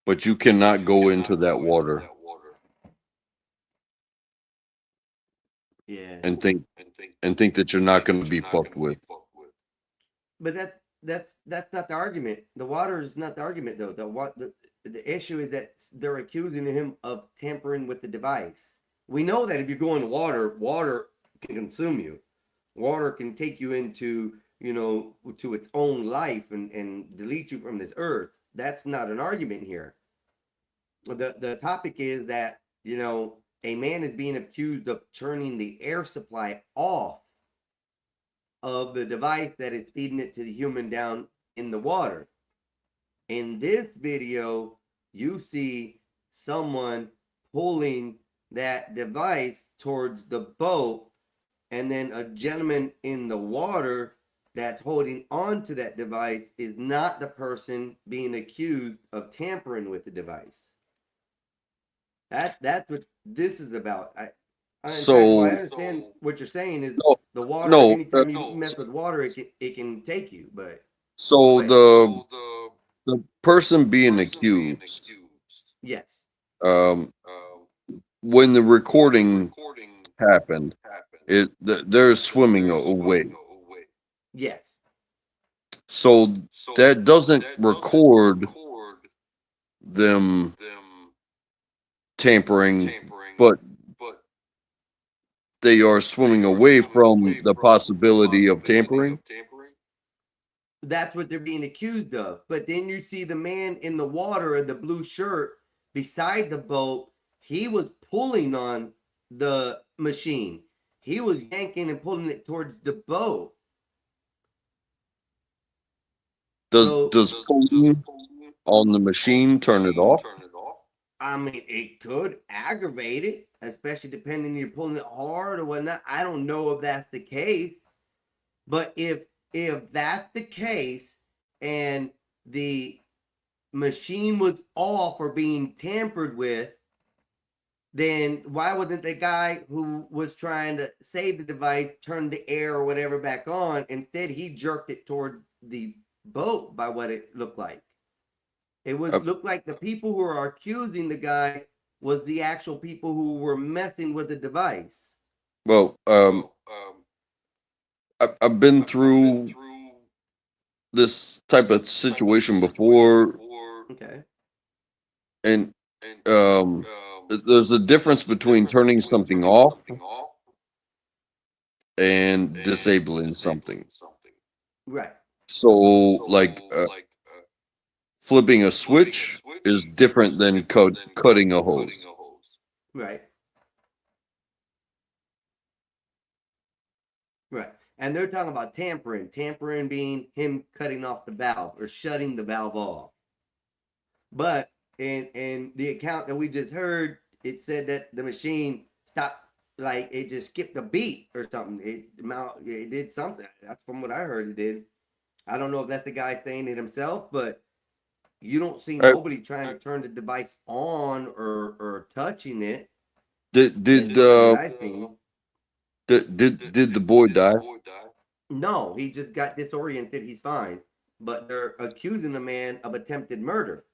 But you cannot go into that water and think that you're not going to be fucked with. But that's not the argument. The water is not the argument, though. The issue is that they're accusing him of tampering with the device. We know that if you go in water can consume you. Water can take you into, to its own life and delete you from this earth. That's not an argument here. The topic is that, a man is being accused of turning the air supply off of the device that is feeding it to the human down in the water. In this video, you see someone pulling that device towards the boat, and then a gentleman in the water that's holding on to that device is not the person being accused of tampering with the device. That's what this is about. So I understand what you're saying is no, the water. no. Anytime you mess with water, it can take you. But So go ahead. the person being accused, Yes. when the recording happened, they're swimming away. Yes. So that doesn't record them tampering, but they are swimming away from the possibility of tampering. That's what they're being accused of. But then you see the man in the water in the blue shirt beside the boat. He was pulling on the machine. He was yanking and pulling it towards the boat. Does pulling on the machine turn it off? I mean, it could aggravate it, especially depending if you're pulling it hard or whatnot. I don't know if that's the case, but if that's the case and the machine was off or being tampered with, then why wasn't the guy who was trying to save the device turn the air or whatever back on? Instead, he jerked it towards the boat by what it looked like. It was looked like the people who are accusing the guy was the actual people who were messing with the device. Well, I've been through this type of situation before. Okay. And there's a difference between turning something off and disabling something. Right. So, like, flipping a switch is different than cutting a hose. Right. Right. And they're talking about tampering. Tampering being him cutting off the valve or shutting the valve off. But in the account that we just heard, it said that the machine stopped, like it just skipped a beat or something. It did something. That's from what I heard it did. I don't know if that's the guy saying it himself, but you don't see nobody trying to turn the device on or touching it. Did the boy die? No, he just got disoriented. He's fine. But they're accusing the man of attempted murder.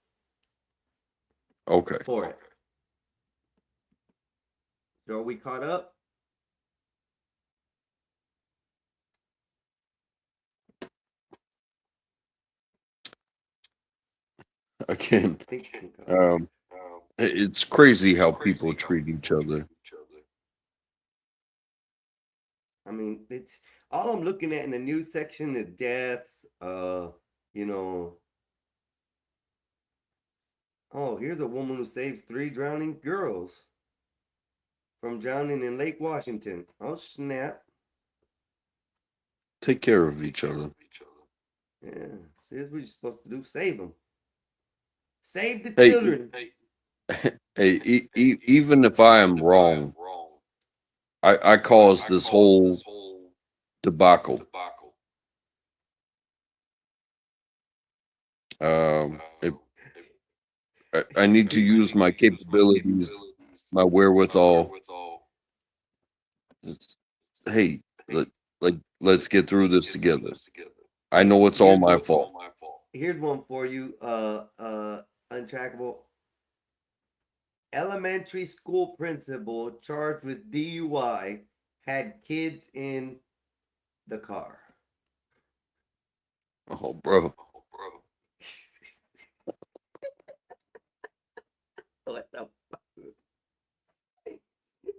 Okay. For it. So are we caught up? Again, it's crazy how people treat each other. I mean, it's all I'm looking at in the news section is deaths. You know. Oh, here's a woman who saves 3 drowning girls from drowning in Lake Washington. Oh, snap. Take care of each other. Yeah, see, that's what you're supposed to do. Save them. Save the Hey, children. Hey, even if I am wrong, I caused this whole debacle. I need to use my capabilities, my wherewithal. Hey, let's get through this together. I know it's all my fault. Here's one for you, Untrackable. Elementary school principal charged with DUI had kids in the car. Oh, bro. What the fuck?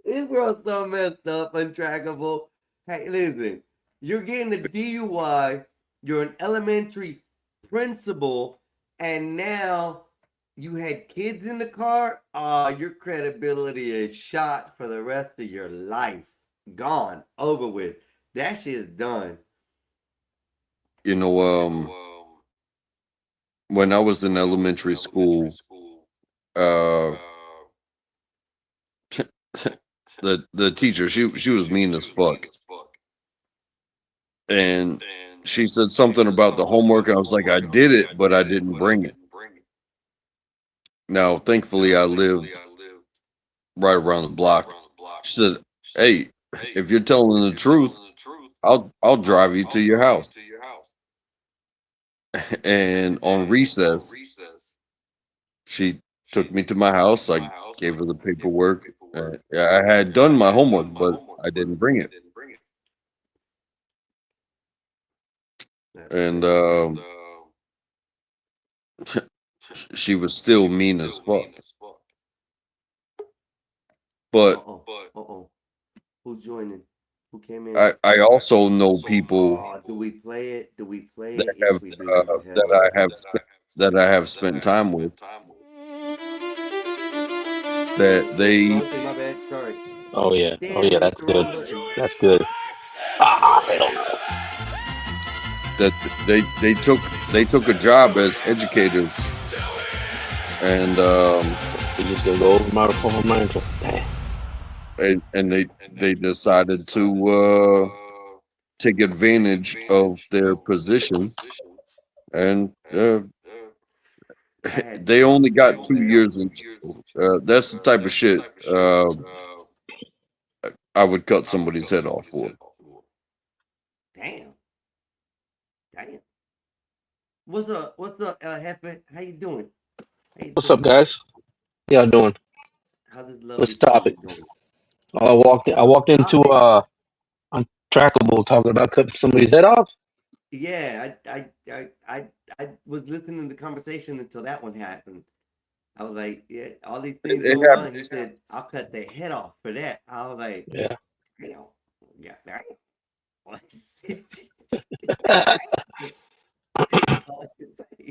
This world's so messed up, Untrackable. Hey, listen, you're getting a DUI, you're an elementary principal, and now you had kids in the car. Your credibility is shot for the rest of your life. Gone, over with. That shit is done. You know, when I was in elementary school, the teacher, she was mean as fuck. And she said something about the homework. I was like, I did it, but I didn't bring it. Now, thankfully, I lived right around the block. She said, Hey, if you're telling the truth, I'll drive you to your house. And on recess, she took me to my house. I gave her the paperwork. I had done my homework, but I didn't bring it. And she was still mean as fuck. But Who's joining? Who came in? I also know people Do we play it? Do we play that it? have that I have spent time with that they My bad. Sorry. Oh yeah. Damn, Oh yeah. That's good. That's good. that they took a job as educators, and you just gonna go over my mantle. And they decided to take advantage of their position, and they only got 2 years in jail. That's the type of shit I would cut somebody's head off for. Damn. What's up? Hefe? How you doing? What's up, guys? How y'all doing? How's this lovely What's the topic? doing? I walked into Untrackable talking about cutting somebody's head off. Yeah, I was listening to the conversation until that one happened. I was like, yeah, all these things It going on. happens. He said, I'll cut their head off for that. I was like, Yeah.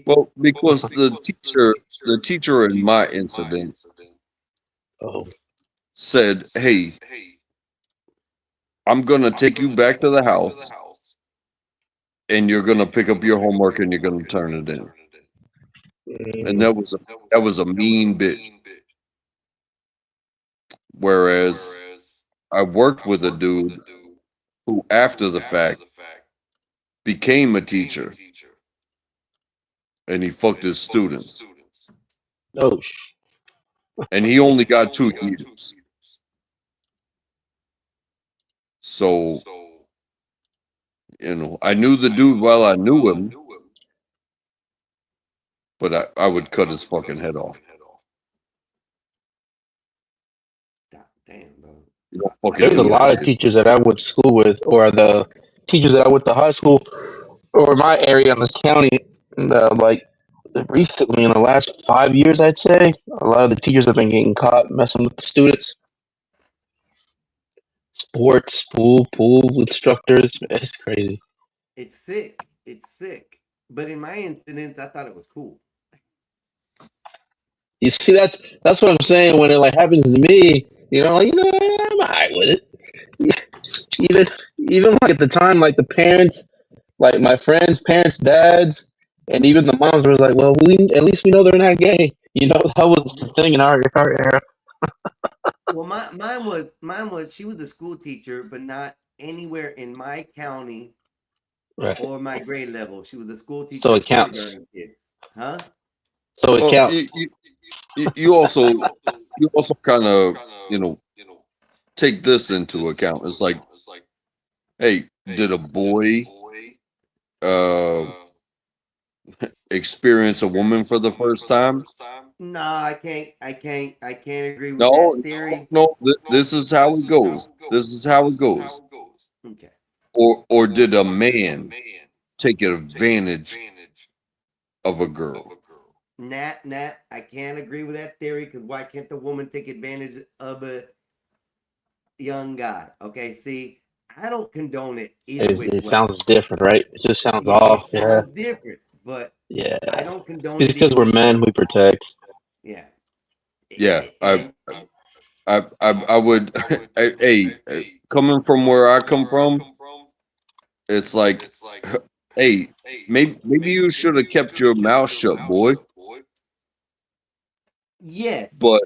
Well, because the teacher in my incident said, "Hey, I'm gonna take you back to the house, and you're gonna pick up your homework and you're gonna turn it in." And that was a mean bitch. Whereas I worked with a dude who, after the fact, became a teacher, and he fucked his students. Oh. And he only got 2 years. So, I knew the dude while I knew him, but I would cut his fucking head off. Damn, bro. You don't fucking There's a do lot that of shit. teachers that I went to school with, or the teachers that I went to high school, or my area in this county. Like recently, in the last 5 years, I'd say a lot of the teachers have been getting caught messing with the students. Sports, pool instructors. It's crazy. It's sick. But in my incidents, I thought it was cool. You see, that's what I'm saying. When it like happens to me, I'm alright with it. Even like at the time, like the parents, like my friends' parents, dads, and even the moms were like, "Well, at least we know they're not gay." That was the thing in our era. Well, mine was she was a school teacher, but not anywhere in my county Right. or my grade level. She was a school teacher. So it counts. kindergarten kids. Huh? So it Well, counts. you also kind of take this into account. It's like, hey, did a boy experience a woman for the first time? No, I can't agree with No, that theory. no. This is how it goes. Okay. Or did a man take advantage of a girl? Nat, I can't agree with that theory because why can't the woman take advantage of a young guy? Okay, see, I don't condone it either way. It sounds different, right? It just sounds Yeah, off. it Yeah. sounds different, but Yeah. I don't condone It's it because either we're way. men, we protect. Yeah. Yeah, I would. Hey, coming from where I come from, it's like, hey, maybe you should have kept your mouth shut, boy. Yes, But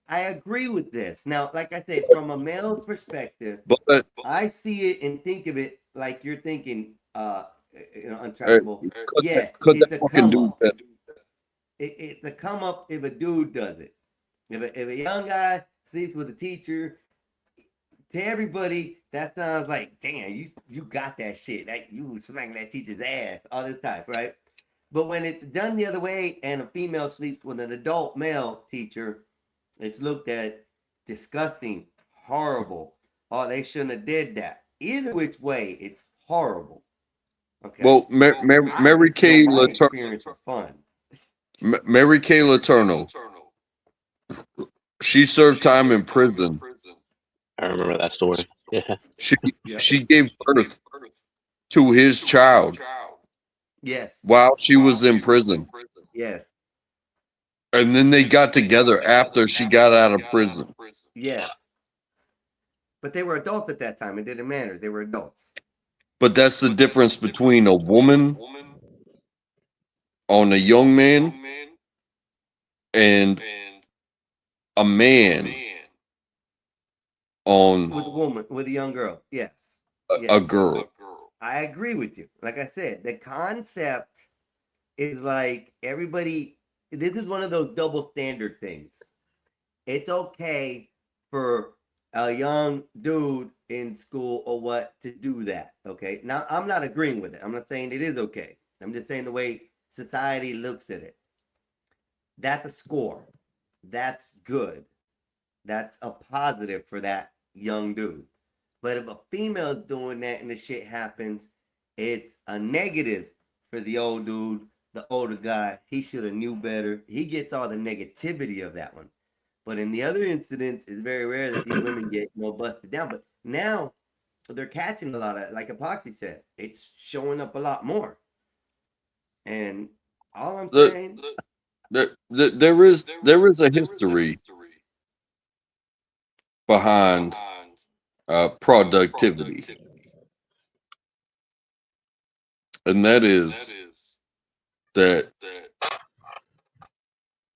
I agree with this. Now, like I said, from a male's perspective, but I see it and think of it like you're thinking, untrackable. Yes, cut it's that a fucking come dude. up. It's a come up if a dude does it. If a young guy sleeps with a teacher, To everybody, that sounds like, damn, you got that shit. Like you smacking that teacher's ass, all this type, right? But when it's done the other way and a female sleeps with an adult male teacher, it's looked at disgusting, horrible. Oh, they shouldn't have did that. Either which way, it's horrible. Okay. Well, Mary Kay My Letourneau. experience was fun. Mary Kay Letourneau. She served time in prison. I remember that story. Yeah. She gave birth to his child Yes. while she was in prison. Yes. And then they got together after she got out of prison. Yes. But they were adults at that time. It didn't matter. They were adults. But that's the difference between a woman on a young man and a man on With a woman, with a young girl. Yes. a girl. I agree with you. Like I said, the concept is like everybody, this is one of those double standard things. It's okay for a young dude in school or what to do that. Okay. Now, I'm not agreeing with it. I'm not saying it is okay. I'm just saying the way society looks at it. That's a score. That's good. That's a positive for that young dude. But if a female's doing that and the shit happens, it's a negative for the old dude, the older guy. He should have knew better. He gets all the negativity of that one. But in the other incidents, it's very rare that these women get busted down. But now they're catching a lot of, like Epoxy said, it's showing up a lot more. And all I'm saying, There is a history behind productivity, and that is that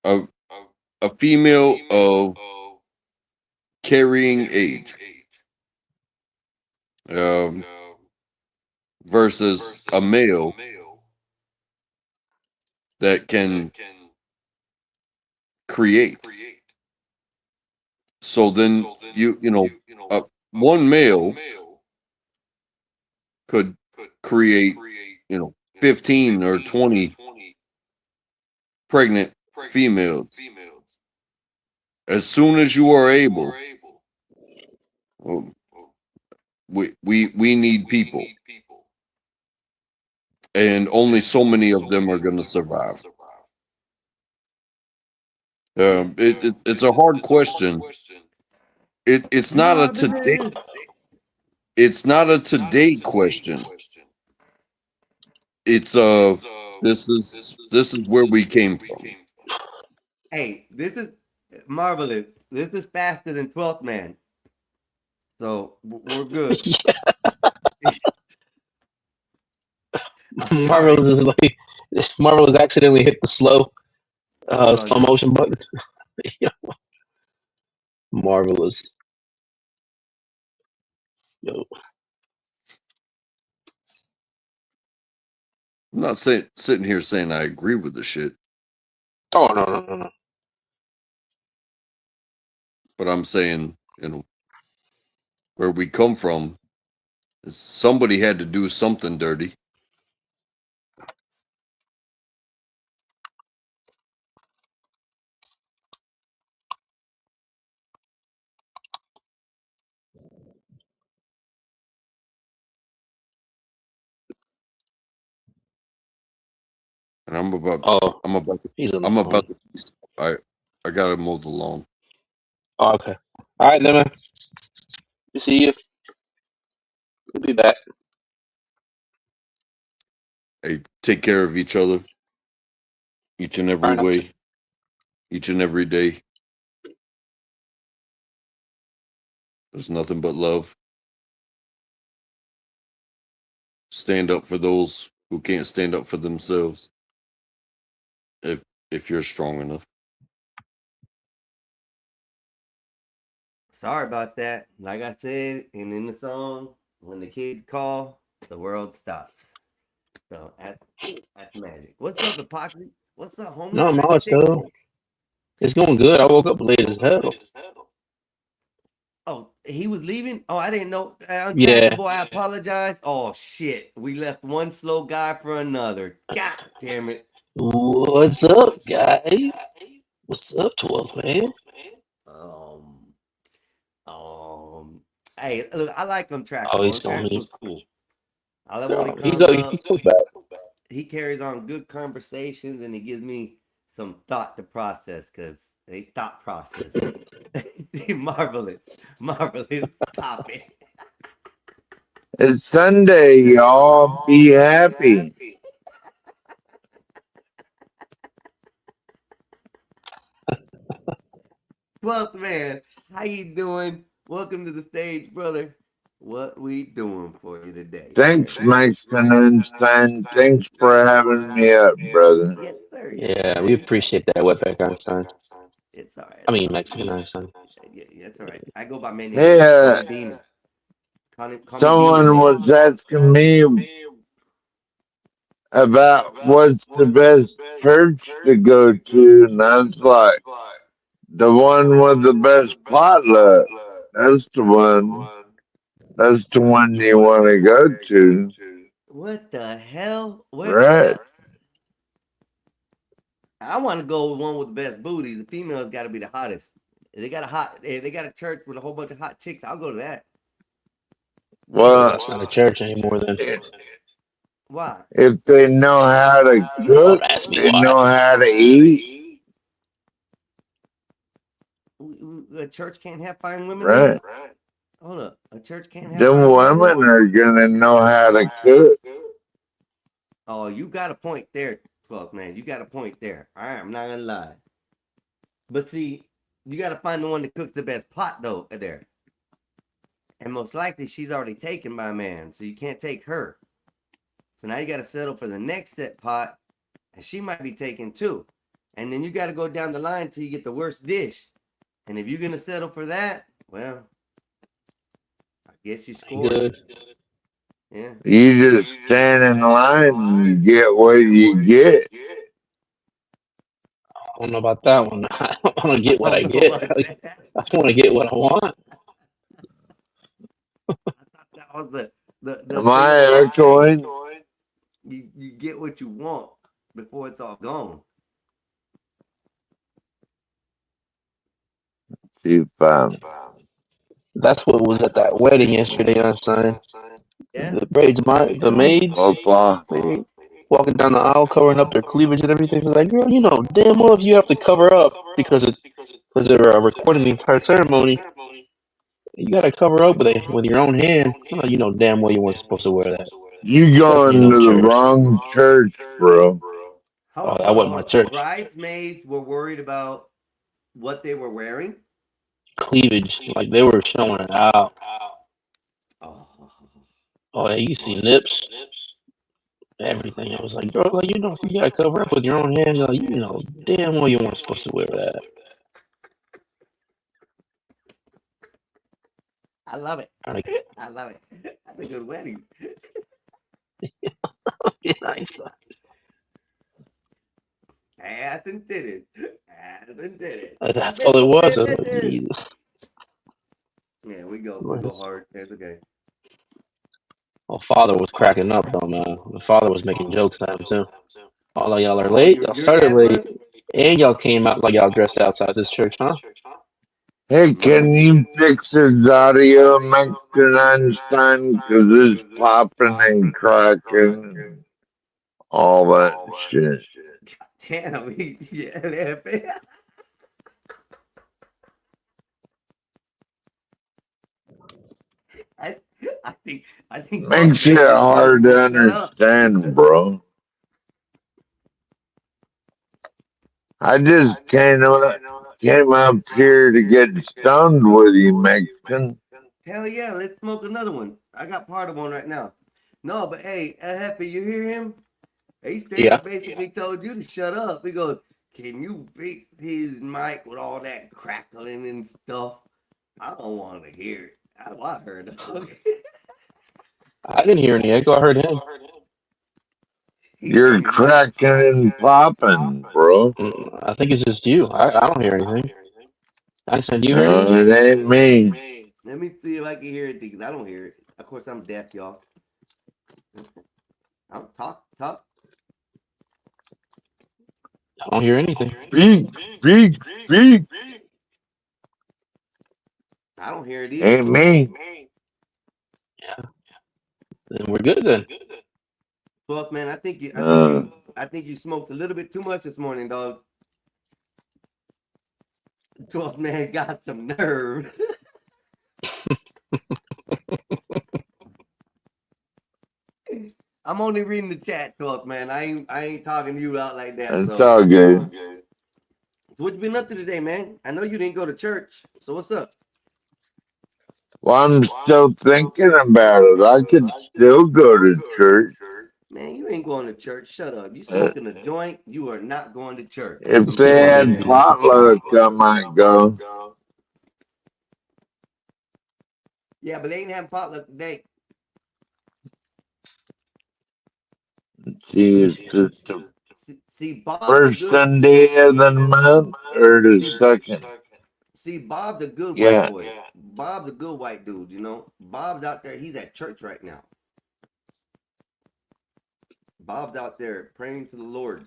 a female of carrying age versus a male that can create. So then one male could create 15 or 20 pregnant females. As soon as you are able, we need people, and only so many of them are going to survive. It's a hard question. It's not a today. It's not a today question. It's this is where we came from. hey, this is marvelous. This is faster than 12th Man. So we're good. Marvel is like Marvel has accidentally hit the slow motion button. Marvelous. Yo. I'm not sitting here saying I agree with the shit, Oh no. but I'm saying, where we come from, is somebody had to do something dirty. And I'm about he's on the I'm phone. about to, I gotta mow the lawn. Oh, okay. All right, then, man. We see you. We'll be back. Hey, take care of each other, each and every way, each and every day. There's nothing but love. Stand up for those who can't stand up for themselves. If you're strong enough. Sorry about that. Like I said, and in the song, when the kids call, the world stops. So that's magic. What's up, Epoxy? What's up, homie? No, How's no, your it's day going? it's going good. I woke up late as hell. Oh, he was leaving? Oh, I didn't know. Untapped Yeah. boy, I apologize. Oh, shit. We left one slow guy for another. God damn it. What's up, guys? What's up, 12 man? Hey, look, I like Untrackable. Oh, he's still Untrackable's leave. cool. I love when he He comes go. up. He goes back. He carries on good conversations and he gives me some thought to process because they thought process. Marvelous topic. It's Sunday, y'all. Be happy. 12th man, how you doing? Welcome to the stage, brother. What we doing for you today? Thanks, Mexican Einstein. Thanks for having me up, brother. Yes, sir. Yeah, we appreciate that, Wetback Einstein. It's all right. I mean, Mexican Einstein. Yeah, that's all right. I go by many Hey, names. Beaner. Call me someone Beaner. was asking me about what's the best church to go to, and I was like, the one with the best potluck. That's the one. That's the one you want to go to. What the hell? Right. I want to go with one with the best booties. The female's got to be the hottest. If they got a church with a whole bunch of hot chicks, I'll go to that. Well, that's not a church anymore then. Why? If they know how to cook, they know how to eat. A church can't have fine women. Right. Hold up. A church can't have Them fine women. women are gonna know how to cook. Oh, you got a point there, 12th man. You got a point there. I'm not gonna lie. But see, you got to find the one that cooks the best pot though there. And most likely she's already taken by a man, so you can't take her. So now you got to settle for the next set pot, and she might be taken too. And then you got to go down the line till you get the worst dish. And if you're gonna settle for that, well, I guess you scored. Good. Yeah. You just stand in line and you get what you get. I don't know about that one. I want to get what I get. I want to get what I want. That was the Am I echoing? You get what you want before it's all gone. That's what was at that wedding yesterday, Einstein. Yeah. The maids, they walking down the aisle covering up their cleavage and everything. It's like, girl, you know damn well if you have to cover up because they're recording the entire ceremony, you gotta cover up with your own hand. You know damn well you weren't supposed to wear that. You going to the wrong church, bro. Oh, that wasn't my church. Bridesmaids were worried about what they were wearing. Cleavage, like they were showing it out. Oh, yeah, you see nips, everything. I was like, girl, like you know, if you gotta cover up with your own hand, like you know damn well you weren't supposed to wear that. I love it. Like, I love it. That's a good wedding. nice. Ass and titties. Ass and titties. That's all it was. I was like, Jesus. Yeah, we go hard. That's okay. Well, father was cracking up though, man. The father was making jokes at him too. All of y'all are late. Y'all started late, and y'all came out like y'all dressed outside this church, huh? Hey, can you fix his audio, Mexican Einstein? Because it's popping and cracking and all that shit. Damn, yeah. I think Makes it hard to understand, bro. I just came up here to get stoned with you, Mexican. Hell yeah, let's smoke another one. I got part of one right now. No, but hey, Happy, you hear him? He basically told you to shut up. He goes, can you fix his mic with all that crackling and stuff? I don't want to hear it. I heard it. I didn't hear any echo. I heard him. You're cracking and popping, bro. I think it's just you. I don't hear anything. I said, you heard it ain't me. Let me see if I can hear it because I don't hear it. Of course, I'm deaf, y'all. I'm talk. I don't hear anything. Speak. I don't hear it either. Ain't me. Yeah. Then we're good then. 12th man, I think you smoked a little bit too much this morning, dog. 12th man got some nerve. I'm only reading the chat, 12th man. I ain't talking to you out like that. It's So. all good. So what you been up to today, man? I know you didn't go to church. So what's up? Well, I'm still thinking about it. I could still go to church. Man, you ain't going to church. Shut up. You smoking a joint. You are not going to church. If they had potluck, I might go. Yeah, but they ain't having potluck today. See, it's just the See, Bob's first a good, Sunday of the month or the second. see, Bob's a good Yeah. white boy. Bob's a good white dude, you know. Bob's out there. He's at church right now. Bob's out there praying to the Lord.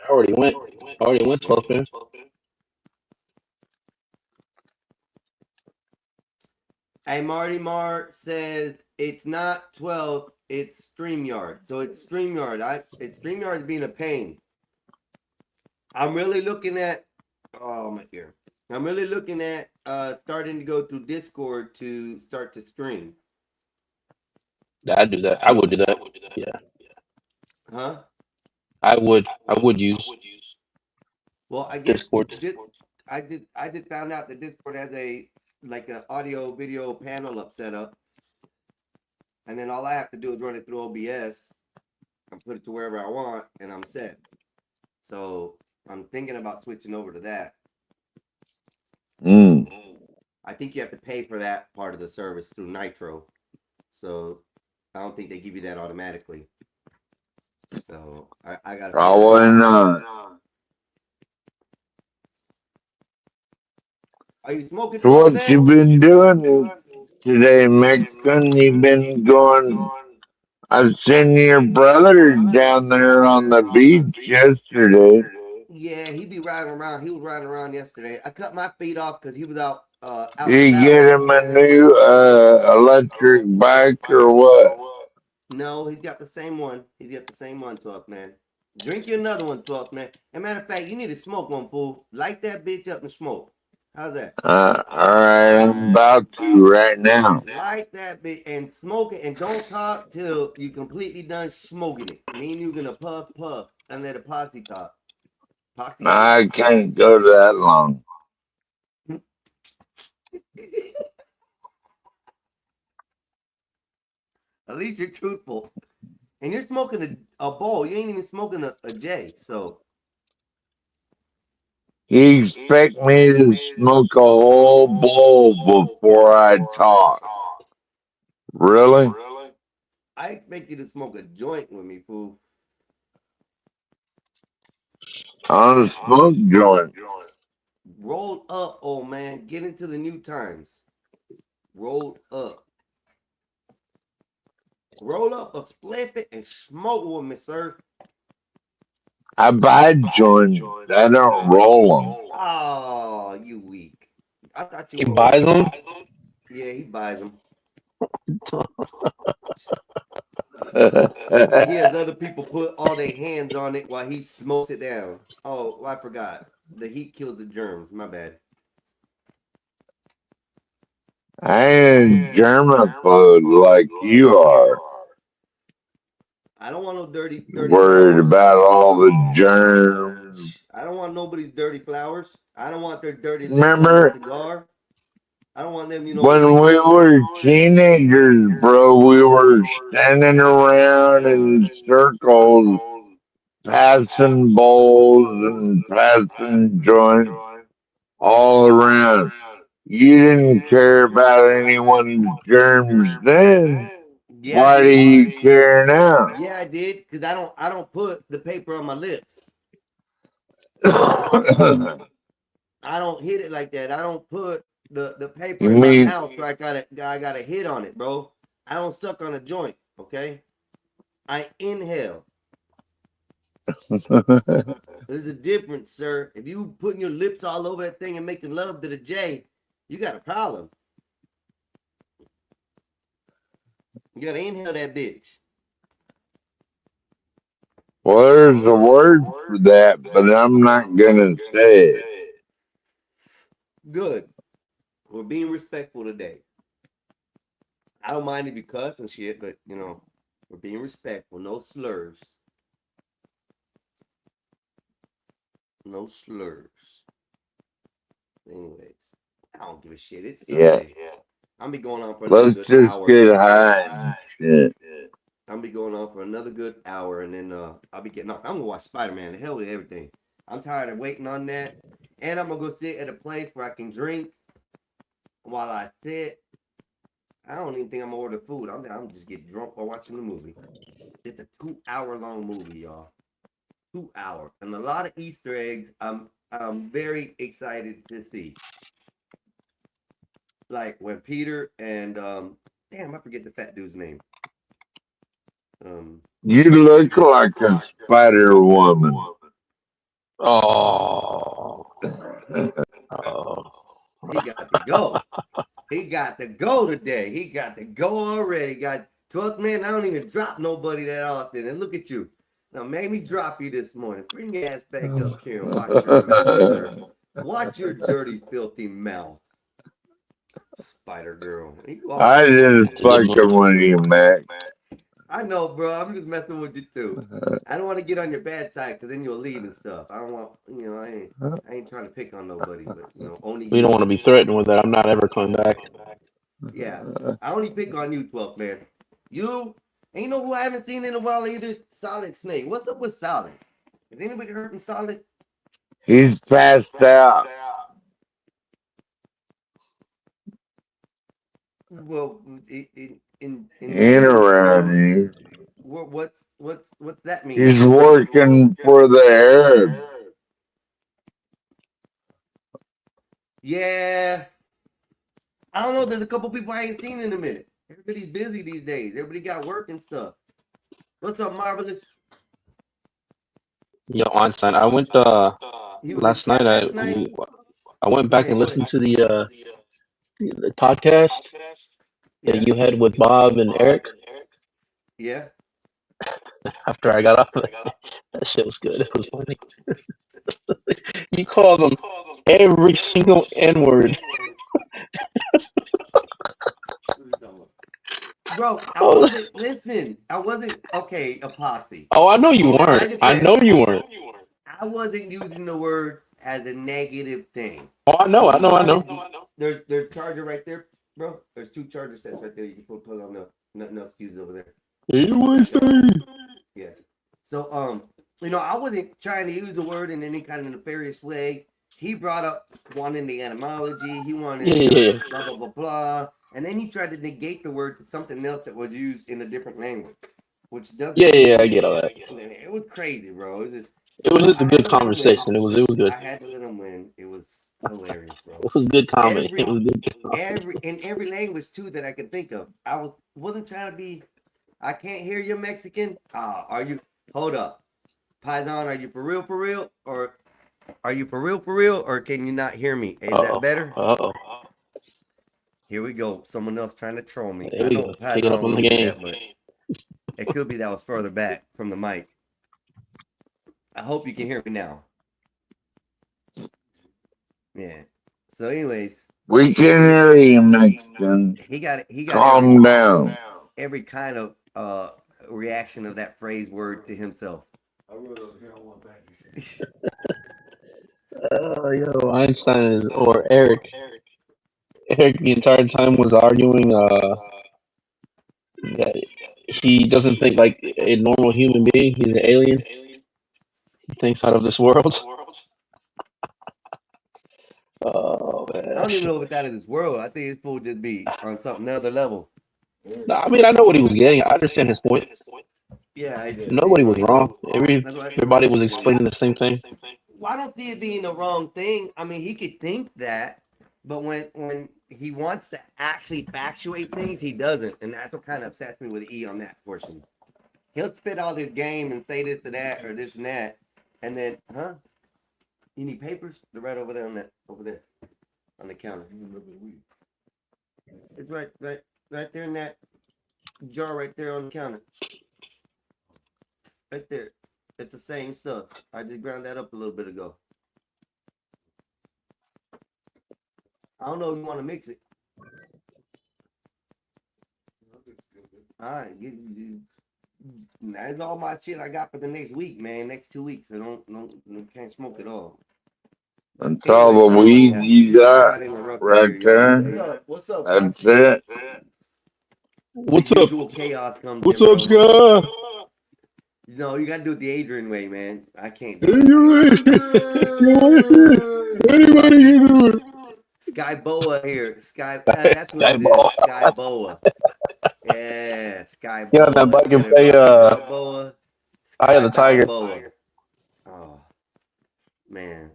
I already went. 12th man. Hey, Marty Mar says it's not 12, it's StreamYard. So it's StreamYard. StreamYard is being a pain. I'm really looking at my ear. I'm really looking at starting to go through Discord to start to stream. I'd do that. I would do that. Yeah. Huh? I would use Well, I guess Discord. I just found out that Discord has a audio video panel set up, and then all I have to do is run it through OBS and put it to wherever I want, and I'm set. So I'm thinking about switching over to that. I think you have to pay for that part of the service through Nitro, so I don't think they give you that automatically. So I got. Probably not. Are you smoking? So what you been doing today, Mexican? You been going? I've seen your brother down there on the beach yesterday. Yeah, he be riding around. He was riding around yesterday. I cut my feet off because he was out. Out Did you get him a new electric bike or what? No, he's got the same one. He's got the same one, 12th man. Drink you another one, 12th man. As a matter of fact, you need to smoke one, fool. Light that bitch up and smoke. How's that? All right, I'm about to right now. Light that bitch and smoke it, and don't talk till you completely done smoking it. Me and you gonna puff and let a posse talk. Posse. I can't go that long. At least you're truthful. And you're smoking a bowl. You ain't even smoking a J. So You expect me to smoke a whole bowl before I talk? Really? I expect you to smoke a joint with me, fool. On a smoke joint. Roll up, old man. Get into the new times. Roll up. Roll up a spliff it and smoke with me, sir. I buy joints. I don't roll them. Oh, you weak. I thought you He buys them? Yeah, he buys them. He has other people put all their hands on it while he smokes it down. Oh, I forgot. The heat kills the germs. My bad. I ain't germaphobe like you are. I don't want no dirty Worried flowers. about all the germs. I don't want nobody's dirty flowers. I don't want their dirty lips Remember- on the cigar. I don't want them, you know. When we were teenagers, bro, we were standing around in circles, passing bowls and passing joints all around. You didn't care about anyone's germs then. Yeah, Why I do did. you care now? Yeah, I did, because I don't put the paper on my lips. I don't hit it like that. I don't put the paper You in my mean mouth, so I got a hit on it, bro. I don't suck on a joint, okay? I inhale. There's a difference, sir. If you putting your lips all over that thing and making love to the J, you got a problem. You gotta inhale that bitch. well, there's a word for that, but I'm not gonna say it. Good. We're being respectful today. I don't mind if you cuss and shit, but you know, we're being respectful. No slurs. No slurs. Anyways, I don't give a shit. It's Yeah. Sunday. I'm be going on for another Let's good just hour. get high and shit. I'm be going on for another good hour, and then I'll be getting off. I'm gonna watch Spider-Man. The hell with everything. I'm tired of waiting on that, and I'm gonna go sit at a place where I can drink while I sit. I don't even think I'm gonna order food. I'm just get drunk while watching the movie. It's a 2-hour-long movie, y'all. 2 hours and a lot of Easter eggs. I'm very excited to see. Like when Peter and damn, I forget the fat dude's name. You look like a Spider Woman. Oh. He got to go. He got to go today. He got to go already. Got 12th man. I don't even drop nobody that often. And look at you. Now made me drop you this morning. Bring your ass back up here and watch your mouth, sir. Watch your dirty, filthy mouth. Spider girl. I just fucking with you, Mac. I know, bro. I'm just messing with you too. I don't want to get on your bad side because then you'll leave and stuff. I don't want, you know, I ain't trying to pick on nobody, but you know, only We don't want to be threatened with that. I'm not ever coming back. Yeah, I only pick on you, 12th man. You ain't know who I haven't seen in a while either. Solid Snake. What's up with Solid? Is anybody heard from Solid? He's passed out. Well, in around you. What's that mean? He's working for the Arabs. Yeah. I don't know. There's a couple people I ain't seen in a minute. Everybody's busy these days. Everybody got work and stuff. What's up, Marvelous? Yo, Einstein, I went last night. I went back and listened to the podcast that you had with Bob and Eric. Yeah. After I got off, that shit was good. It was funny. You call them every single N-word. Bro, I wasn't, listen, I wasn't, okay, epoxy. Oh, I know you weren't. I know you weren't. I wasn't using the word as a negative thing. Oh, I know. There's charger right there, bro. There's 2 charger sets right there. You can put on nothing else to use over there. Yeah. So, you know, I wasn't trying to use the word in any kind of nefarious way. He brought up wanting the etymology. He wanted blah, blah, blah, blah. And then he tried to negate the word to something else that was used in a different language, which doesn't. Yeah, I get all that. It was crazy, bro. It was just a good conversation. It was good. I had to let him win. It was hilarious, bro. It was good comedy. It was good. In every language too that I could think of. I wasn't trying to be. I can't hear you, Mexican. Are you? Hold up, Paisan. Are you for real, or are you for real, or can you not hear me? Is that better? Here we go. Someone else trying to troll me. There we go. Picking up on the game. It could be that was further back from the mic. I hope you can hear me now. Yeah. So, anyways, we can hear you, Mexican. He got calm down. Every kind of reaction of that phrase word to himself. Yo, Einstein or Eric. Eric the entire time was arguing that he doesn't think like a normal human being. He's an alien. He thinks out of this world. Oh man! I don't even know if it's out of this world. I think this fool just be on something other level. I mean, I know what he was getting. I understand his point. Yeah, I do. Nobody was wrong. Everybody was explaining the same thing. Well, I don't see it being the wrong thing. I mean, he could think that, But when he wants to actually factuate things, he doesn't, and that's what kind of upsets me with E on that portion. He'll spit all his game and say this to that or this and that, and then, you need papers? They're right over there on the counter. It's right there in that jar right there on the counter. Right there. It's the same stuff. I just ground that up a little bit ago. I don't know if you want to mix it. All right, that's all my shit I got for the next week, man. Next 2 weeks, I don't can't smoke at all. That's all the weed you got right there. What's up? That's it. What's up? Chaos comes What's in, up, bro. Scott? No, you gotta do it the Adrian way, man. I can't do it. Anybody can do it. Sky Boa here. That's Sky what Boa. it is. Sky Boa. Yeah, Sky Boa. Get on that bike and play Eye of the Tiger. Oh, man.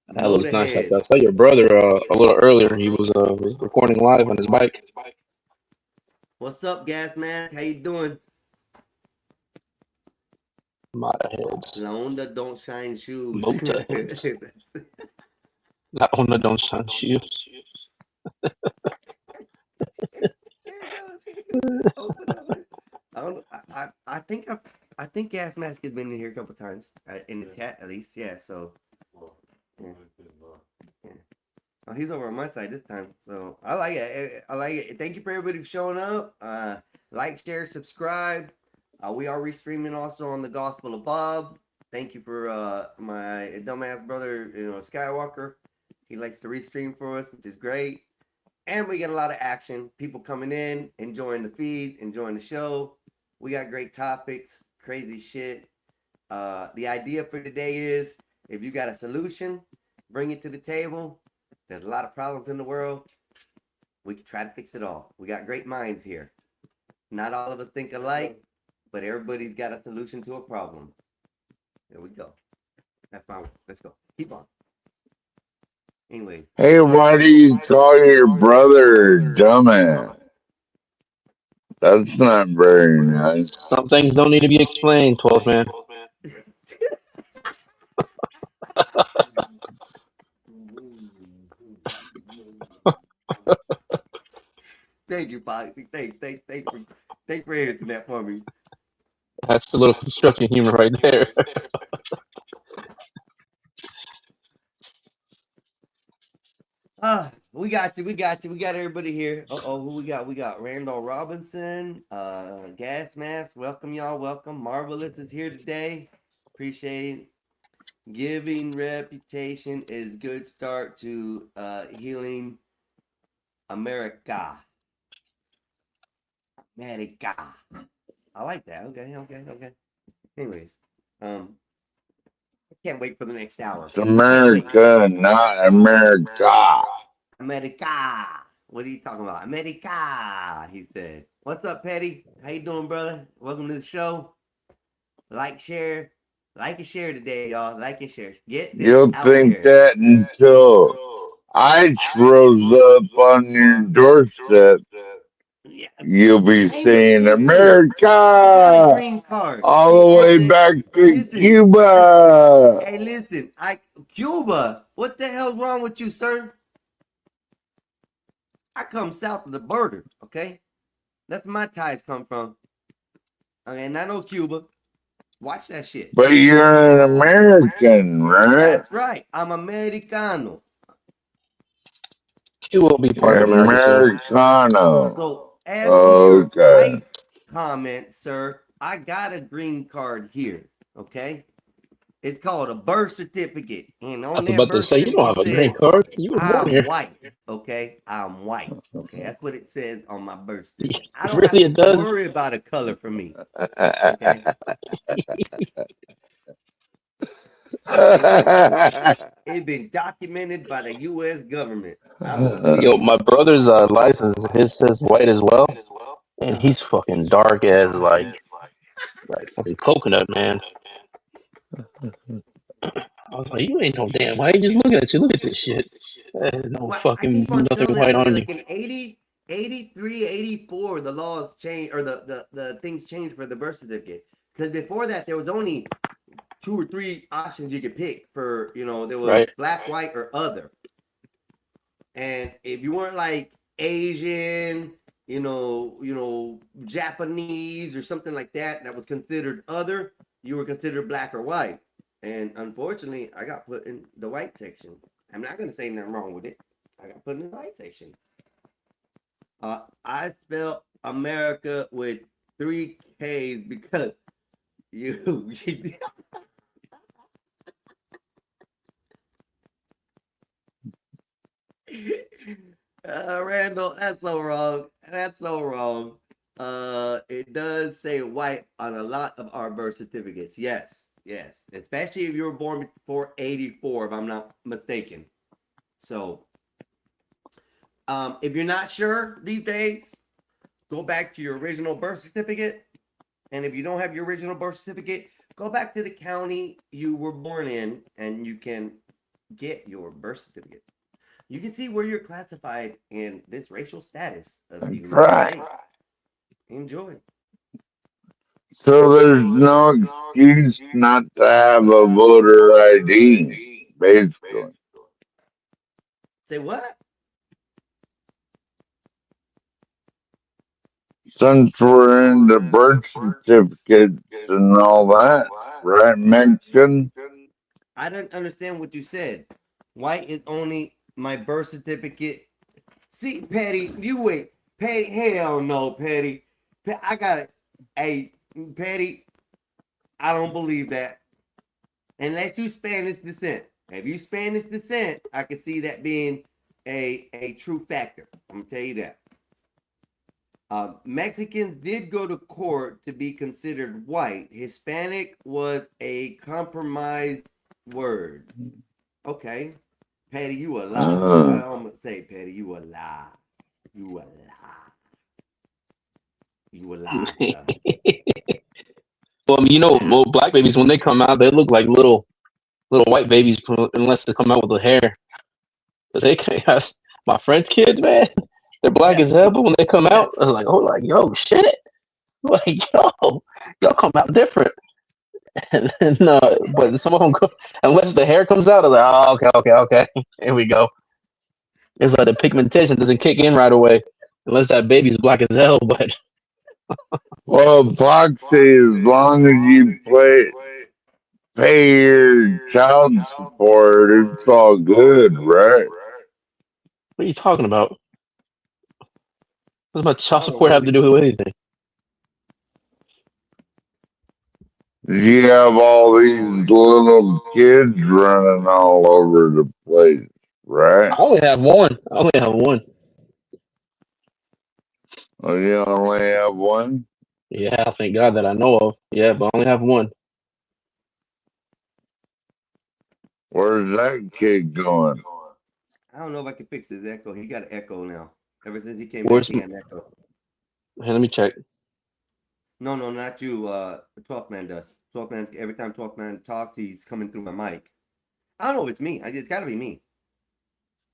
That looks nice. I saw your brother a little earlier. He was recording live on his bike. What's up, Gas Mask? How you doing? Mata heads. La Onda don't shine shoes. Mota heads. La Onda don't shine shoes. I think Gas Mask has been in here a couple times in the chat at least. Yeah, so yeah. Oh, he's over on my side this time, so I like it. I like it. Thank you for everybody for showing up. Like, share, subscribe. We are restreaming also on the Gospel of Bob. Thank you for my dumbass brother, Skywalker. He likes to restream for us, which is great. And we get a lot of action. People coming in, enjoying the feed, enjoying the show. We got great topics, crazy shit. The idea for today is, if you got a solution, bring it to the table. There's a lot of problems in the world. We can try to fix it all. We got great minds here. Not all of us think alike, but everybody's got a solution to a problem. There we go. That's fine. Let's go. Keep on. Anyway. Hey, why do you call your brother dumbass? That's not very nice. Some things don't need to be explained, 12 man. Thank you, Foxy. Thanks for answering that for me. That's a little construction humor right there. We got you. We got everybody here. Who we got? We got Randall Robinson, Gas Mask. Welcome, y'all. Welcome. Marvelous is here today. Appreciate it. Giving reputation is good start to healing America. I like that. Okay. Anyways, I can't wait for the next hour. It's America, not America. America. What are you talking about? America, he said. What's up, Petty? How you doing, brother? Welcome to the show. Like, share. Like and share today, y'all. Like and share. Get this You'll out think there. that until ICE rose up on your doorstep. You'll be saying America Green card. all the way back to Cuba. Hey, listen, Cuba. What the hell's wrong with you, sir? I come south of the border, okay? That's where my ties come from. Okay, not no Cuba. Watch that shit. But you're an American, right? That's right. I'm Americano. You will be part of America. Americano. So as to your Okay. ICE comment, sir, I got a green card here, okay? It's called a birth certificate. And on I was that about to birth say, you don't have a certificate green says, card. You were born I'm here. white, okay? I'm white, okay? That's what it says on my birth certificate. I don't Really, have it to does? worry about a color for me, okay? It's been documented by the U.S. government. Yo, my brother's license, his says white as well, and he's fucking dark as like fucking coconut, man. I was like, you ain't no damn white. Just look at you. Look at this shit. No Well, I fucking keep on nothing telling white everybody, on you. like in 80, 83, 84, the laws changed, or the things changed for the birth certificate. Because before that, there was only 2 or 3 options you could pick for, there was Right. black, white, or other. And if you weren't like Asian, Japanese or something like that, that was considered other, you were considered black or white. And unfortunately, I got put in the white section. I'm not going to say nothing wrong with it. I got put in the white section. I spelled America with 3 K's because you. Randall, that's so wrong. That's so wrong. It does say white on a lot of our birth certificates. Yes, yes. Especially if you were born before 84, if I'm not mistaken. So, if you're not sure these days, go back to your original birth certificate. And if you don't have your original birth certificate, go back to the county you were born in and you can get your birth certificate. You can see where you're classified in this racial status of the United Right. States. Enjoy. So there's no excuse not to have a voter ID, basically. Say what? Since we're into birth certificates and all that, right, Mexican? I don't understand what you said. White is only my birth certificate. See, Patty, you wait. Patty, hell no, Patty. I got it. Hey, Patty, I don't believe that. Unless you Spanish descent. If you Spanish descent, I can see that being a true factor. I'm gonna tell you that. Mexicans did go to court to be considered white. Hispanic was a compromised word. Okay. Patty, you a lie. I'm gonna say, Patty, you a lie. You a lie. You a lie, son. Well, I mean, well, black babies when they come out, they look like little white babies unless they come out with the hair. Cause they can't. My friends' kids, man, they're black as hell, but when they come out, I was like, oh, like yo, shit, like yo, y'all come out different. And then, but some of them, unless the hair comes out, I'm like, oh, okay, here we go. It's like the pigmentation doesn't kick in right away unless that baby's black as hell. But Well, Foxy, as long as you pay your child support, it's all good, right? what are you talking about? What does my child support have to do with anything? You have all these little kids running all over the place, right? I only have one. Oh, you only have one? Yeah, thank God that I know of. Yeah, but I only have one. Where's that kid going? I don't know if I can fix his echo. He got an echo now. Ever since he came Where's back, he had an echo. Hey, let me check. No, not you. The 12th man does. 12th man, every time 12th man talks, he's coming through my mic. I don't know if it's me. It's got to be me.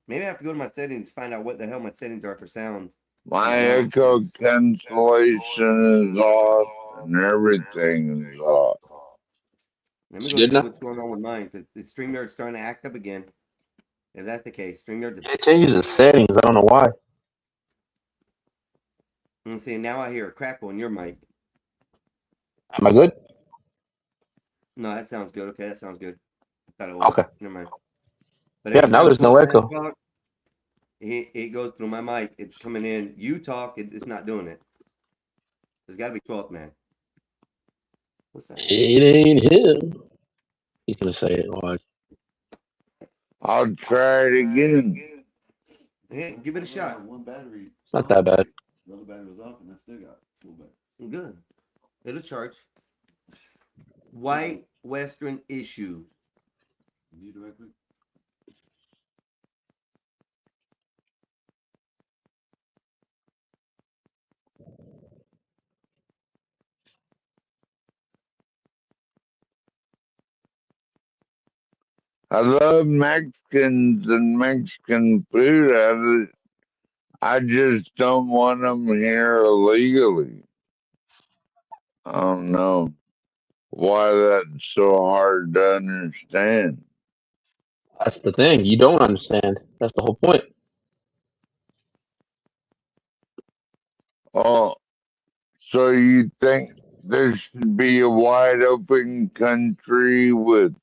Maybe I have to go to my settings to find out what the hell my settings are for sound. My echo cancellation is off and everything is off. Let me go see what's going on with mine because the StreamYard's starting to act up again. If that's the case, StreamYard's. It changes the settings. I don't know why. I'm see now I hear a crackle in your mic. Am I good? No, that sounds good. Okay, that sounds good. I thought it was. Okay. Never mind. But Yeah, now there's no echo. Talk, it goes through my mic. It's coming in. You talk, it's not doing it. There's got to be 12th man. What's that? It ain't him. He's gonna say it. Watch. I'll try it again. Yeah, give it a shot. One battery. It's not that bad. The other battery was off, and I still got full battery. Good. It'll charge. White Western issues. Need it right quick. I love Mexicans and Mexican food. I just don't want them here illegally. I don't know why that's so hard to understand. That's the thing. You don't understand. That's the whole point. Oh, so you think there should be a wide open country with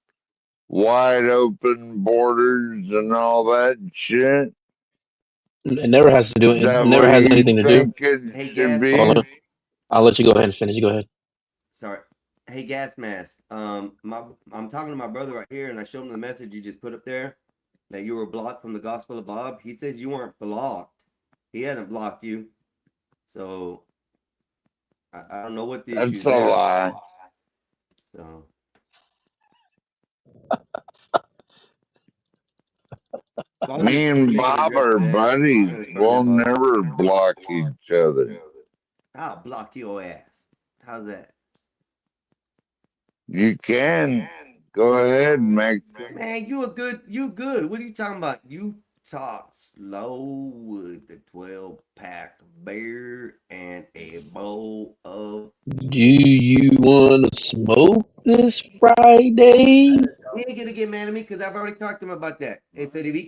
wide open borders and all that shit? It never has to do. Is It that never what has you anything to do. think it Hey, should gas be? Hold on. mask. I'll let you go ahead and finish. You go ahead. Sorry. Hey, gas mask. I'm talking to my brother right here, and I showed him the message you just put up there that you were blocked from the Gospel of Bob. He says you weren't blocked. He hasn't blocked you. So I don't know what the That's issue is a there. lie. So as long as Me it's and name and Bob address are to that, buddies. I'm gonna start We'll that Bob. never block each other. I'll block your ass. How's that? You can. Go ahead, Mexican. Man, you good. What are you talking about? You talk slow with the 12-pack beer and a bowl of. Do you want to smoke this Friday? He ain't gonna get mad at me because I've already talked to him about that. And said if he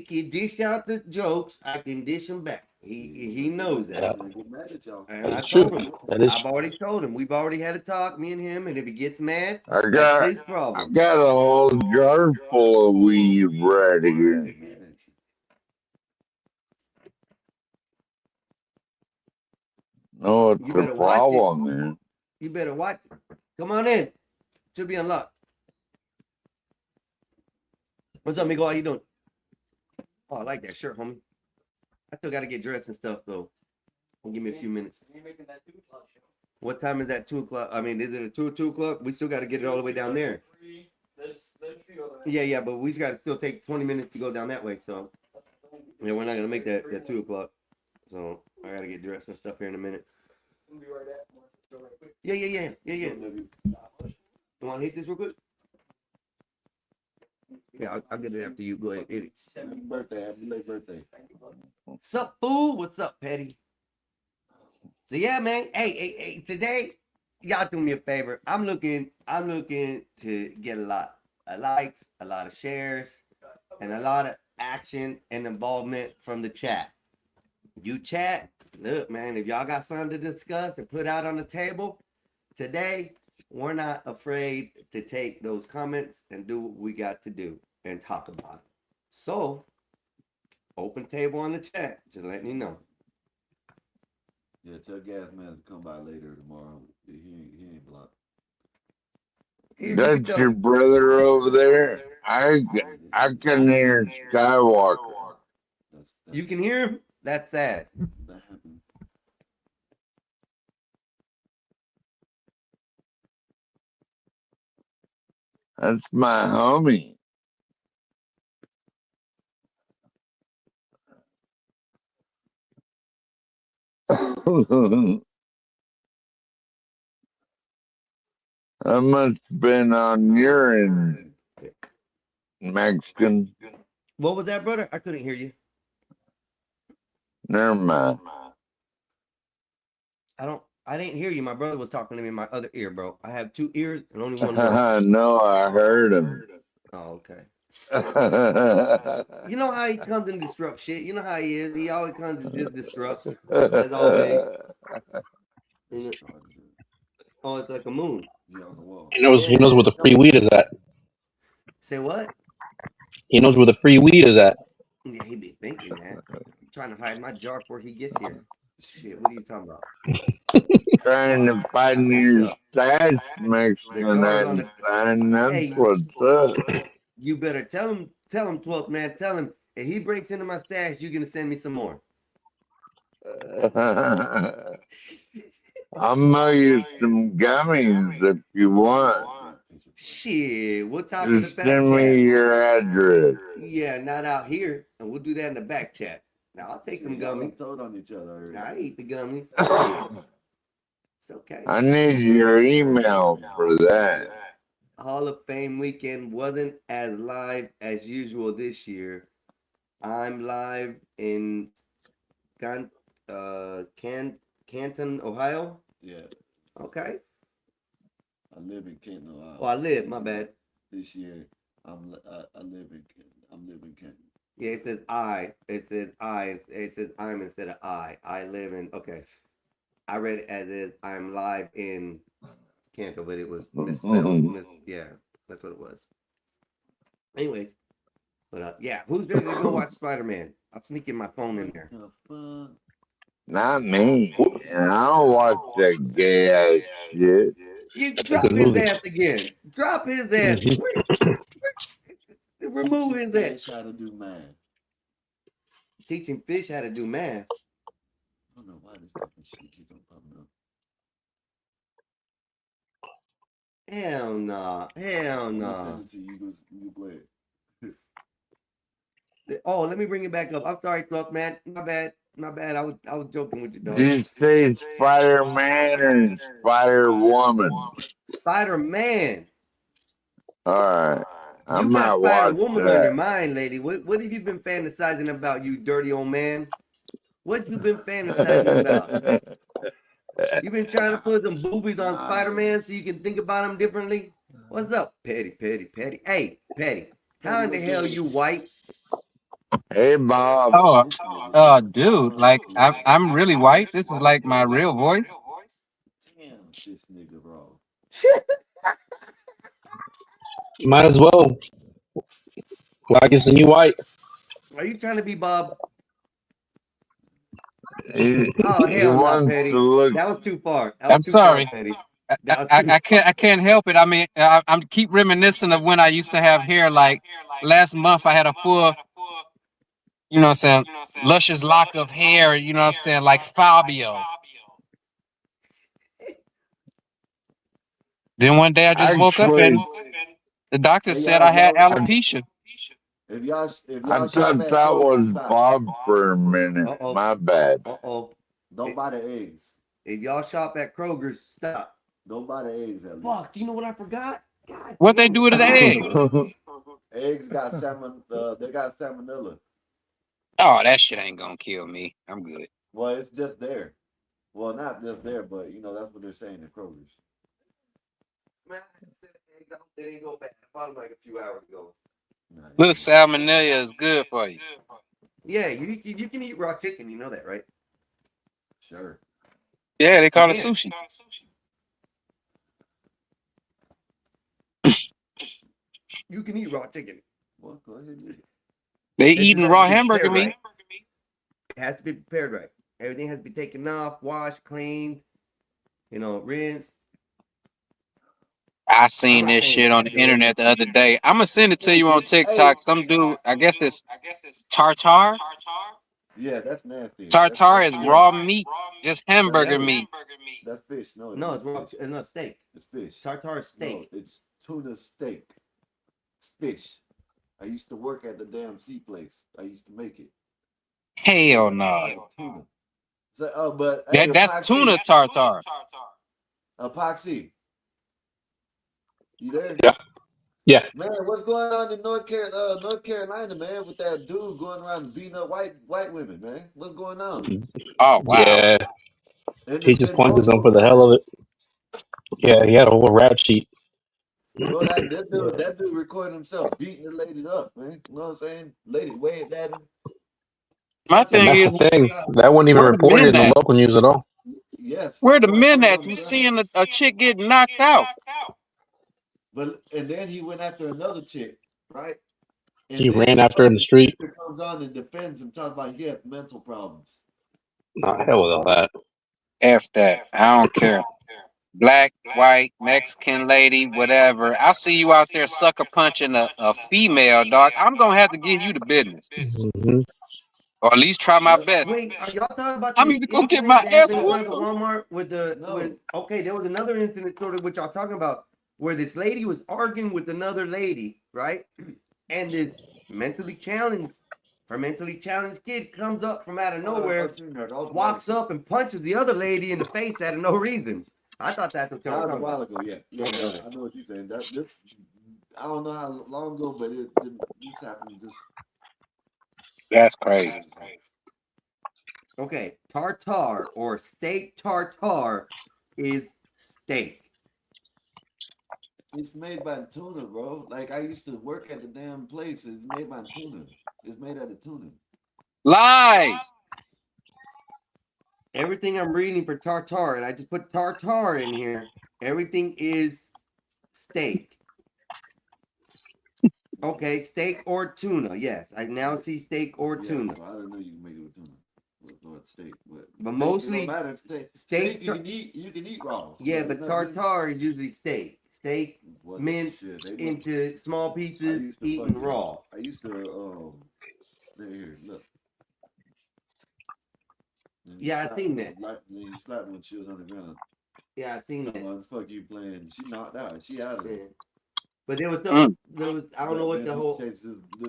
can dish out the jokes, I can dish them back. He knows that. And I That's true. told him. That is I've true. already told him. We've already had a talk, me and him. And if he gets mad, I that's got his problem. a whole jar full of weed right here. No, it's You a better watch it. problem, man. You better watch it. Come on in. Should be unlocked. What's up, Miguel? How you doing? Oh, I like that shirt, homie. I still got to get dressed and stuff, though. Give me a few minutes. What time is that? 2 o'clock? I mean, is it a 2 o'clock? We still got to get it all the way down there. Yeah, but we got to still take 20 minutes to go down that way. So, yeah, we're not going to make that 2 o'clock. So, I got to get dressed and stuff here in a minute. Yeah. You want to hit this real quick? Yeah, I'll get it after you. Go ahead, hit it. Happy birthday. Happy late birthday. What's up, fool? What's up, Petty? So yeah, man. Hey, today, y'all do me a favor. I'm looking to get a lot of likes, a lot of shares, and a lot of action and involvement from the chat. You chat, look, man, if y'all got something to discuss and put out on the table, today, we're not afraid to take those comments and do what we got to do and talk about it. So, open table on the chat. Just letting you know. Yeah, tell Gas Man to come by later tomorrow. He ain't blocked. That's your brother over there. I can hear Skywalker. You can hear him? That's sad. That happened. That's my homie. I must have been on your end, Mexican. What was that, brother? I couldn't hear you. Never mind. I didn't hear you. My brother was talking to me in my other ear, bro. I have two ears and only one mouth. No, I heard him. Oh, okay. You know how he comes and disrupts shit. You know how he is. He always comes and just disrupts. As always. Oh, it's like a moon. He knows where the free weed is at. Say what? He knows where the free weed is at. Yeah, he be thinking that. I'm trying to hide my jar before he gets here. Shit, what are you talking about? Trying to find your stash, Mexican, and that's Hey, what's up. you better tell him, 12th man, tell him if he breaks into my stash, you're gonna send me some more. I'll mail you some gummies if you want. Shit, we'll talk in the Just back send chat. me your address. Yeah, not out here, and we'll do that in the back chat. Now I'll take some gummies. Told on each other. Now, I eat the gummies. Shit. It's okay. I need your email for that. Hall of Fame weekend wasn't as live as usual this year. I'm live in Canton, Ohio. Yeah, Okay. I live in Canton, Ohio. Oh, I live. My bad. This year, I live in Canton. I'm living Canton. Yeah, it says I. It says I. It says I'm instead of I. I live in. Okay. I read it as is. I'm live in Canton, but it was misspelled. Yeah, that's what it was. Anyways, but yeah, who's ready to go watch Spider-Man? I'll sneak in my phone in there. Not me. I don't watch that gay ass shit. You That's a drop good his movie. ass again. Drop his ass. Remove his ass. Fish how to do math. Teaching fish how to do math. I don't know why this fucking shit keeps on popping up. Hell no. Hell I'm no. gonna send it to you. You play it. Oh, let me bring it back up. I'm sorry, Fluff, man. My bad. My bad. I was joking with you, Did dog. you say Spider-Man or Spider-Woman? Spider-Man. Alright. I You might got watch Spider-Woman on your that. mind, lady. What have you been fantasizing about, you dirty old man? What you been fantasizing about? You been trying to put some boobies on Spider-Man so you can think about him differently? What's up, Petty? Hey, Petty. How in the hell you white? Hey, Bob. Oh, dude, like I'm really white. This is like my real voice. Damn, this nigga, bro. Might as well. Black is the new white. Are you trying to be Bob? He Oh, hell no, wants Petty. to look. That was too far. That I'm was too far, sorry. Petty. I can't help it. I mean, I'm keep reminiscing of when I used to have hair. Like last month, I had a full, you know what I'm saying, luscious lock of hair. You know what I'm saying, like Fabio. Then one day I just woke up and the doctor said I had alopecia. If y'all I shop thought at that Kroger, was stop. Bob for a minute. My bad. Don't buy the eggs. If y'all shop at Kroger's, stop. Don't buy the eggs at least. Fuck, you know what I forgot? What they do to the egg? Eggs got they got salmonella. Oh, that shit ain't gonna kill me. I'm good. Well, it's just there. Well, not just there, but you know that's what they're saying at Kroger's. Man, they didn't go back. I bought them like a few hours ago. Little salmonella is good for you. Yeah, you can eat raw chicken. You know that, right? Sure. Yeah, they call it Yeah. sushi. You can eat raw chicken. Well, go ahead and eat it. They It just eating has raw to be hamburger prepared meat. right. It has to be prepared right. Everything has to be taken off, washed, cleaned, rinsed. I seen this shit on the internet the other day. I'm gonna send it to you on TikTok. Some dude, I guess it's tartar. Yeah, that's nasty. Tartar is That's raw meat, just hamburger Yeah. meat. That's fish. No, No, it's raw. It's not steak. It's fish. Tartar is steak. No, it's tuna steak. It's fish. I used to work at the damn sea place. I used to make it. Hell no. Tuna. So, but hey, That's Epoxy. tuna tartar. Epoxy. You there? Yeah. Man, what's going on in North Carolina, man, with that dude going around beating up white women, man? What's going on? Oh wow. Yeah. He just punches them for the hell of it. Yeah, he had a whole rap sheet. Bro, that dude recorded himself beating the lady up, man. You know what I'm saying? Lady waved at him. My And thing that's is, the thing. That wasn't even where the reported in men the at? local news at all. Yes. Where the that's men what at? I'm You saying. seeing a chick get knocked out? And then he went after another chick, right? And He then ran after her in the street. he comes on and defends him, talking about he has mental problems. Nah, hell with all that. F that. I don't care. Black, white, Mexican lady, whatever. I see you out there sucker punching a female, dog. I'm gonna have to give you the business, Mm-hmm. or at least try my best. Wait, are y'all talking about I'm the even gonna get incident my that ass happened in front whooped. of the Walmart with okay, there was another incident sort of which y'all talking about where this lady was arguing with another lady, right? And this mentally challenged kid comes up from out of nowhere, walks up and punches the other lady in the face out of no reason. I thought that's what y'all That were was a talking while about. ago, yeah. Okay. I know what you're saying. I don't know how long ago, but this happened just. That's crazy. Okay, tartare or steak tartare is steak. It's made by tuna, bro. Like I used to work at the damn place. It's made by tuna. It's made out of tuna. Lies. Everything I'm reading for tartare, and I just put tartare in here. Everything is steak. Okay, steak or tuna. Yes, I now see steak or tuna. So I didn't know you can make it with tuna. Or steak, but But steak, mostly it don't matter. Steak steak you can eat. You can eat raw. Yeah, There's but nothing- tartare is usually steak. Steak Well, minced shit, they into small I pieces, used to eaten fucking- raw. I used to here, look. And you Yeah, I slap seen her, that. Like, then you slapped her when she was on the ground. Yeah, I seen that. What the fuck you playing? She knocked out. She out of it. But there was no, Mm. there was I don't know what the whole. This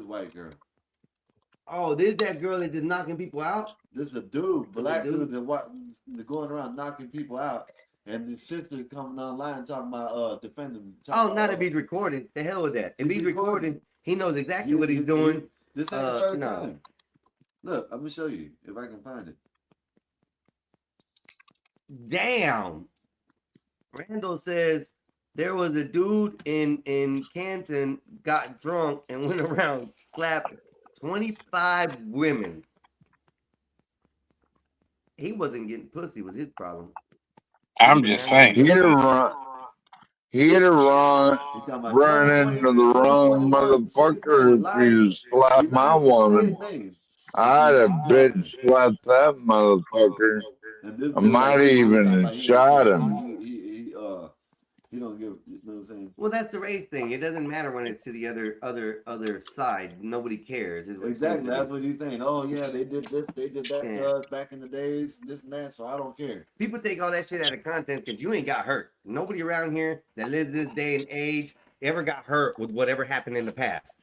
white girl. Oh, this that girl that's just knocking people out. This is a dude, black dude? dude that going around knocking people out, and his sister coming online talking about defending. Oh, not if he's recording. The hell with that. If he's recording, he knows exactly what he's He- doing. This ain't the first no. time. Look, I'm gonna show you if I can find it. Damn. Randall says there was a dude in Canton got drunk and went around slapped 25 women. He wasn't getting pussy was his problem. I'm just saying. He had to run. He had to run into the wrong motherfucker if he slapped my woman. I'd have bitch slapped that motherfucker. I might even shot him. He don't give. You know what I'm saying? Well, that's the race thing. It doesn't matter when it's to the other side. Nobody cares. is what it's Exactly. saying. That's what he's saying. Oh yeah, they did this, they did that Yeah. to us back in the days, this and that. So I don't care. People take all that shit out of context because you ain't got hurt. Nobody around here that lives this day and age ever got hurt with whatever happened in the past.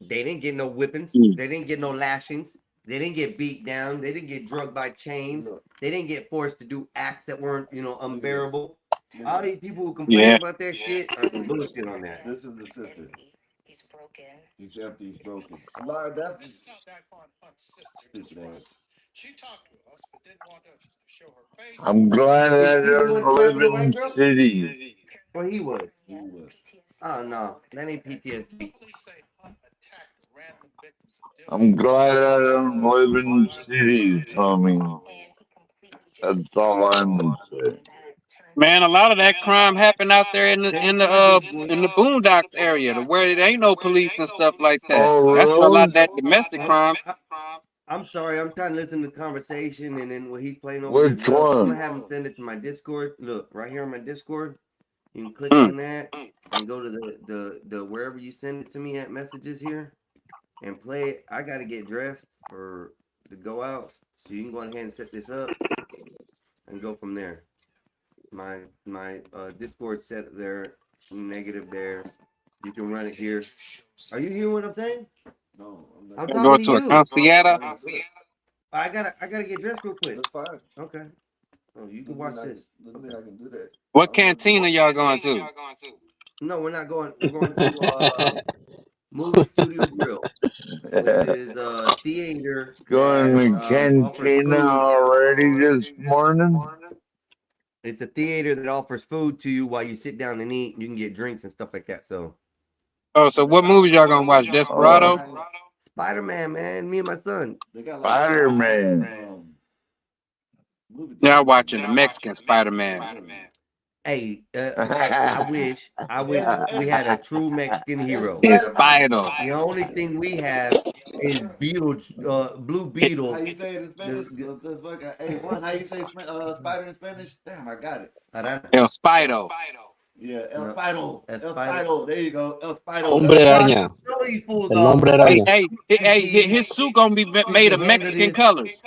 They didn't get no whippings. They didn't get no lashings. They didn't get beat down. They didn't get drugged by chains. They didn't get forced to do acts that weren't, unbearable. All these people who complain about that shit are some bullshit on that. This is the sister. He's broken. He's empty. He's broken. Slide that. Stupid ass. She talked to us, but didn't want us to show her face. I'm glad I don't live in cities. Well, he was. Oh no, that ain't PTSD. I'm glad I don't live in cities, homie. That's all I'm gonna say. Man, a lot of that crime happened out there in the boondocks area, to where there ain't no police and stuff like that. Oh, That's where a lot of really? that domestic crime. I'm sorry, I'm trying to listen to the conversation and then what he's playing over Which there. I'm one? gonna have him send it to my Discord. Look, right here on my Discord. You can click on that and go to the wherever you send it to me at messages here and play it. I gotta get dressed to go out. So you can go ahead and set this up and go from there. My Discord set there, negative there. You can run it here. Are you hearing what I'm saying? No, I'm I'm not. Go talking to a to you. concierta. I gotta get dressed real quick. That's fine. Okay. Oh, you can watch this. Doesn't mean I can do that. What canteen are y'all going to? No, we're not going. We're going to Movie Studio Grill, which is a theater. Going to that, offers Cantina food. already this morning? It's a theater that offers food to you while you sit down and eat. You can get drinks and stuff like that. So, Oh, so what movies y'all gonna watch? Desperado? Spider-Man, man, me and my son. Spider-Man. Y'all watching the Mexican Spider-Man. Hey, I wish we had a true Mexican hero. It's Spider. The only thing we have is Blue Beetle. How you say it in Spanish? Hey, Juan, how you say spider in Spanish? Damn, I got it. El Spider. Yeah, El Spider. El El Spider. Spider. There you go. El Spider. Hombre araña. El hombre araña. Hey, his suit gonna be made of Mexican colors.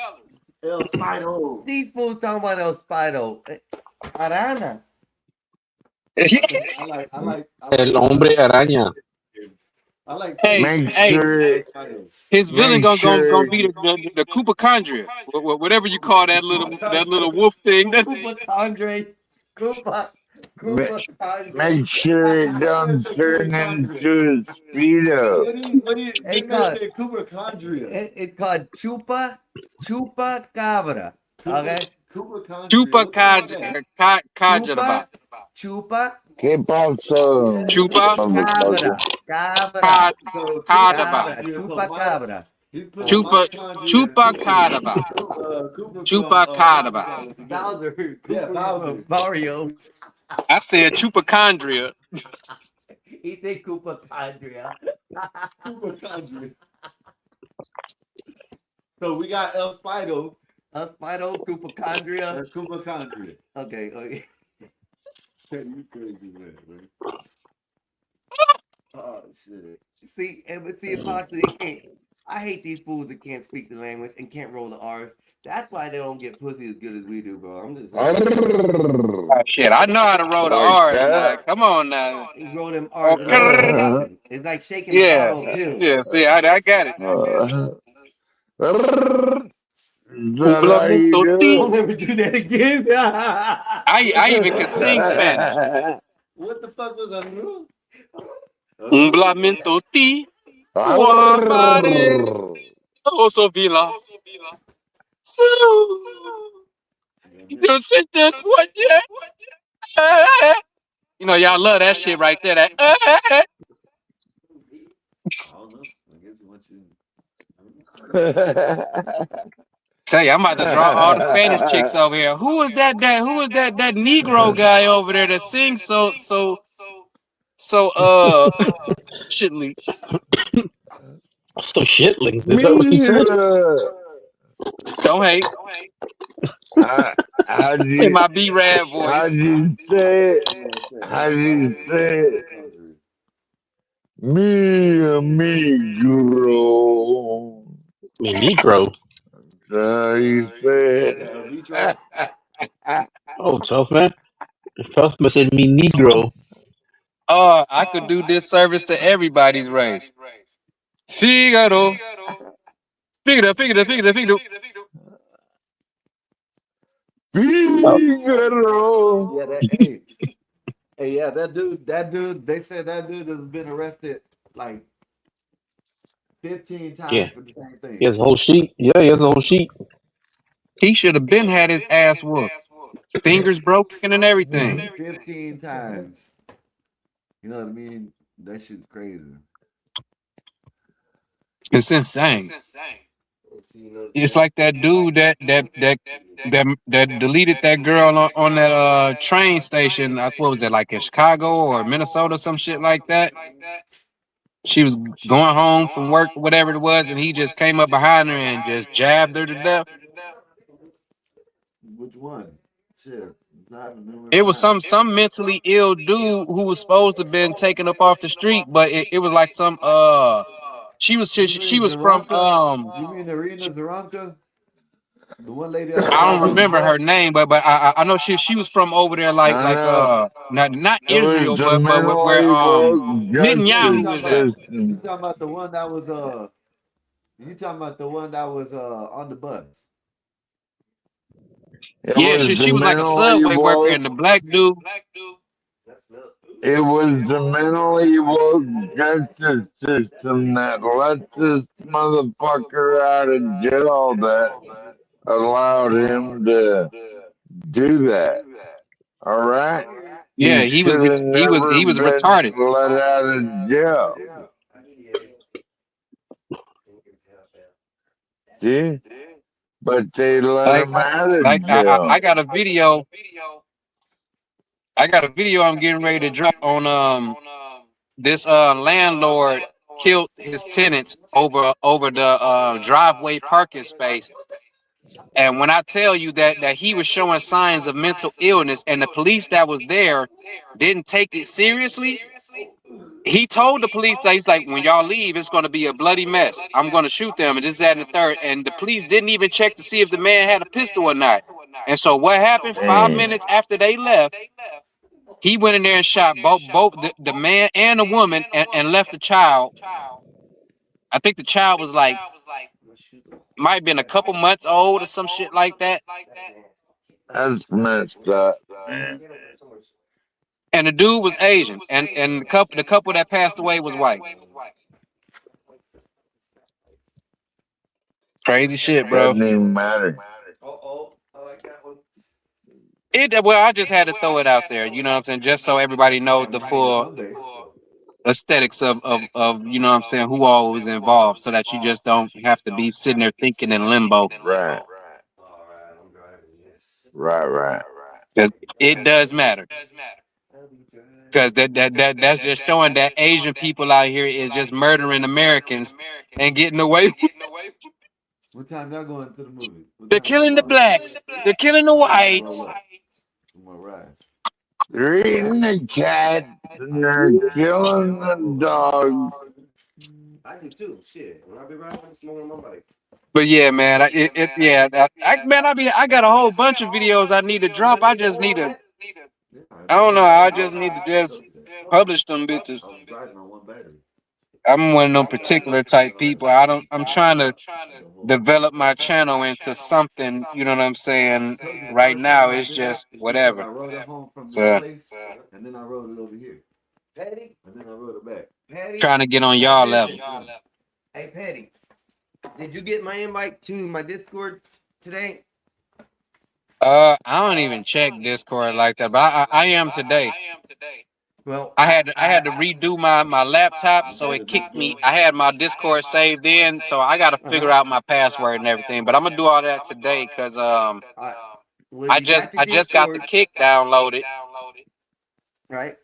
El Spider. These fools talking about El Spider. Arana. I like. El hombre araña. I like. Hey, his villain gonna be the Coopachondria, whatever you call that little wolf thing. Coopachondria. Koopa Condria. Make sure it don't turn into a speedo. What do you It's you called, mentioned Chupacabra. it's called Chupacabra. Okay? Chupacabra. Chupacabra. Chupa ¿Qué pasó, Chupa. cabra. motherfucker? Cabra. Cadaba. Chupacabra. He's putting Chupa. mitochondria. Chupacabra. Cooper from Chupacabra. Bowser. Yeah, Bowser. Mario. I said chupacondria. He said Chupacabra. Chupacabra. So we got El Spido. Spido, Chupacabra. Chupacabra. Okay. You crazy man. Oh shit. See, Apostle, I hate these fools that can't speak the language and can't roll the R's. That's why they don't get pussy as good as we do, bro. I'm just saying. Shit, I know how to roll the R's. Now. Come on now. You roll them R's. And it's like shaking the bottle of pills. Yeah. See, I got it. Is that how you do Don't it? ever do that again. I even can sing Spanish. What the fuck was that? Un blamento ti. Guamare. Oso vila. So. You said that what? Yeah. You know, y'all love that shit right there. That. I don't know. I guess you want you. Tell you, I'm about to draw all the Spanish chicks over here. Who is that that Negro guy over there that sings so shitly? So shitlings. Is that what you said? Don't hate. How'd In you, my B-Rad voice. how'd you say it? How'd you say it? Mi amigo. Me Negro. How you say it? Oh, tough man. Tough man said me Negro. I could do this service to everybody's race. Figaro. Figaro. Figaro. Yeah, that dude, they said that dude has been arrested like 15 times Yeah. for the same thing. He has a whole sheet. Yeah, he has a whole sheet. He should have been had his ass whooped. Fingers broken and everything. 15 times. You know what I mean? That shit's crazy. It's insane. It's like that dude that deleted that girl on that train station. What was it, like in Chicago or Minnesota, some shit like that? She was going home from work, whatever it was, and he just came up behind her and just jabbed her to death. Which one? Shit. It was some mentally ill dude who was supposed to have been taken up off the street, but it was like some she was from You mean Irina Zaranka? The one lady. I don't remember her name, but I know she was from over there like not Israel, but where Netanyahu was at. You talking about the one that was on the bus? Yeah, she was like a subway worker, and the black dude. It was the mentally woke justice system that let this motherfucker out of jail that allowed him to do that. All right. Yeah, he was retarded. Let out of jail. See? But they let him out of jail. I got a video. I'm getting ready to drop on this landlord killed his tenants over the driveway parking space. And when I tell you that he was showing signs of mental illness and the police that was there didn't take it seriously, he told the police that he's like, when y'all leave, it's going to be a bloody mess. I'm going to shoot them and this, that, and the third. And the police didn't even check to see if the man had a pistol or not. And so what happened 5 minutes after they left, he went in there and shot both the man and the woman and left the child. I think the child was like, might have been a couple months old or some shit like that. That's messed up. And the dude was Asian, and the couple that passed away was white. Crazy shit, bro. Doesn't even matter. Well, I just had to throw it out there, you know what I'm saying, just so everybody knows the full aesthetics of you know what I'm saying, who all was involved, so that you just don't have to be sitting there thinking in limbo. Right. Right. Because it does matter. Because that's just showing that Asian people out here is just murdering Americans and getting away. What time y'all going to the movie? They're killing the blacks. They're killing the whites. All right. They're eating the cat and they're killing the dog. I do too. Shit. When I be riding, I'm smoking on my bike. But yeah, man, I got a whole bunch of videos I need to drop. I just need to. I don't know. I just need to just publish them bitches. I'm one of them particular type people. I'm trying to develop my channel into something. You know what I'm saying? Right now, it's just whatever. I rode it home from So, the place, and then I rode it over here. Petty? And then I rode it back. Petty? trying to get on y'all level. Hey, Petty. Did you get my invite to my Discord today? I don't even check Discord like that, but I am today. Well, I had to redo my laptop, so it kicked me. I had my Discord saved in, so I got to figure out my password and everything. But I'm gonna do all that today because I just got the kick downloaded. Right.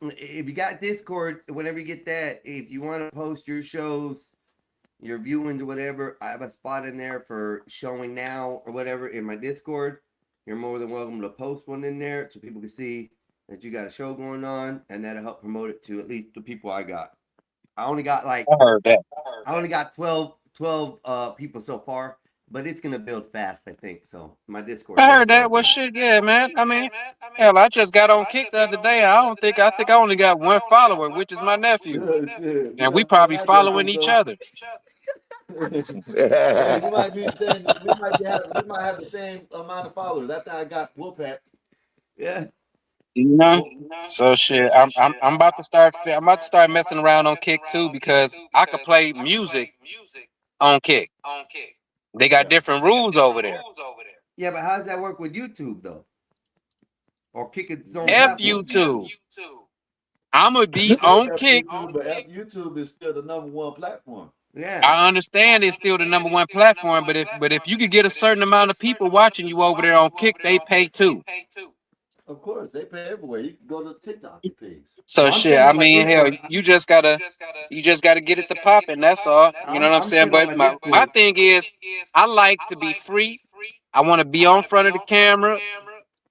If you got Discord, whenever you get that, if you want to post your shows, your viewings or whatever, I have a spot in there for showing now or whatever in my Discord. You're more than welcome to post one in there so people can see that you got a show going on, and that'll help promote it to at least the people I got. I only got like I heard that. I only got 12 people so far, but it's gonna build fast, I think. So my Discord. I heard that. Well, shit, yeah, man. I mean, hell, I just got on Kick the other day. I think I only got one follower, which is my nephew, and we probably following each other. Yeah, you might be saying we might have the same amount of followers. After I got Wolfpack. Yeah. You know, so shit. I'm about to start. I'm about to start messing around on Kick too, because I could play music on Kick. They got different rules over there. Yeah, but how does that work with YouTube though? Or Kick its own F platform? YouTube. I'ma be on Kick. But YouTube is still the #1 platform. Yeah. I understand it's still the #1 platform, but if you could get a certain amount of people watching you over there on Kick, they pay too. Of course, they pay everywhere. You can go to TikTok page. So shit, I mean, hell, you just gotta get it to popping. That's all. You know what I'm saying? But my thing is, I like to be free. I want to be on front of the camera,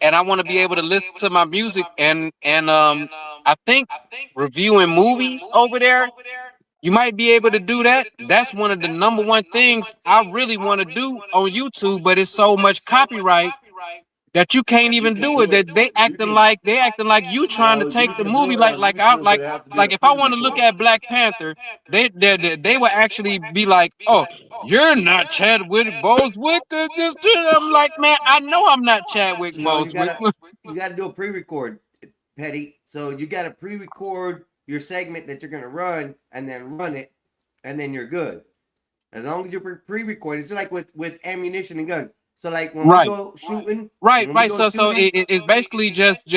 and I want to be able to listen to my music. And I think reviewing movies over there, you might be able to do that. That's one of the #1 things I really want to do on YouTube, but it's so much copyright that you can't even do it. That they acting like you trying to take the movie like if I want to look at Black Panther, they would actually be like, oh, you're not Chadwick Bosewick. I'm like, man, I know I'm not Chadwick Bosewick. You gotta do a pre-record, Petty. So you gotta pre-record your segment that you're gonna run and then run it, and then you're good. As long as you pre-record, it's just like with ammunition and guns. So like when we go shooting, right. So it's basically just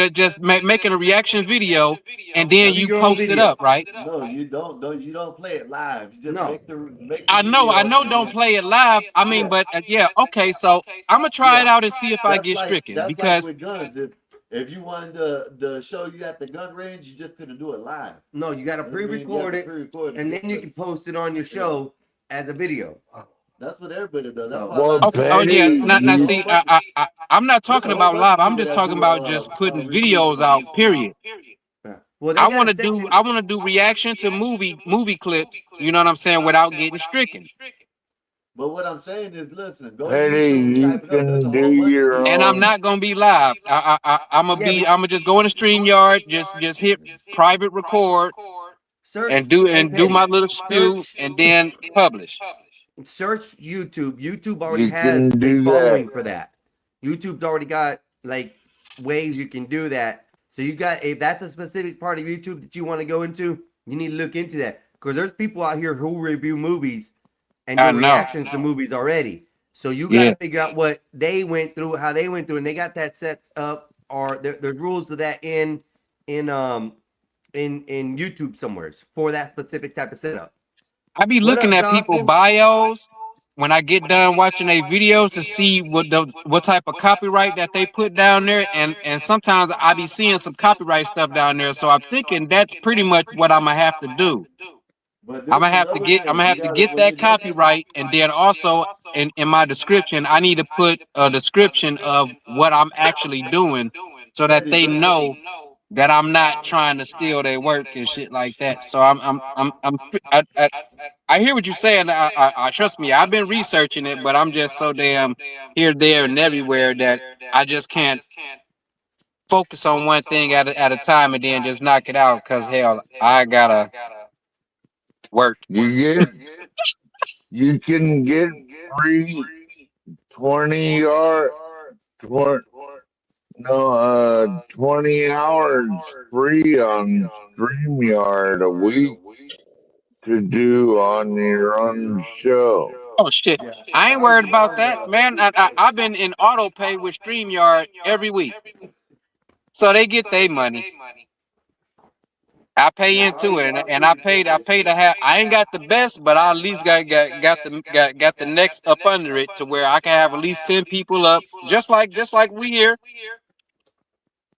making a reaction video, and then you post it up, right? No, you don't. No, you don't play it live. You just make the I know. Don't play it live. I mean, but yeah, okay. So I'm gonna try it out and see if I get stricken, that's because like with guns. If you wanted to show you at the gun range, you just couldn't do it live. No, you got to pre-record it, and then you can post it on your show as a video. That's what everybody does. Now see, I'm not talking about live. I'm just talking about just putting videos out. Period. Well, I want to do reaction to movie clips. You know what I'm saying? Without getting stricken. But what I'm saying is, listen, go you can do your own. And I'm not gonna be live. I'm gonna just go in the StreamYard, just hit private record, and do my little spew, and then publish. Search YouTube. YouTube already has a following for that. YouTube's already got like ways you can do that. So you got, if that's a specific part of YouTube that you want to go into, you need to look into that, because there's people out here who review movies and I do know. reactions to movies already. So you got to Yeah. figure out what they went through, how they went through, and they got that set up, or there's rules to that in YouTube somewhere for that specific type of setup. I be What looking up, at people Dawson? bios when I get done watching their videos to see what type of copyright that they put down there, and sometimes I be seeing some copyright stuff down there. So I'm thinking that's pretty much what I'm gonna have to do. But I'm this gonna have to another get thing. I'm gonna You have to gotta get when that you copyright, and then also in my description I need to put a description of what I'm actually doing, so that they know that I'm not trying to steal their work and shit like that. So I hear what you're saying. I trust me. I've been researching it, but I'm just so damn here, there, and everywhere that I just can't focus on one thing at a time and then just knock it out. Cause hell, I gotta work. You can get free 20 hours free on StreamYard a week to do on your own show. Oh shit! I ain't worried about that, man. I've been in auto pay with StreamYard every week, so they get their money. I pay into it, and I paid to have. I ain't got the best, but I at least got the next up under it to where I can have at least 10 people up, just like we here.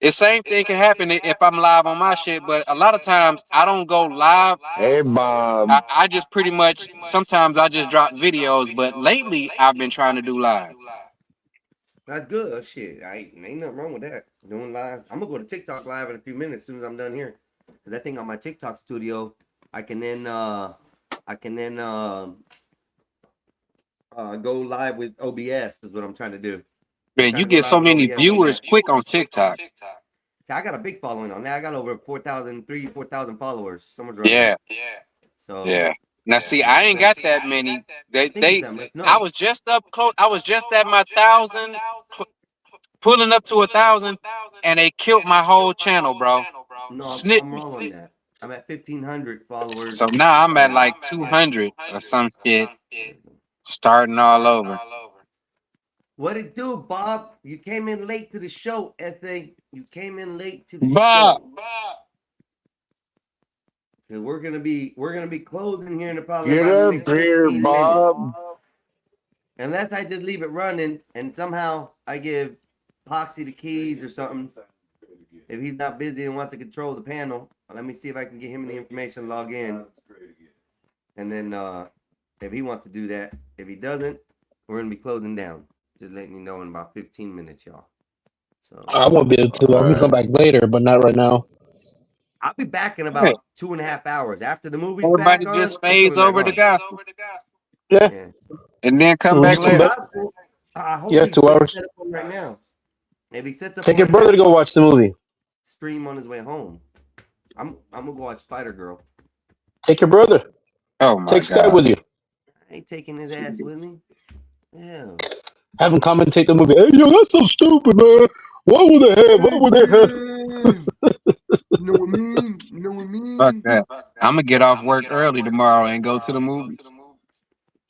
The same thing can happen if I'm live on my shit, but a lot of times I don't go live. Hey, Bob. I just pretty much sometimes I just drop videos, but lately I've been trying to do live. That's good. Oh, shit, ain't nothing wrong with that. Doing lives. I'm gonna go to TikTok live in a few minutes as soon as I'm done here. Cause I think on my TikTok studio, I can then go live with OBS. Is what I'm trying to do. Man, you get so many viewers quick on TikTok. See, I got a big following on that. I got over 4,000 followers. Someone's Yeah. So Yeah. Now see, I ain't got that many. I was just up close. I was just at my 1,000, pulling up to 1,000, and they killed my whole channel, bro. No, Snip I'm me. wrong on that. I'm at 1,500 followers. So now I'm at like 200 or some shit, starting all over. What it do, Bob? You came in late to the show, SA. You came in late to the Bob. show. And we're gonna be closing here in probably Get about the up next here, 15 Bob. minutes. Unless I just leave it running and somehow I give Poxy the keys or something. If he's not busy and wants to control the panel, let me see if I can get him the information, log in. And then if he wants to do that, if he doesn't, we're gonna be closing down. Just letting you know in about 15 minutes, y'all. So I won't be able to. I'm gonna come back later, but not right now. I'll be back in about 2.5 hours after the movie's Everybody back on. just fades over the gospel. Yeah. And then come We'll back just come later. back. I hope Yeah, he's 2 hours. set up on right now. Maybe sets up Take on your right brother now. to go watch the movie. Stream on his way home. I'm gonna go watch Spider Girl. Take your brother. Oh my Take Sky God. with you. I ain't taking his ass with me. Yeah. Have him commentate the movie. Hey, yo, that's so stupid, man. What would they have? What would they have? You know what I mean? You know what I mean? Fuck that. I'm gonna get off work early tomorrow and go to the movies.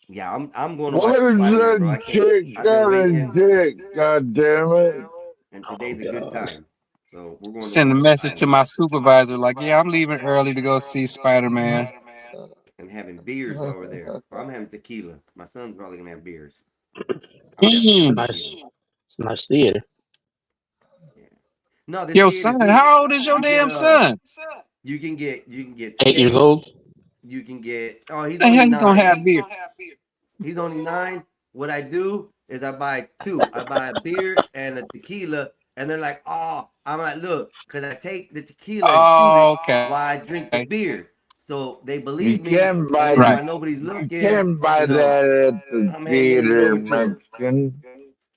Yeah, I'm going to watch What is Spider-Man, bro. I that can't. chick I've been got a waiting, dick? God damn it! and today's a good time. So we're going to Send a watch message to Spider-Man my supervisor like, yeah, I'm leaving early to go see Spider-Man. and having beers while we're there. Or I'm having tequila. My son's probably gonna have beers. Nice. It's a nice theater. No, this Yo, theater's son, neat. how old is your You damn get, son? You can get 8 years steak. old. You can get. Oh, he's The only hell you gonna 9. have beer? He's only 9. What I do is I buy 2. I buy a beer and a tequila, and they're like, "Oh," I'm like, "Look," because I take the tequila and Oh, shoot it okay. while I drink the beer. So they You believe me, can't and buy then Right. while nobody's you looking, can't buy you know, that at the I'm handing it theater, over to him. Mexican.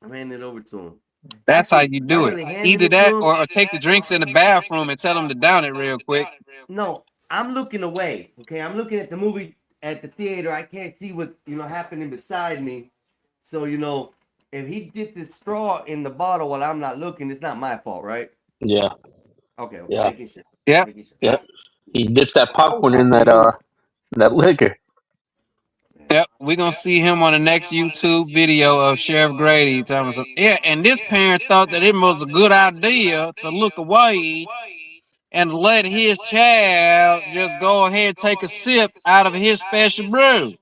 I'm handing it over to him. That's how Actually, you not do it. really handing Either it to that him. or take the drinks in the bathroom and tell them to down it real quick. No, I'm looking away. Okay, I'm looking at the movie at the theater. I can't see what's happening beside me. So if he dips his straw in the bottle while I'm not looking, it's not my fault, right? Yeah. Okay. Yeah. Making sure. Yep. Making sure. Yep. He dips that popcorn in that liquor. Yep, we're gonna see him on the next YouTube video of Sheriff Grady. Yeah, and this parent thought that it was a good idea to look away and let his child just go ahead and take a sip out of his special brew.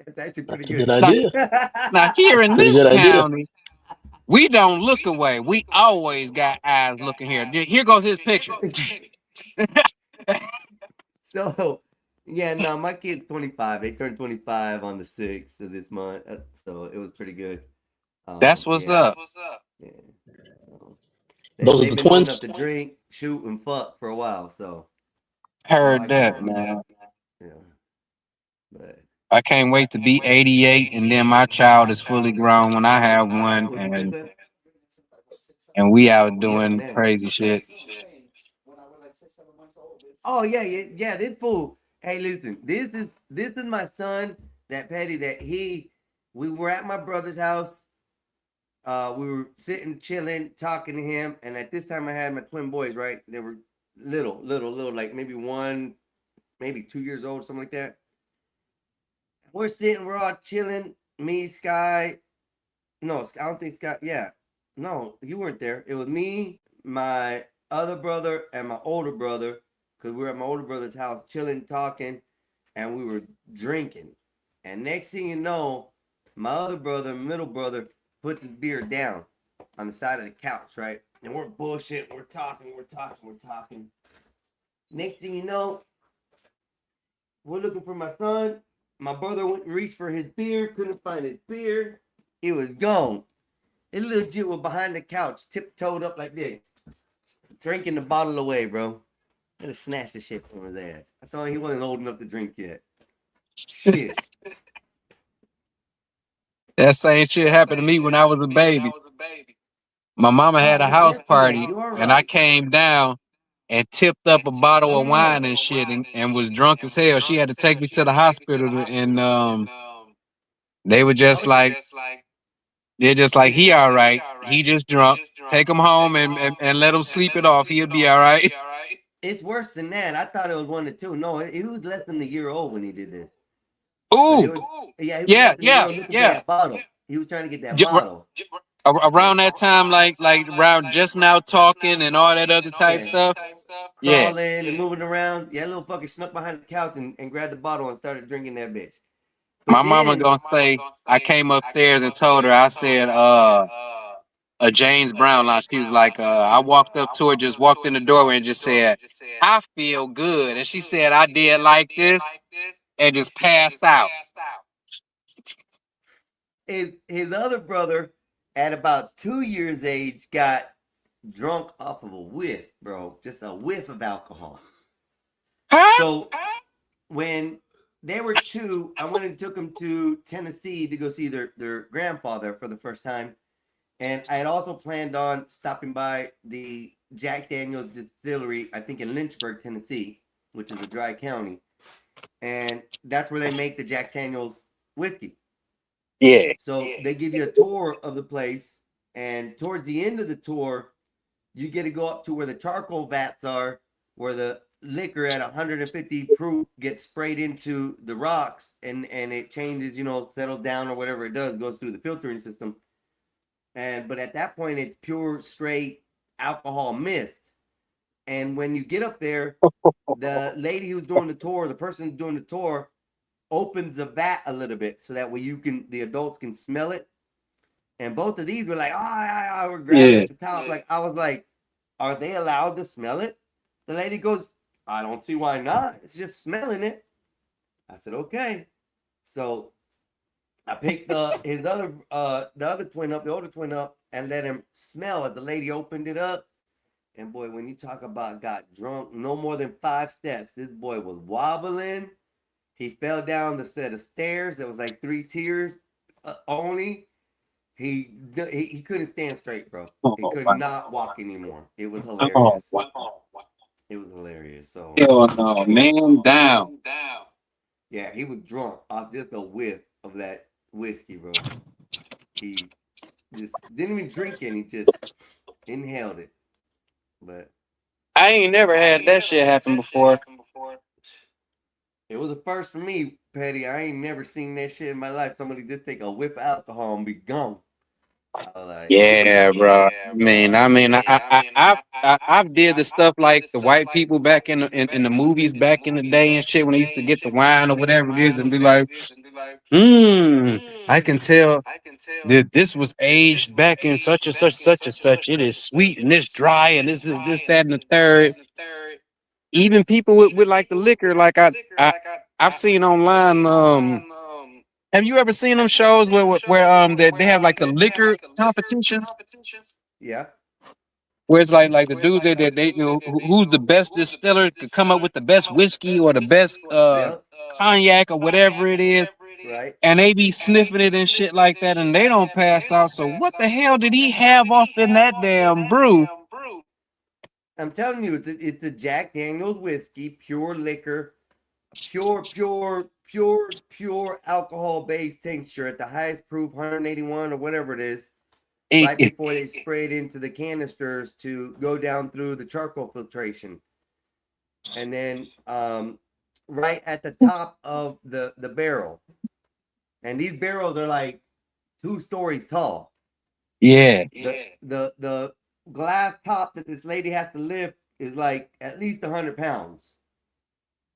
That's actually pretty That's a good. good idea. Now here That's a in pretty this good idea. county, we don't look away. We always got eyes looking here. Here goes his picture. So, yeah, no, my kid's 25. They turned 25 on the 6th of this month. So it was pretty good. That's what's yeah. up. Yeah. So, Those are they've the been old enough twins? to drink, shoot, and fuck for a while. So Heard that, man. Yeah. But I can't wait to be 88 and then my child is fully grown when I have one and we out doing crazy shit. oh yeah. This fool. Hey, listen. This is my son. That Petty. We were at my brother's house. We were sitting, chilling, talking to him, and at this time I had my twin boys. Right, they were little, like maybe 1, maybe 2 years old, something like that. We're sitting, we're all chilling. Me, Sky. No, I don't think Sky. Yeah, no, you weren't there. It was me, my other brother, and my older brother. Because we were at my older brother's house, chilling, talking, and we were drinking. And next thing you know, my other brother, middle brother, puts his beer down on the side of the couch, right? And we're bullshitting, we're talking. Next thing you know, we're looking for my son. My brother went and reached for his beer, couldn't find his beer. It was gone. It legit was behind the couch, tiptoed up like this, drinking the bottle away, bro. I just snatched the shit from his ass. I told him he wasn't old enough to drink yet. Shit. That same shit happened to me when I was a baby. My mama had a house party and I came down and tipped up a bottle of wine and shit and was drunk as hell. She had to take me to the hospital and they were just like, they're just like, he all right. He just drunk. Take him home and let him sleep it off. He'll be all right. It's worse than that. I thought it was 1 to 2. No, he was less than a year old when he did this. Ooh. Yeah. That bottle. He was trying to get that bottle. Around that time, like around just now talking and all that other type stuff. Yeah. Crawling and moving around. Yeah, little fucker snuck behind the couch and grabbed the bottle and started drinking that bitch. My mama gonna say, I came upstairs and told her, I said, a James Brown line. She was like, I walked up to her, just walked in the doorway and just said, I feel good. And she said, I did like this and just passed out. His other brother, at about 2 years age, got drunk off of a whiff, bro. Just a whiff of alcohol. So when they were 2, I went and took them to Tennessee to go see their grandfather for the first time. And I had also planned on stopping by the Jack Daniel's distillery, I think in Lynchburg, Tennessee, which is a dry county. And that's where they make the Jack Daniel's whiskey. Yeah. So they give you a tour of the place. And towards the end of the tour, you get to go up to where the charcoal vats are, where the liquor at 150 proof gets sprayed into the rocks and it changes, settles down or whatever it does, goes through the filtering system. But at that point, it's pure, straight alcohol mist. And when you get up there, the lady who's doing the tour, the person who's doing the tour, opens the vat a little bit so that way the adults can smell it. And both of these were like, we're grabbing at the top. Like, I was like, are they allowed to smell it? The lady goes, I don't see why not. It's just smelling it. I said, okay. So I picked the other twin up, the older twin up, and let him smell it. The lady opened it up. And boy, when you talk about got drunk, no more than 5 steps, this boy was wobbling. He fell down the set of stairs. There was like 3 tiers only. He couldn't stand straight, bro. He could not walk anymore. It was hilarious. It was hilarious. So hell no, man down. Yeah, he was drunk off just a whiff of that whiskey, bro. He just didn't even drink it. He just inhaled it. But I ain't never had that shit happen before. it was a first for me, Petty. I ain't never seen that shit in my life. Somebody just take a whiff of alcohol and be gone. Yeah, bro. I've did the stuff like the white people back in the movies back in the day and shit when they used to get the wine or whatever it is and be like, I can tell that this was aged back in such and such, such and such. It is sweet and it's dry and this is this, that, and the third. Even people with like the liquor, like I've seen online. Have you ever seen them shows where they have like the liquor competitions? Yeah. Where it's like the dudes that they who's the best distiller could come up with the best whiskey or the best cognac or whatever it is. Right. And they be sniffing it and shit like that and they don't pass out. So what the hell did he have off in that damn brew? I'm telling you, it's a Jack Daniel's whiskey, pure liquor, pure alcohol-based tincture at the highest proof, 181 or whatever it is, right before they spray it into the canisters to go down through the charcoal filtration. And then right at the top of the barrel. And these barrels are like 2 stories tall. Yeah. The glass top that this lady has to lift is like at least 100 pounds.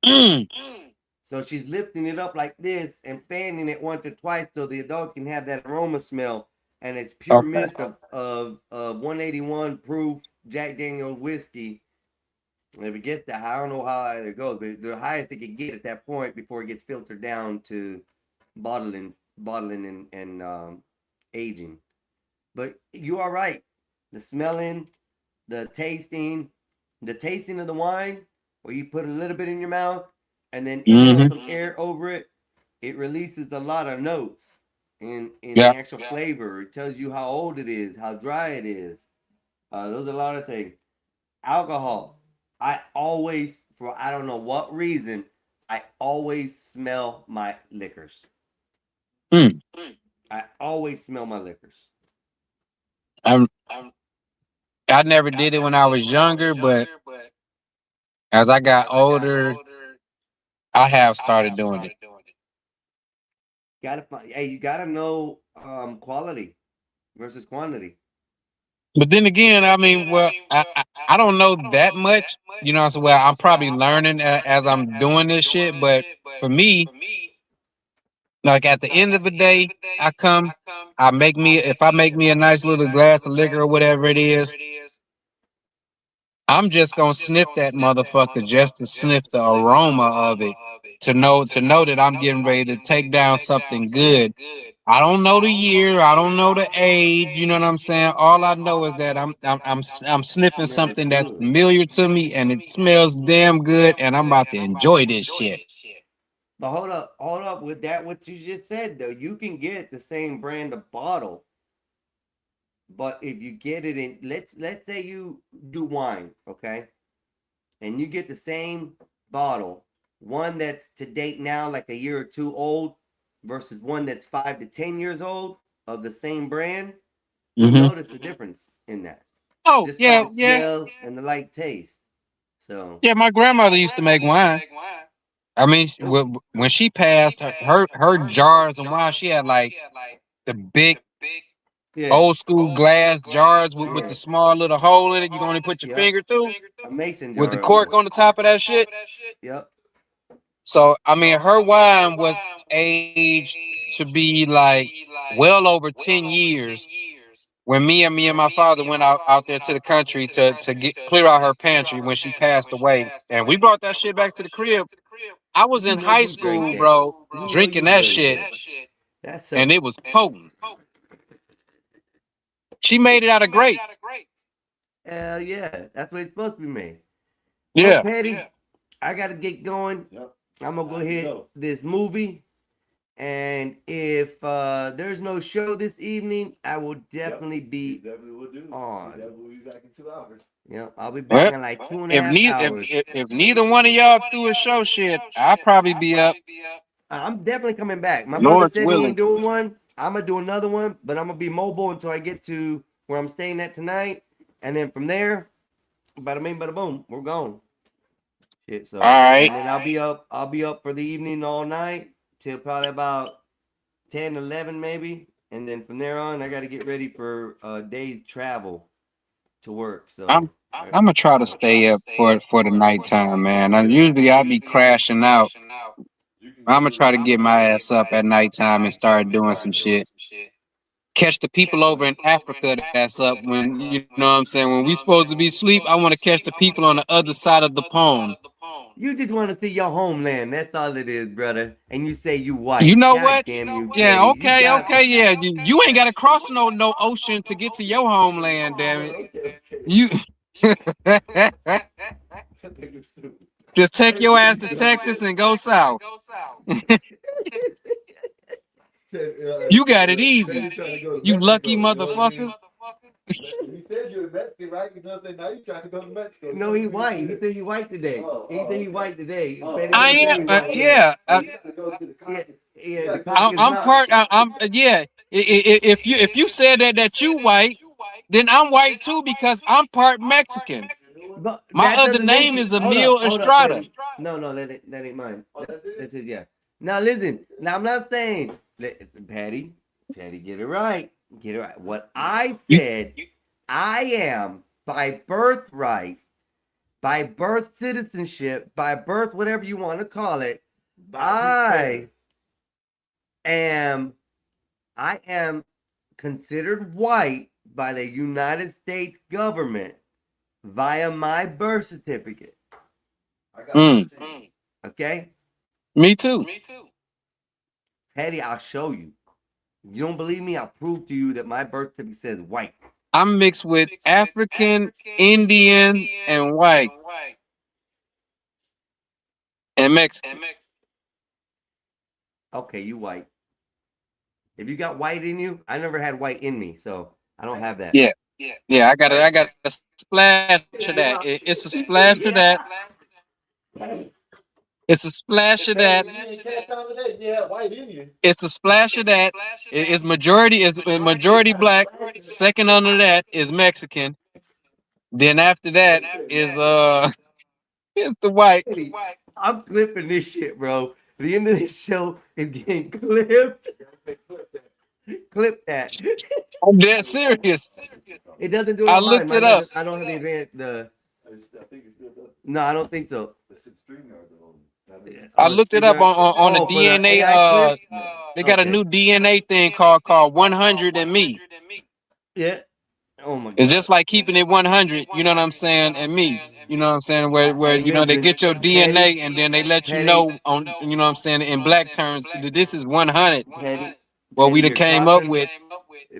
So she's lifting it up like this and fanning it once or twice so the adults can have that aroma smell. And it's pure mist of 181 proof Jack Daniel's whiskey. And if it gets that high, I don't know how high it goes, but the highest it can get at that point before it gets filtered down to bottling and aging. But you are right. The smelling, the tasting of the wine, where you put a little bit in your mouth and then inhale some air over it, it releases a lot of notes in the actual flavor. It tells you how old it is, how dry it is. Those are a lot of things. Alcohol. I always, for I don't know what reason, I always smell my liquors. I always smell my liquors. I never did it when I was younger, but as I got older, I have started doing it. You gotta know quality versus quantity. But then again, I mean, well, I don't know that much, you know. So well, I'm probably learning as I'm doing this shit. But for me, like at the end of the day, if I make me a nice little glass of liquor or whatever it is, I'm just gonna sniff that motherfucker just to sniff the aroma of it, to know that I'm getting ready to take down something good. I don't know the year, I don't know the age, you know what I'm saying? All I know is that I'm sniffing something that's familiar to me and it smells damn good and I'm about to enjoy this shit. But hold up with that. What you just said though, you can get the same brand of bottle, but if you get it in, let's say you do wine, okay, and you get the same bottle, one that's to date now, like a year or two old, versus one that's 5 to 10 years old of the same brand, you'll notice a difference in that. Oh, just yeah, by the smell and the light taste. So yeah, my grandmother used to make wine. I mean, when she passed, her jars of wine, she had like the big old school glass jars with the small little hole in it. You can only put your finger through. A mason jar with the cork on the top of that shit. Yep. So I mean, her wine was aged to be like well over 10 years. When me and my father went out there to the country to clear out her pantry when she passed away, and we brought that shit back to the crib. I was in high school, bro, drinking that shit, and it was potent. She made it out of grapes. Hell yeah, that's what it's supposed to be made. Yeah. Well, Petty, I gotta get going. I'm gonna go hit this movie, and if there's no show this evening, I will definitely be on. We'll be back in 2 hours. Yeah, I'll be back in like 2.5 hours. If neither one of y'all do a show shit, I'll probably be up. I'm definitely coming back. My brother Lord's said he willing. ain't doing one. I'm gonna do another one, but I'm gonna be mobile until I get to where I'm staying at tonight, and then from there, bada bing, bada boom, we're gone. Shit. So, All right. and then I'll be up. I'll be up for the evening all night till probably about 10, 11 maybe, and then from there on, I got to get ready for a day's travel to work. So I'm gonna try to stay up for the nighttime, man. Usually I be crashing out. I'm gonna try to get my ass up at nighttime and start doing some shit. Catch the people over in Africa that's up when, you know what I'm saying, when we supposed to be asleep. I want to catch the people on the other side of the pond. you just want to see your homeland. That's all it is, brother. And you say you white. You know God what? Damn you, Yeah, Petty. okay, You got- okay, yeah. You ain't gotta cross no ocean to get to your homeland, damn it. You just take your ass to Texas and go south. You got it easy. You lucky motherfuckers. You said you were Mexican, right? You know what I'm saying? Now you trying to go to Mexico. No, he white. He said he white today. He said he white today. Petty I didn't say am, he white. yeah. Yeah, the I'm part. I'm yeah. If you said that you white, then I'm white too because I'm part Mexican. But My that other doesn't make name you- is hold up, Emil hold up, Estrada. Petty. No, that ain't mine. That's his, yeah. Now listen. Now I'm not saying, Patty, get it right. Get it right. What I said, I am by birthright, by birth citizenship, by birth, whatever you want to call it. I am considered white by the United States government via my birth certificate. Okay? Me too. Patty, I'll show you. You don't believe me? I'll prove to you that my birth certificate says white. I'm mixed with African, Indian, and white, and Mexican. Okay, you white. If you got white in you, I never had white in me, so I don't have that. Yeah. Yeah, I got a splash of that. It's a splash of that. It's a splash of that. Yeah, white in you. It's a splash of that. It's majority black. Second under that is Mexican. Then after that is it's the white. I'm clipping this shit, bro. The end of this show is getting clipped. Clip that. I'm dead serious. It doesn't do it I on mine. looked Mine it up. doesn't- I don't have the advanced. I think it's good though. No, I don't think so. It's StreamYard though. I looked it up on the Oh, for the DNA. AI clip? They got a Okay. new DNA thing called 100 and Me. Yeah. Oh my god. It's just like keeping it 100. You know what I'm saying? And me. You know what I'm saying? Where you know they get your DNA and then they let you know on, you know what I'm saying, in black terms that this is 100. What we done you're came up crossing- with.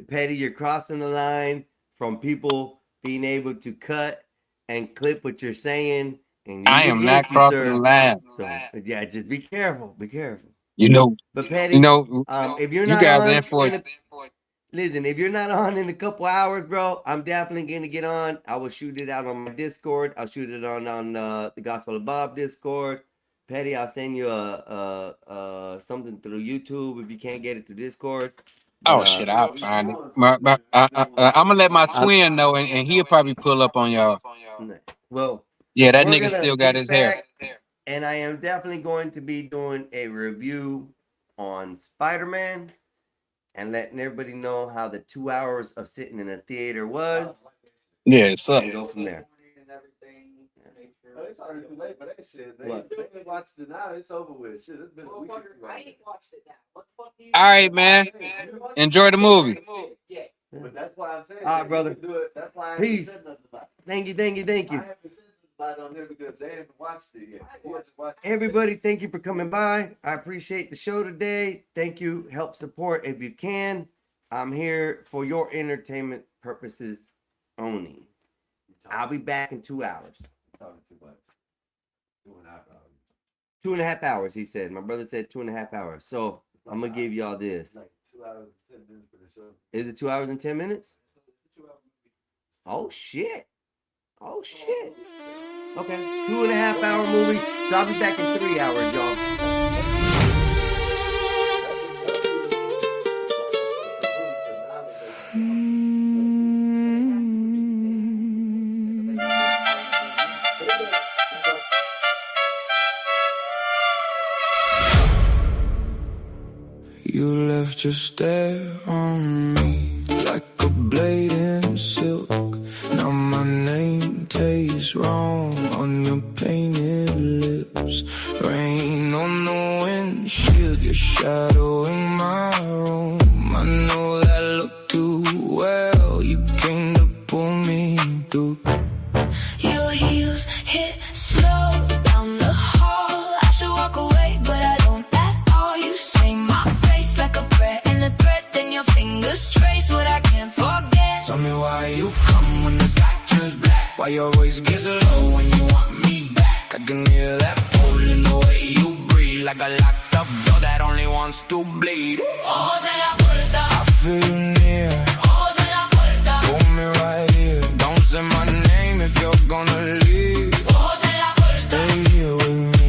Petty, you're crossing the line from people being able to cut and clip what you're saying. And I use am against not you, crossing sir. the line. So yeah, just be careful. Be careful. You know. But Petty, You know. if you're You not guys on, in for it. listen, if you're not on in a couple hours, bro, I'm definitely gonna get on. I will shoot it out on my Discord. I'll shoot it on the Gospel of Bob Discord. Petty, I'll send you something through YouTube if you can't get it through Discord. Oh shit, I'll find it. I'm gonna let my twin know, and he'll probably pull up on y'all. Well, Yeah, that we're nigga gonna still got be his hair. back, and I am definitely going to be doing a review on Spider-Man and letting everybody know how the 2 hours of sitting in a theater was. Yeah, it sucks. And go from there. Oh, it's already too late for that shit. They What? ain't watched it now. It's over with. Shit, it's been a week or two. I ain't watched it now. All right, man. Enjoy the movie. But that's why I'm saying. All right, brother. Do it. That's why I Peace. haven't said nothing about it. Thank you, thank you, thank you. I haven't said nothing about it on there because they haven't watched it yet. They just watched it. Everybody, thank you for coming by. I appreciate the show today. Thank you. Help support if you can. I'm here for your entertainment purposes only. I'll be back in 2 hours. Talking too much. 2.5 hours. 2.5 hours, he said. My brother said 2.5 hours. So I'm gonna give y'all this. Like 2 hours and 10 minutes for the show. Is it 2 hours and 10 minutes? Oh shit. Oh shit. Okay. 2.5 hour movie. So I'll be back in 3 hours, y'all. you left your stare on me like a blade in silk. Now my name tastes wrong on your painted lips. Rain on the windshield, your shadow in my room. I know that look too well. You came to pull me through. Your heels hit slow down the hall. I should walk away, but I don't at all. You say my face like a prayer and a threat. Then your fingers trace what I can't forget. Tell me why you come when the sky turns black. Why your voice gets low when you want me back. I can hear that pull in the way you breathe, like a locked up door that only wants to bleed. Ojos en la puerta. I feel you near. Ojos en la puerta. Pull me right here. Don't say my name if you're gonna leave. Ojos en la puerta. Stay here with me.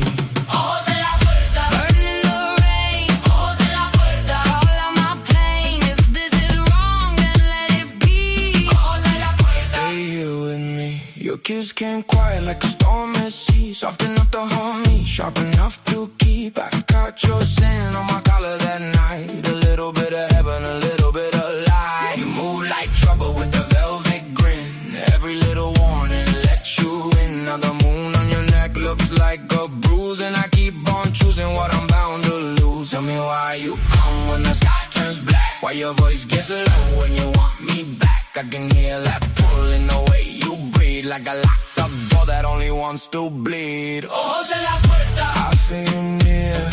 Ojos en la puerta. Burning the rain. Ojos en la puerta. All of my pain. If this is wrong, then let it be. Ojos en la puerta. Stay here with me. Your kiss came quiet like a storm at sea. Soft enough to hold me, sharp enough to keep. I got your sin on my collar that night. A little bit of heaven, a little bit of light. You move like trouble with a velvet grin. Every little warning let you in. Now the moon on your neck looks like a bruise, and I keep on choosing what I'm bound to lose. Tell me why you come when the sky turns black. Why your voice gets low when you want me back. I can hear that pull in the way you breathe, like a locked up door that only wants to bleed. Ojos en la puerta. I feel you near.